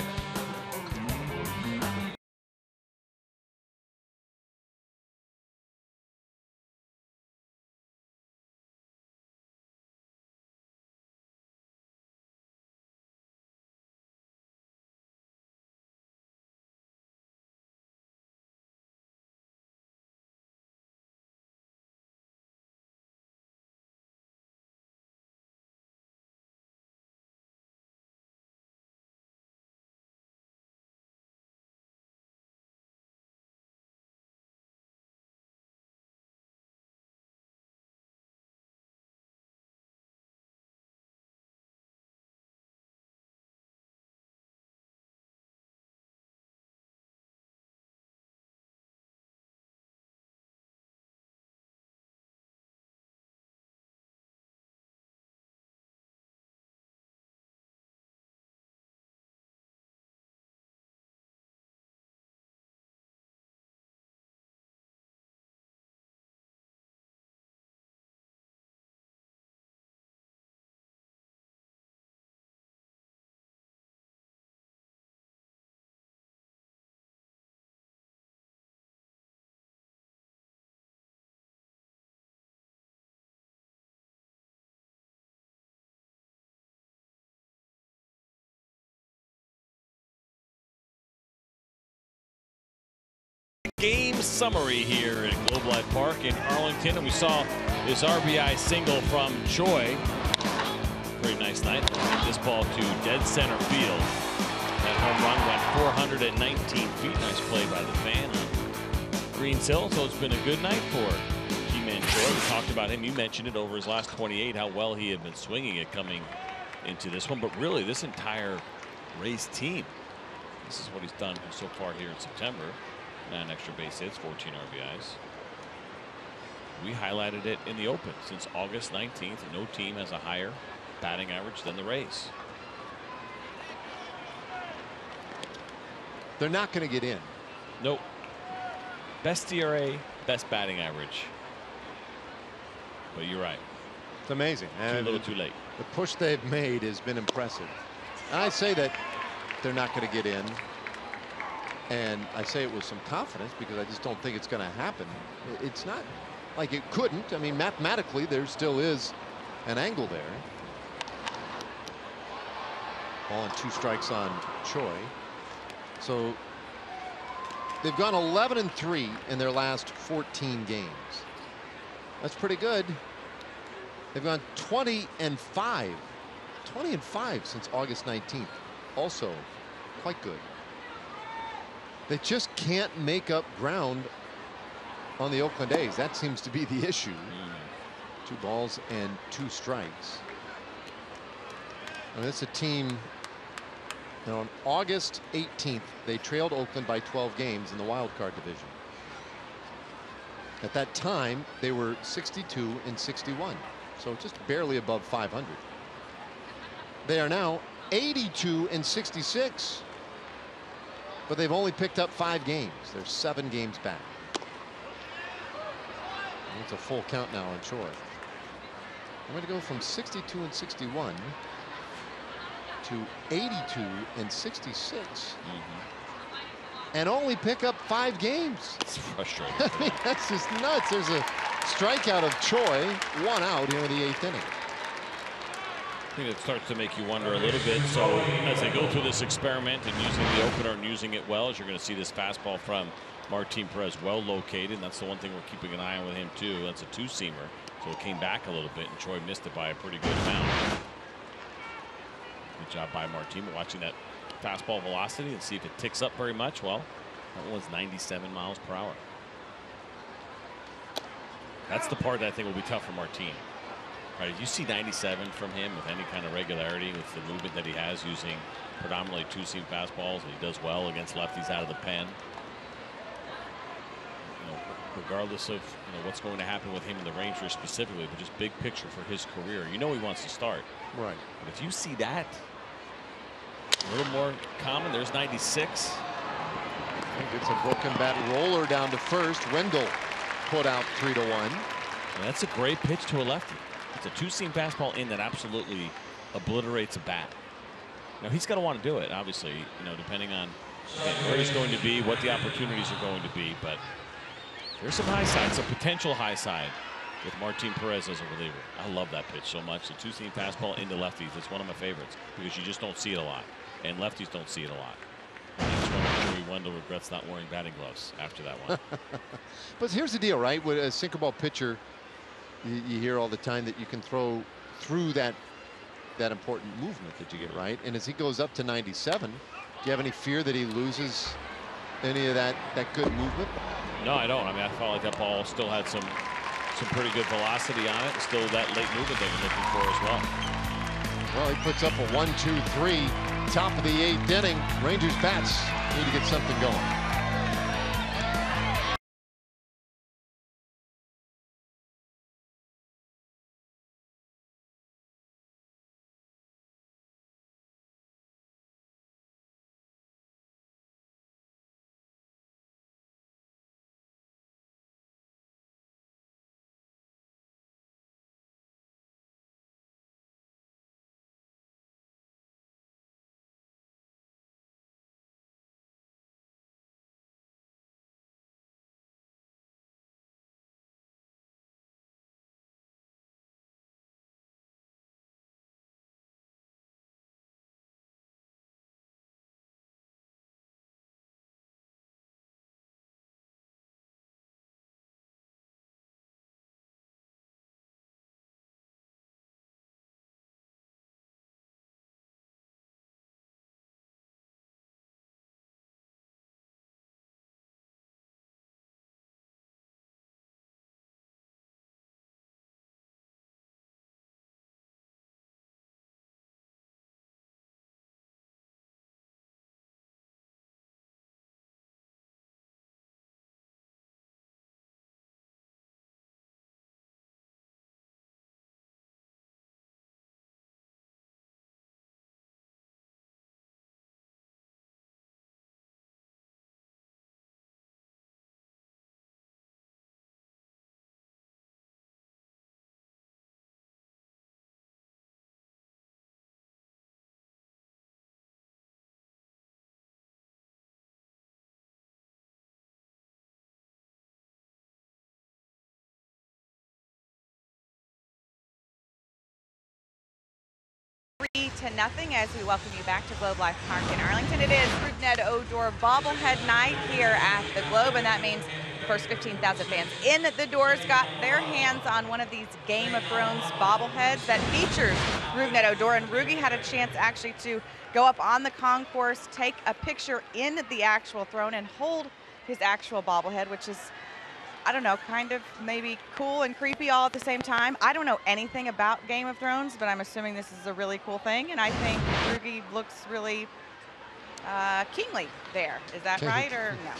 Game summary here at Globe Life Park in Arlington, and we saw this RBI single from Choi. Very nice night. This ball to dead center field. That home run went 419 feet. Nice play by the fan on Greens Hill. So it's been a good night for Ji-Man Choi. We talked about him. You mentioned it over his last 28, how well he had been swinging it coming into this one. But really, this entire Rays team, this is what he's done so far here in September. 9 extra base hits, 14 RBIs. We highlighted it in the open. Since August 19th, no team has a higher batting average than the Rays. They're not going to get in. Nope. Best ERA, best batting average. But you're right. It's amazing. Too little, too late. The push they've made has been impressive. And I say that they're not going to get in. And I say it with some confidence because I just don't think it's going to happen. It's not like it couldn't. I mean, mathematically, there still is an angle there. Ball and 2 strikes on Choi. So they've gone 11-3 in their last 14 games. That's pretty good. They've gone 20-5. 20-5 since August 19th. Also quite good. They just can't make up ground on the Oakland A's. That seems to be the issue. 2 balls and 2 strikes. I mean, it's a team, you know, on August 18th, they trailed Oakland by 12 games in the wild card division. At that time, they were 62-61, so just barely above 500. They are now 82-66. But they've only picked up 5 games. They're 7 games back. It's a full count now on Choi. I'm going to go from 62-61 to 82-66. And only pick up 5 games. It's frustrating. I mean, that's just nuts. There's a strikeout of Choi, 1 out here in the 8th inning. I think it starts to make you wonder a little bit. So as they go through this experiment and using the opener and using it well, as you're going to see this fastball from Martin Perez well located. And that's the one thing we're keeping an eye on with him too. That's a 2-seamer. So it came back a little bit and Choi missed it by a pretty good amount. Good job by Martin watching that fastball velocity and see if it ticks up very much. Well, that one's 97 miles per hour. That's the part that I think will be tough for Martin. Right, if you see 97 from him with any kind of regularity with the movement that he has using predominantly 2-seam fastballs, and he does well against lefties out of the pen. You know, regardless of what's going to happen with him in the Rangers specifically, but just big picture for his career, he wants to start. Right. But if you see that a little more common, there's 96. It's a broken bat roller down to first. Wendell put out 3-1. And that's a great pitch to a lefty. It's a 2-seam fastball in that absolutely obliterates a bat. Now he's going to want to do it, obviously, depending on where he's going to be, what the opportunities are going to be. But there's some high side, some potential high side with Martin Perez as a reliever. I love that pitch so much. The 2-seam fastball into lefties. It's one of my favorites because you just don't see it a lot, and lefties don't see it a lot. I just want to make sure Wendell regrets not wearing batting gloves after that one. But here's the deal, right? With a sinker ball pitcher, you hear all the time that you can throw through that important movement that you get, right? And as he goes up to 97, do you have any fear that he loses any of that good movement? No, I don't. I mean, I felt like that ball still had some pretty good velocity on it, and still that late movement they were looking for as well. Well, he puts up a 1-2-3, top of the 8th inning. Rangers bats need to get something going. 3-0 as we welcome you back to Globe Life Park in Arlington. It is Ned Odor bobblehead night here at the Globe, and that means the first 15,000 fans in the doors got their hands on one of these Game of Thrones bobbleheads that features Ned Odor. And Rugi had a chance actually to go up on the concourse, take a picture in the actual throne, and hold his actual bobblehead, which is, I don't know, kind of maybe cool and creepy all at the same time. I don't know anything about Game of Thrones, but I'm assuming this is a really cool thing, and I think Rugi looks really kingly there. Is that right, or no?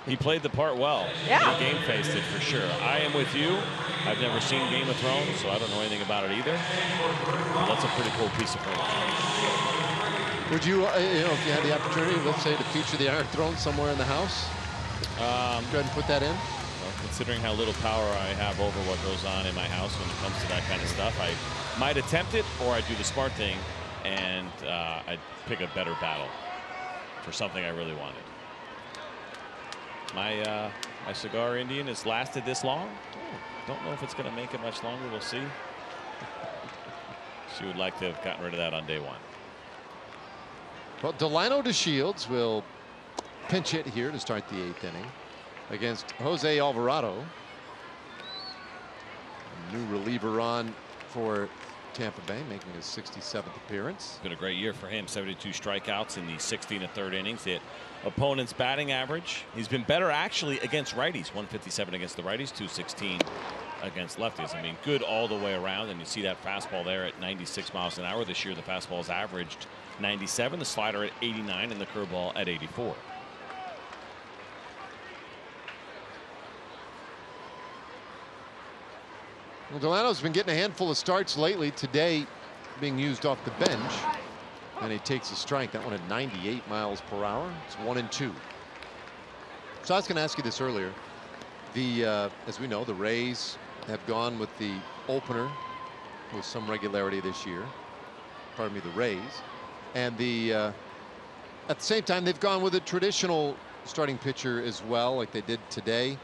He played the part well. Yeah. He game faced it for sure. I am with you. I've never seen Game of Thrones, so I don't know anything about it either. But that's a pretty cool piece of furniture. Would you, if you had the opportunity, let's say, to feature the Iron Throne somewhere in the house, go ahead and put that in? Considering how little power I have over what goes on in my house when it comes to that kind of stuff, I might attempt it, or I'd do the smart thing and I'd pick a better battle for something I really wanted. My cigar Indian has lasted this long. Don't know if it's going to make it much longer. We'll see. She would like to have gotten rid of that on day one. Well, Delano DeShields will pinch hit here to start the 8th inning against Jose Alvarado. A new reliever on for Tampa Bay, making his 67th appearance. It's been a great year for him. 72 strikeouts in the 16 1/3 innings. Hit opponent's batting average. He's been better actually against righties. 157 against the righties, 216 against lefties. I mean, good all the way around. And you see that fastball there at 96 miles an hour. This year the fastball's averaged 97, the slider at 89, and the curveball at 84. Well, Delano's been getting a handful of starts lately. Today being used off the bench, and he takes a strike. That one at 98 miles per hour. It's 1-2. So I was going to ask you this earlier. As we know, the Rays have gone with the opener with some regularity this year. Pardon me, the Rays. And at the same time, they've gone with a traditional starting pitcher as well, like they did today,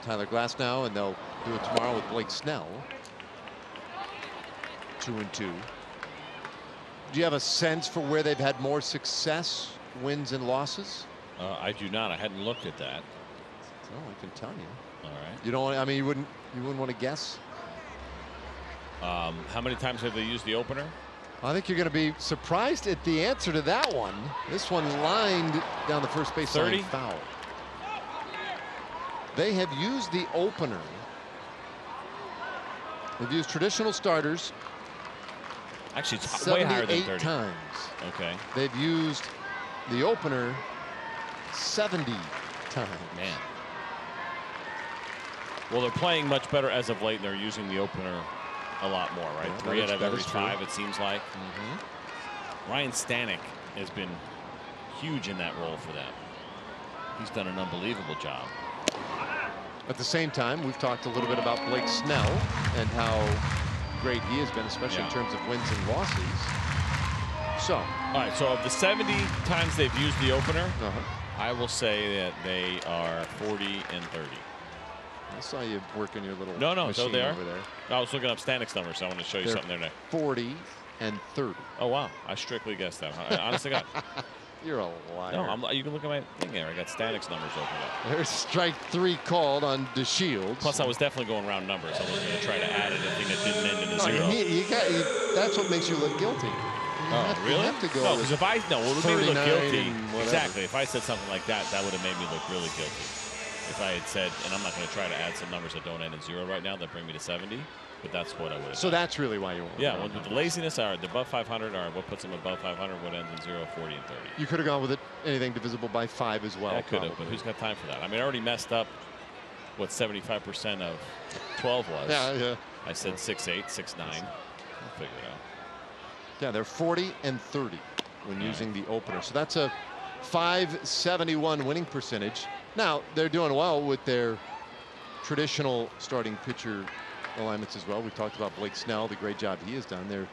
Tyler Glasnow, and they'll do it tomorrow with Blake Snell. 2-2. Do you have a sense for where they've had more success, wins and losses? I do not. I hadn't looked at that. Oh, I can tell you. All right. You don't. I mean, you wouldn't want to guess. How many times have they used the opener? I think you're going to be surprised at the answer to that one. This one lined down the first base line, foul. They have used the opener. They've used traditional starters. Actually, it's way higher than 30 times. Okay. They've used the opener 70 times. Man. Well, they're playing much better as of late, and they're using the opener a lot more, right? Yeah, 3 out of every 5, true. it seems like. Ryan Stanek has been huge in that role for them. He's done an unbelievable job. At the same time, we've talked a little bit about Blake Snell and how great he has been, especially in terms of wins and losses. So, all right. So of the 70 times they've used the opener, I will say that they are 40 and 30. I saw you working your little so they are over there. I was looking up Stanek's numbers, so I want to show you something there now. 40 and 30. Oh wow, I strictly guessed that. Honestly, God. You're a liar. No, you can look at my thing there. I got Stanek's numbers open up. There's strike 3 called on DeShields. Plus, I was definitely going round numbers. I wasn't going to try to add anything that didn't end in a 0. That's what makes you look guilty. Really? You have to go no, because if I what would make me look guilty? Exactly. If I said something like that, that would have made me look really guilty. If I had said, and I'm not going to try to add some numbers that don't end in 0 right now that bring me to 70, but that's what I would have. So that's really why you want. Yeah, with the laziness, the above 500, or what puts them above 500, what ends in 0, 40, and 30. You could have gone with it anything divisible by 5 as well. Yeah, I could have, but who's got time for that? I mean, I already messed up what 75% of 12 was. Yeah. I said 6'8", 6'9". I'll figure it out. Yeah, they're 40 and 30 when using the opener. So that's a .571 winning percentage. Now, they're doing well with their traditional starting pitcher alignments as well. We talked about Blake Snell, the great job he has done. Their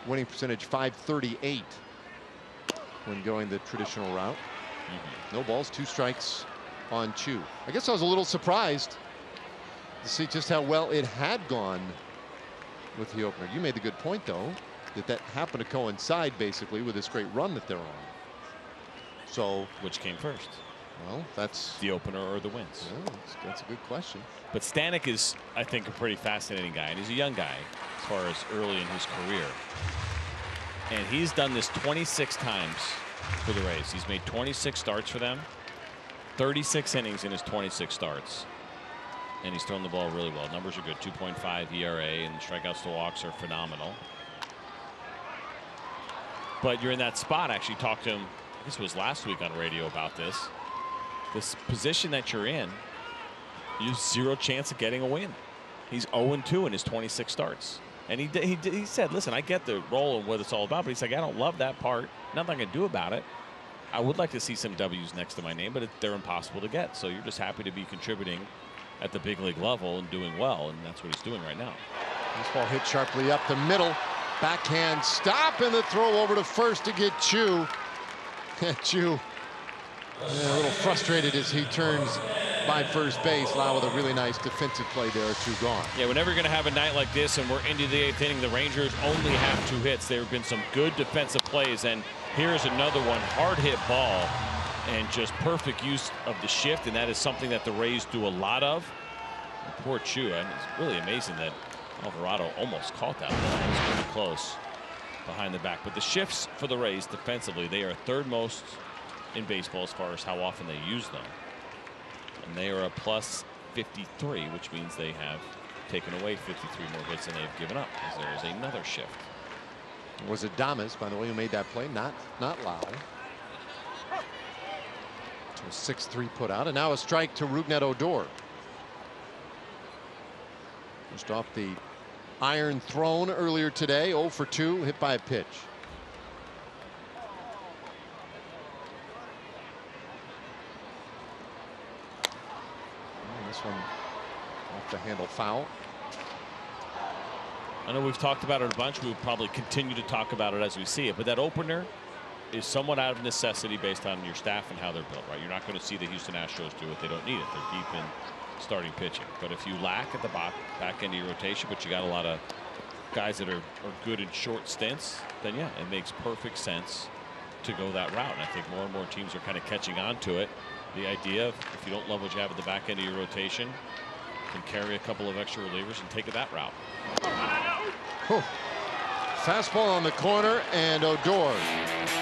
winning percentage .538 when going the traditional route. No balls, 2 strikes on Chu. I guess I was a little surprised to see just how well it had gone with the opener. You made the good point, though. that happened to coincide basically with this great run that they're on. So which came first? Well, that's the opener or the wins. Yeah, that's a good question. But Stanek is, I think, a pretty fascinating guy, and he's a young guy as far as early in his career. And he's done this 26 times for the Rays. He's made 26 starts for them, 36 innings in his 26 starts. And he's thrown the ball really well. Numbers are good, 2.5 ERA, and strikeouts to walks are phenomenal. But you're in that spot. I actually talked to him, this was last week on radio about this. This position that you're in, you have zero chance of getting a win. He's 0-2 in his 26 starts. And he said, listen, I get the role and what it's all about, but he's like, I don't love that part. Nothing I can do about it. I would like to see some W's next to my name, but they're impossible to get. So you're just happy to be contributing at the big league level and doing well, and that's what he's doing right now. This ball hit sharply up the middle. Backhand stop, and the throw over to first to get Chu. Chu a little frustrated as he turns by first base. Lau with a really nice defensive play there. Chu gone. Yeah, whenever you're going to have a night like this and we're into the 8th inning, the Rangers only have 2 hits. There have been some good defensive plays, and here's another one. Hard hit ball and just perfect use of the shift, and that is something that the Rays do a lot of. And poor Chu, and it's really amazing that Alvarado almost caught that ball. It was really close behind the back. But the shifts for the Rays defensively, they are 3rd most in baseball as far as how often they use them. And they are a plus 53, which means they have taken away 53 more hits than they've given up, as there is another shift. Was it Damas, by the way, who made that play? Not Lau. So 6-3 put out, and now a strike to Rougned Odor. Just off the iron thrown earlier today, 0 for 2, hit by a pitch. This one off the handle foul. I know we've talked about it a bunch. We'll probably continue to talk about it as we see it, but that opener is somewhat out of necessity based on your staff and how they're built, right? You're not going to see the Houston Astros do it. They don't need it. They're deep in starting pitching. But if you lack at the back end of your rotation, but you got a lot of guys that are good in short stints, then yeah, it makes perfect sense to go that route. And I think more and more teams are kind of catching on to it. The idea of if you don't love what you have at the back end of your rotation, you can carry a couple of extra relievers and take it that route. Fastball on the corner, and Odor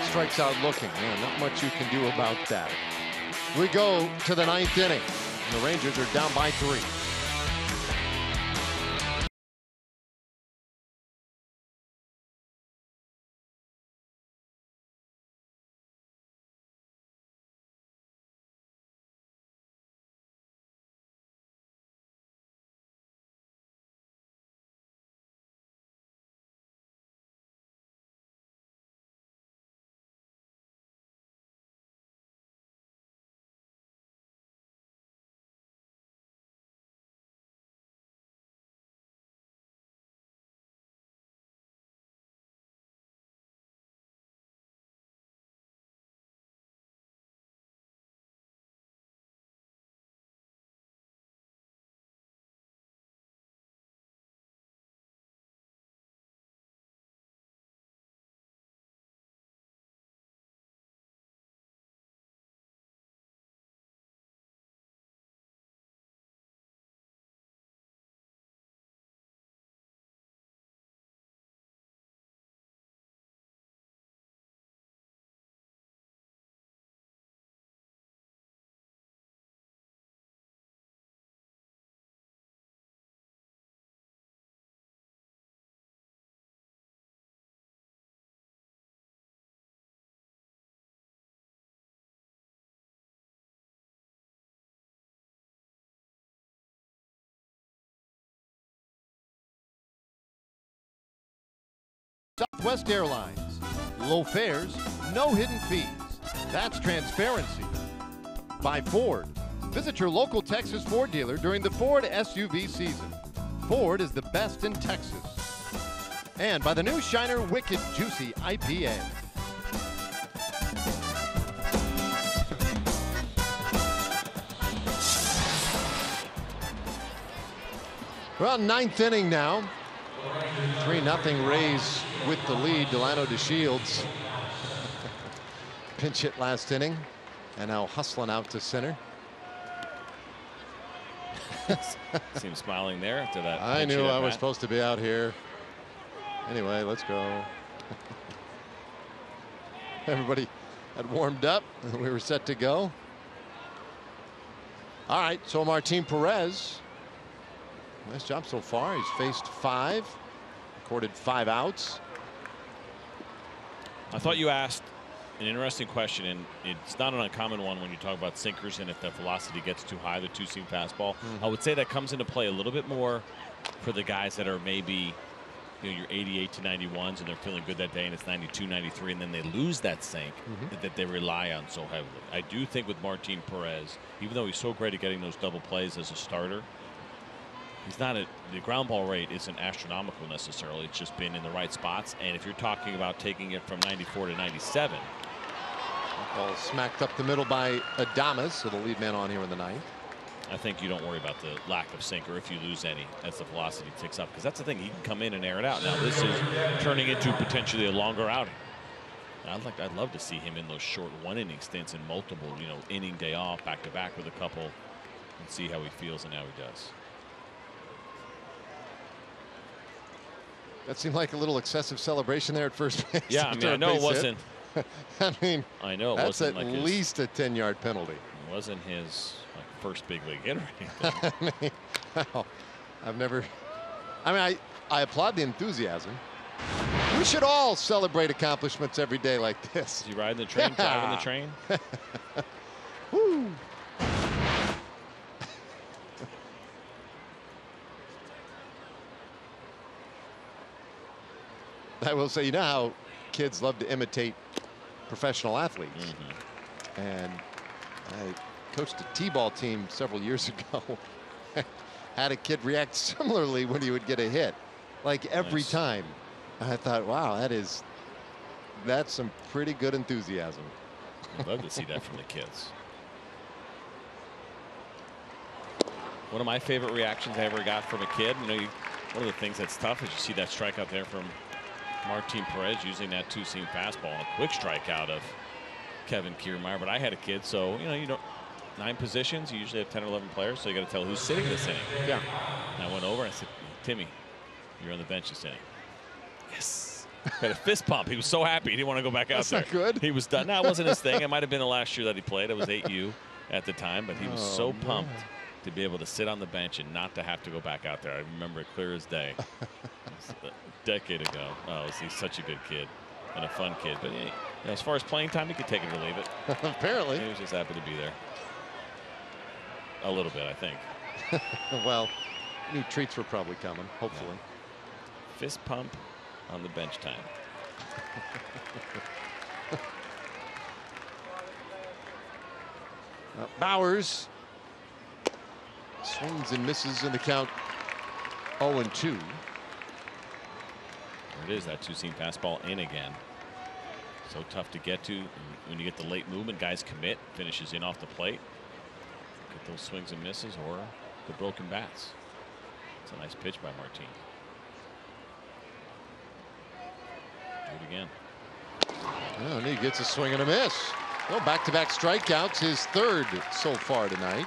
strikes out looking. Yeah, not much you can do about that. We go to the 9th inning. The Rangers are down by 3. Southwest Airlines. Low fares, no hidden fees. That's transparency. By Ford. Visit your local Texas Ford dealer during the Ford SUV season. Ford is the best in Texas. And by the new Shiner Wicked Juicy IPA. Well, 9th inning now. 3-0 Rays with the lead. Delano DeShields pinch hit last inning, and now hustling out to center. See him smiling there after that. I knew I was supposed to be out here. Anyway, let's go. Everybody had warmed up. We were set to go. All right, so Martin Perez. Nice job so far. He's faced 5, recorded 5 outs. I thought you asked an interesting question, and it's not an uncommon one when you talk about sinkers and if the velocity gets too high, the two-seam fastball. I would say that comes into play a little bit more for the guys that are maybe, you know, your 88 to 91s and they're feeling good that day and it's 92, 93, and then they lose that sink that they rely on so heavily. I do think with Martin Perez, even though he's so great at getting those double plays as a starter, he's not the ground ball rate isn't astronomical necessarily. It's just been in the right spots. And if you're talking about taking it from 94 to 97. Ball smacked up the middle by Adames, so the lead man on here in the 9th. I think you don't worry about the lack of sinker if you lose any as the velocity ticks up, because that's the thing. He can come in and air it out. Now this is turning into potentially a longer outing. I'd love to see him in those short 1-inning stints and multiple, you know, inning day off back to back with a couple and see how he feels and how he does. That seemed like a little excessive celebration there at first base. Yeah, I mean, I know it wasn't. I mean, I know it that's wasn't at like least a 10-yard penalty. It wasn't his first big league hit or anything. I mean, well, I've never. I mean, I applaud the enthusiasm. We should all celebrate accomplishments every day like this. Is he riding the train? Driving the train? Woo. I will say, you know how kids love to imitate professional athletes. And I coached a t-ball team several years ago. Had a kid react similarly when he would get a hit, like every time. I thought, wow, that's some pretty good enthusiasm. I'd love to see that from the kids. One of my favorite reactions I ever got from a kid, you know, one of the things that's tough is you see that strikeout there from Martin Perez using that two-seam fastball, and a quick strikeout of Kevin Kiermaier. But I had a kid, so you know, you don't 9 positions. You usually have 10 or 11 players, so you got to tell who's sitting this inning. Yeah. And I went over and I said, Timmy, you're on the bench this inning. Yes. Had a fist pump. He was so happy. He didn't want to go back out there. That's not good. He was done. No, it wasn't his thing. It might have been the last year that he played. It was 8U at the time, but he was so pumped to be able to sit on the bench and not to have to go back out there. I remember it clear as day. A decade ago. Oh, he's such a good kid and a fun kid. But you know, as far as playing time, he could take it or leave it. Apparently. He was just happy to be there. A little bit, I think. Well, new treats were probably coming, hopefully. Yeah. Fist pump on the bench time. Bowers swings and misses in the count. 0-2. There it is, that two-seam fastball in again. So tough to get to. When you get the late movement, guys commit, finishes in off the plate. Get those swings and misses or the broken bats. It's a nice pitch by Martin. Do it again. Oh, and he gets a swing and a miss. Well, back-to-back strikeouts, his 3rd so far tonight.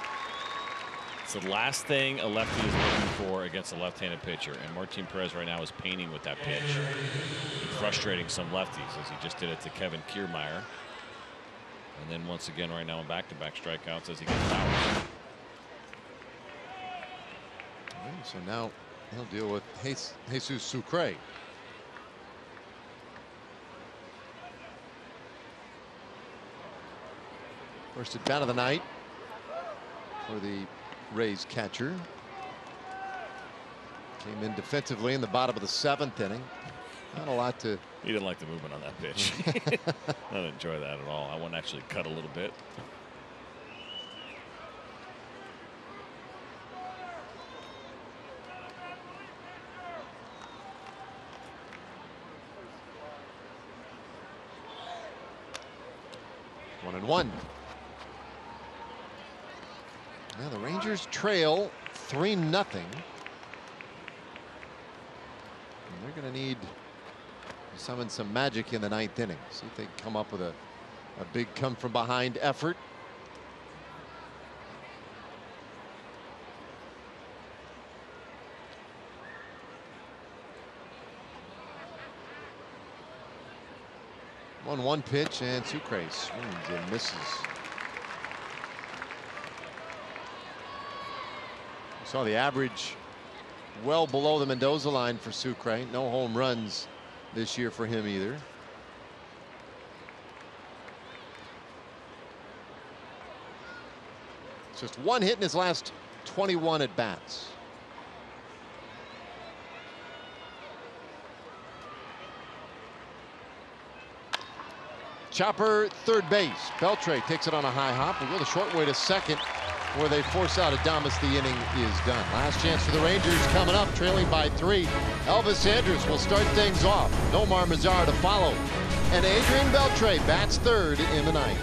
It's the last thing a lefty is looking for against a left-handed pitcher, and Martin Perez right now is painting with that pitch, and frustrating some lefties as he just did it to Kevin Kiermaier. And then once again right now in back-to-back strikeouts as he gets Bowers. So now he'll deal with Jesus Sucre. First at bat of the night for the Rays catcher. Came in defensively in the bottom of the 7th inning. Not a lot to. He didn't like the movement on that pitch. I didn't enjoy that at all. I want to actually cut a little bit. One and one. Now the Rangers trail 3-0. They're going to need to summon some magic in the 9th inning. See if they can come up with a big come from behind effort. One pitch, and Sucre swings and misses. Saw the average well below the Mendoza line for Sucre. No home runs this year for him either. Just one hit in his last 21 at bats. Chopper, third base. Beltre takes it on a high hop. Will go the short way to second, where they force out Adames. The inning is done. Last chance for the Rangers coming up, trailing by 3. Elvis Andrus will start things off. Nomar Mazara to follow. And Adrian Beltre bats third in the 9th.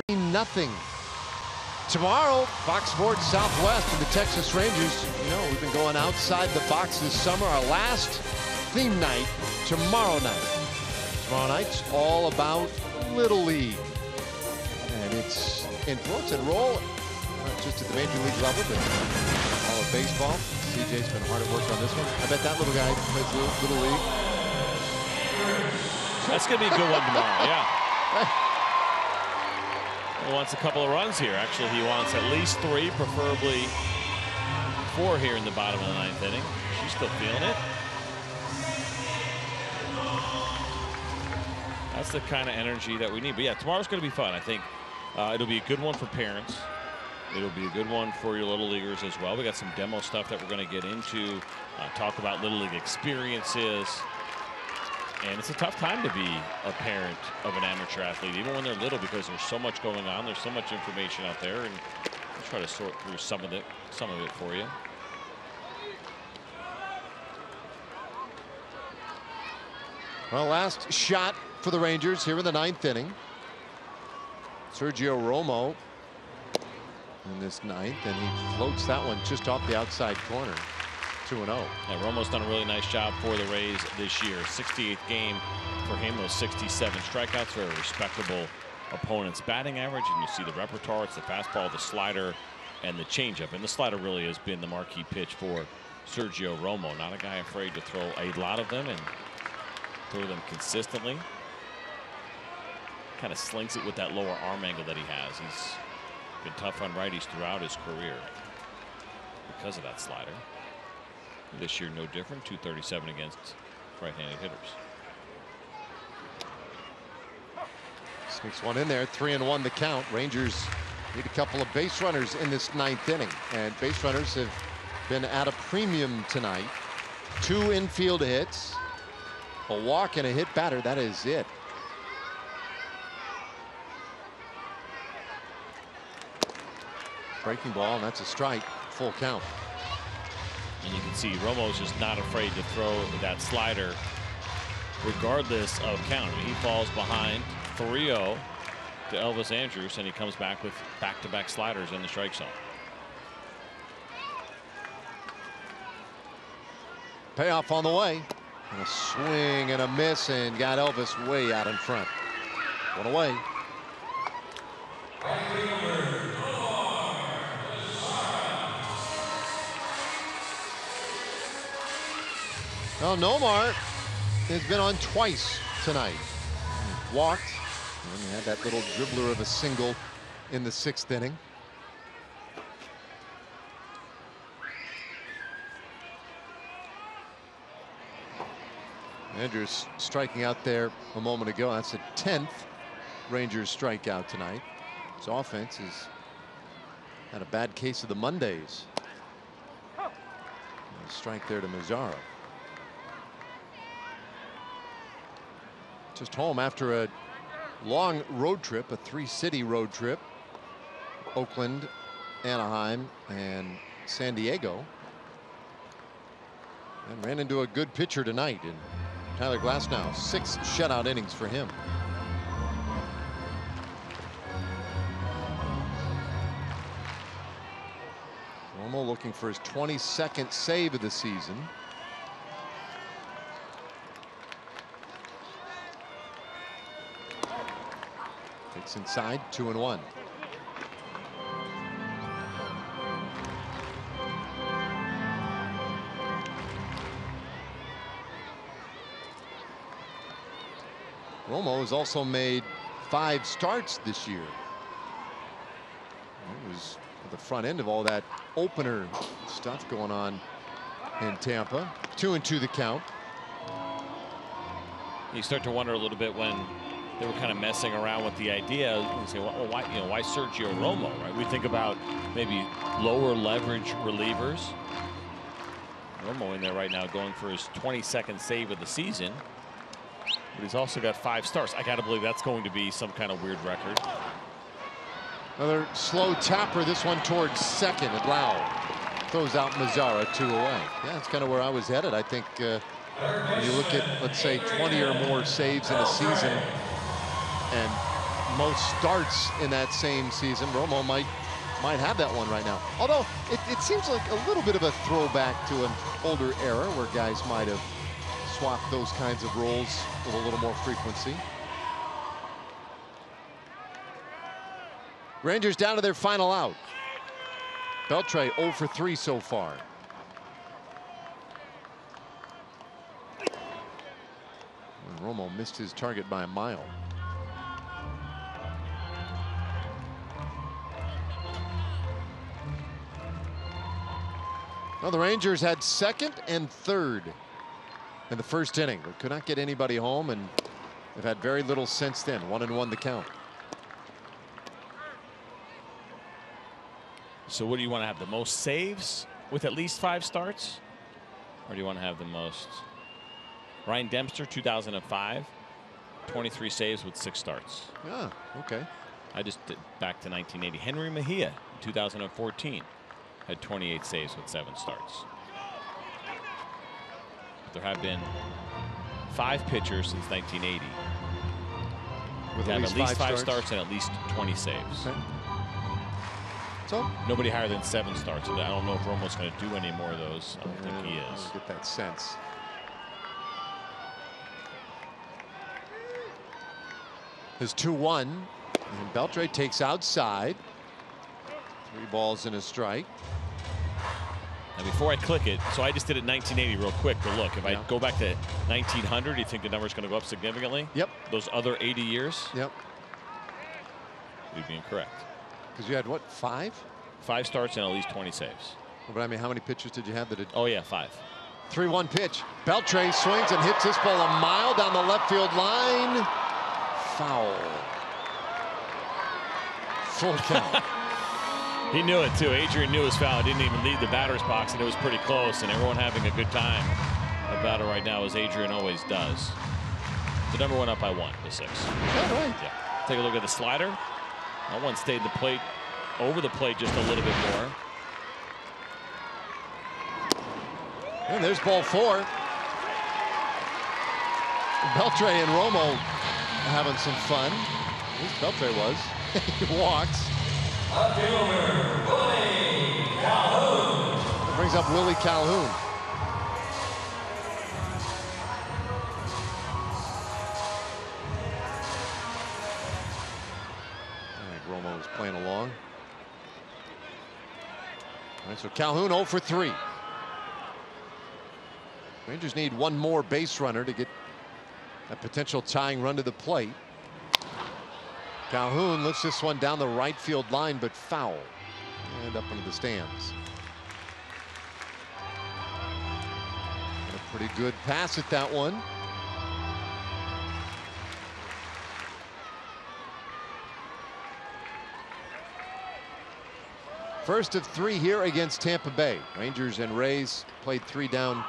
Nothing. Tomorrow, Fox Sports Southwest and the Texas Rangers. You know, we've been going outside the box this summer. Our last theme night tomorrow night. Tomorrow night's all about Little League. And its influence and role, not just at the Major League level, but all of baseball. CJ's been hard at work on this one. I bet that little guy plays Little League. That's going to be a good one tomorrow, yeah. He wants a couple of runs here. Actually, he wants at least 3, preferably 4 here in the bottom of the 9th inning. She's still feeling it. That's the kind of energy that we need. But yeah, tomorrow's going to be fun. I think it'll be a good one for parents. It'll be a good one for your Little Leaguers as well. We got some demo stuff that we're going to get into, talk about Little League experiences. And it's a tough time to be a parent of an amateur athlete, even when they're little, because there's so much going on. There's so much information out there, and we'll try to sort through some of it for you. Well, last shot for the Rangers here in the 9th inning. Sergio Romo in this 9th, and he floats that one just off the outside corner. 2-0. Yeah, Romo's done a really nice job for the Rays this year. 68th game for him, those 67 strikeouts are a respectable opponent's batting average, and you see the repertoire. It's the fastball, the slider, and the changeup. And the slider really has been the marquee pitch for Sergio Romo. Not a guy afraid to throw a lot of them and throw them consistently. Kind of slings it with that lower arm angle that he has. He's been tough on righties throughout his career because of that slider. This year, no different. 237 against right-handed hitters. Sneaks one in there. 3-1 the count. Rangers need a couple of base runners in this 9th inning, and base runners have been at a premium tonight. 2 infield hits, a walk, and a hit batter. That is it. Breaking ball, and that's a strike. Full count. And you can see Romo's just not afraid to throw that slider regardless of count. He falls behind 3-0 to Elvis Andrus, and he comes back with back-to-back sliders in the strike zone. Payoff on the way. And a swing and a miss, and got Elvis way out in front. One away. Well, Nomar has been on twice tonight. He walked, and he had that little dribbler of a single in the 6th inning. Andrews striking out there a moment ago. That's the 10th Rangers strikeout tonight. His offense has had a bad case of the Mondays. A strike there to Mazzara. Just home after a long road trip, a 3-city road trip. Oakland, Anaheim, and San Diego. And ran into a good pitcher tonight in Tyler Glasnow. 6 shutout innings for him. Romo looking for his 22nd save of the season. Takes inside, 2-1. Romo has also made 5 starts this year. He was at the front end of all that opener stuff going on in Tampa. 2-2 the count. You start to wonder a little bit when they were kind of messing around with the idea. You say, well, why Sergio Romo, right? We think about maybe lower leverage relievers. Romo in there right now going for his 22nd save of the season. But he's also got 5 starts. I got to believe that's going to be some kind of weird record. Another slow tapper, this one towards second. And Lau throws out Mazzara, 2 away. Yeah, that's kind of where I was headed. I think when you look at, let's say, 20 or more saves in a season and most starts in that same season, Romo might have that one right now. Although it seems like a little bit of a throwback to an older era where guys might have swapped those kinds of roles with a little more frequency. Rangers down to their final out. Beltre 0 for 3 so far. And Romo missed his target by a mile. Well, the Rangers had 2nd and 3rd in the 1st inning, but could not get anybody home, and they've had very little since then. 1-1 the count. So what do you want to have, the most saves with at least 5 starts? Or do you want to have the most? Ryan Dempster, 2005, 23 saves with 6 starts. Yeah, okay. I just did back to 1980. Henry Mejia, 2014, had 28 saves with 7 starts. But there have been 5 pitchers since 1980 With at least 5 starts and at least 20 saves. Okay. So nobody higher than 7 starts. I don't know if Romo's going to do any more of those. I don't think he is. I get that sense. His 2-1, and Beltre takes outside. 3 balls and a strike. And before I click it, so I just did it 1980 real quick to look. If I go back to 1900, do you think the number's going to go up significantly? Yep. Those other 80 years? Yep. You'd be incorrect. Because you had what, 5? 5 starts and at least 20 saves. But I mean, how many pitchers did you have that had? Oh yeah, 5. 3-1 pitch. Beltre swings and hits this ball a mile down the left field line. Foul. Full count. He knew it too. Adrian knew his foul. Didn't even leave the batter's box, and it was pretty close. And everyone having a good time about it right now, as Adrian always does. The number went up by 1 to 6. Is that right? Yeah. Take a look at the slider. That one stayed the plate over the plate just a little bit more. And there's ball 4. Beltre and Romo having some fun. At least Beltre was. He walks. That brings up Willie Calhoun. All right, Romo is playing along. All right, so Calhoun 0 for 3. Rangers need one more base runner to get a potential tying run to the plate. Calhoun lifts this one down the right field line, but foul. And up into the stands. And a pretty good pass at that one. First of 3 here against Tampa Bay. Rangers and Rays played 3 down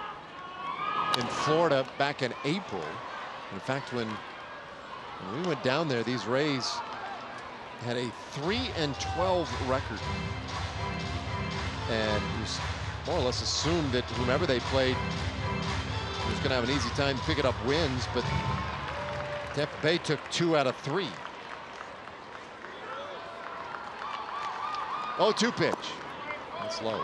in Florida back in April. In fact, when we went down there, these Rays had a 3-12 record, and it was more or less assumed that whomever they played was going to have an easy time picking up wins, but Tampa Bay took 2 out of 3. 0-2 pitch. That's low.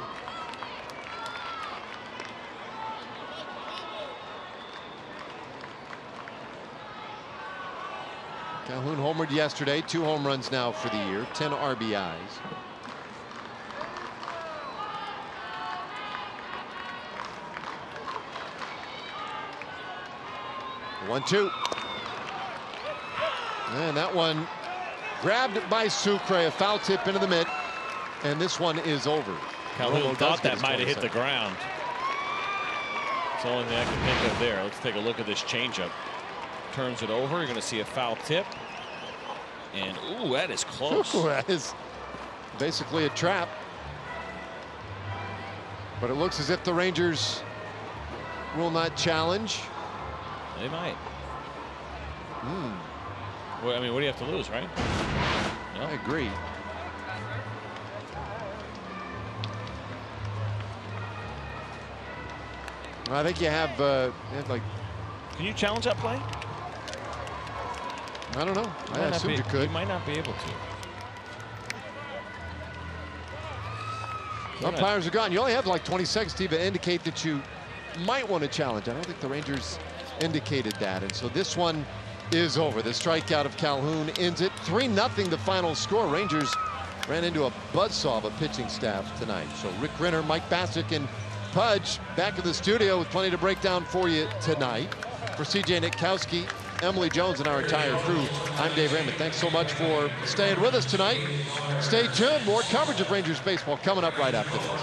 Calhoun homered yesterday, 2 home runs now for the year, 10 RBIs. The 1-2. And that one grabbed by Sucre, a foul tip into the mid, and this one is over. Calhoun thought that might have hit the ground. It's the only thing I can think of there. Let's take a look at this changeup. Turns it over. You're going to see a foul tip. And ooh, that is close. Ooh, that is basically a trap. But it looks as if the Rangers will not challenge. They might. Well, I mean, what do you have to lose, right? No? I agree. I think you have like. Can you challenge that play? I don't know. I assumed you could. You might not be able to. Umpires are gone. You only have like 20 seconds to indicate that you might want to challenge. I don't think the Rangers indicated that. And so this one is over. The strikeout of Calhoun ends it. 3-0 the final score. Rangers ran into a buzzsaw of a pitching staff tonight. So Rick Renner, Mike Bassick, and Pudge back in the studio with plenty to break down for you tonight. For CJ Nitkowski, Emily Jones, and our entire crew, I'm Dave Raymond. Thanks so much for staying with us tonight. Stay tuned. More coverage of Rangers baseball coming up right after this.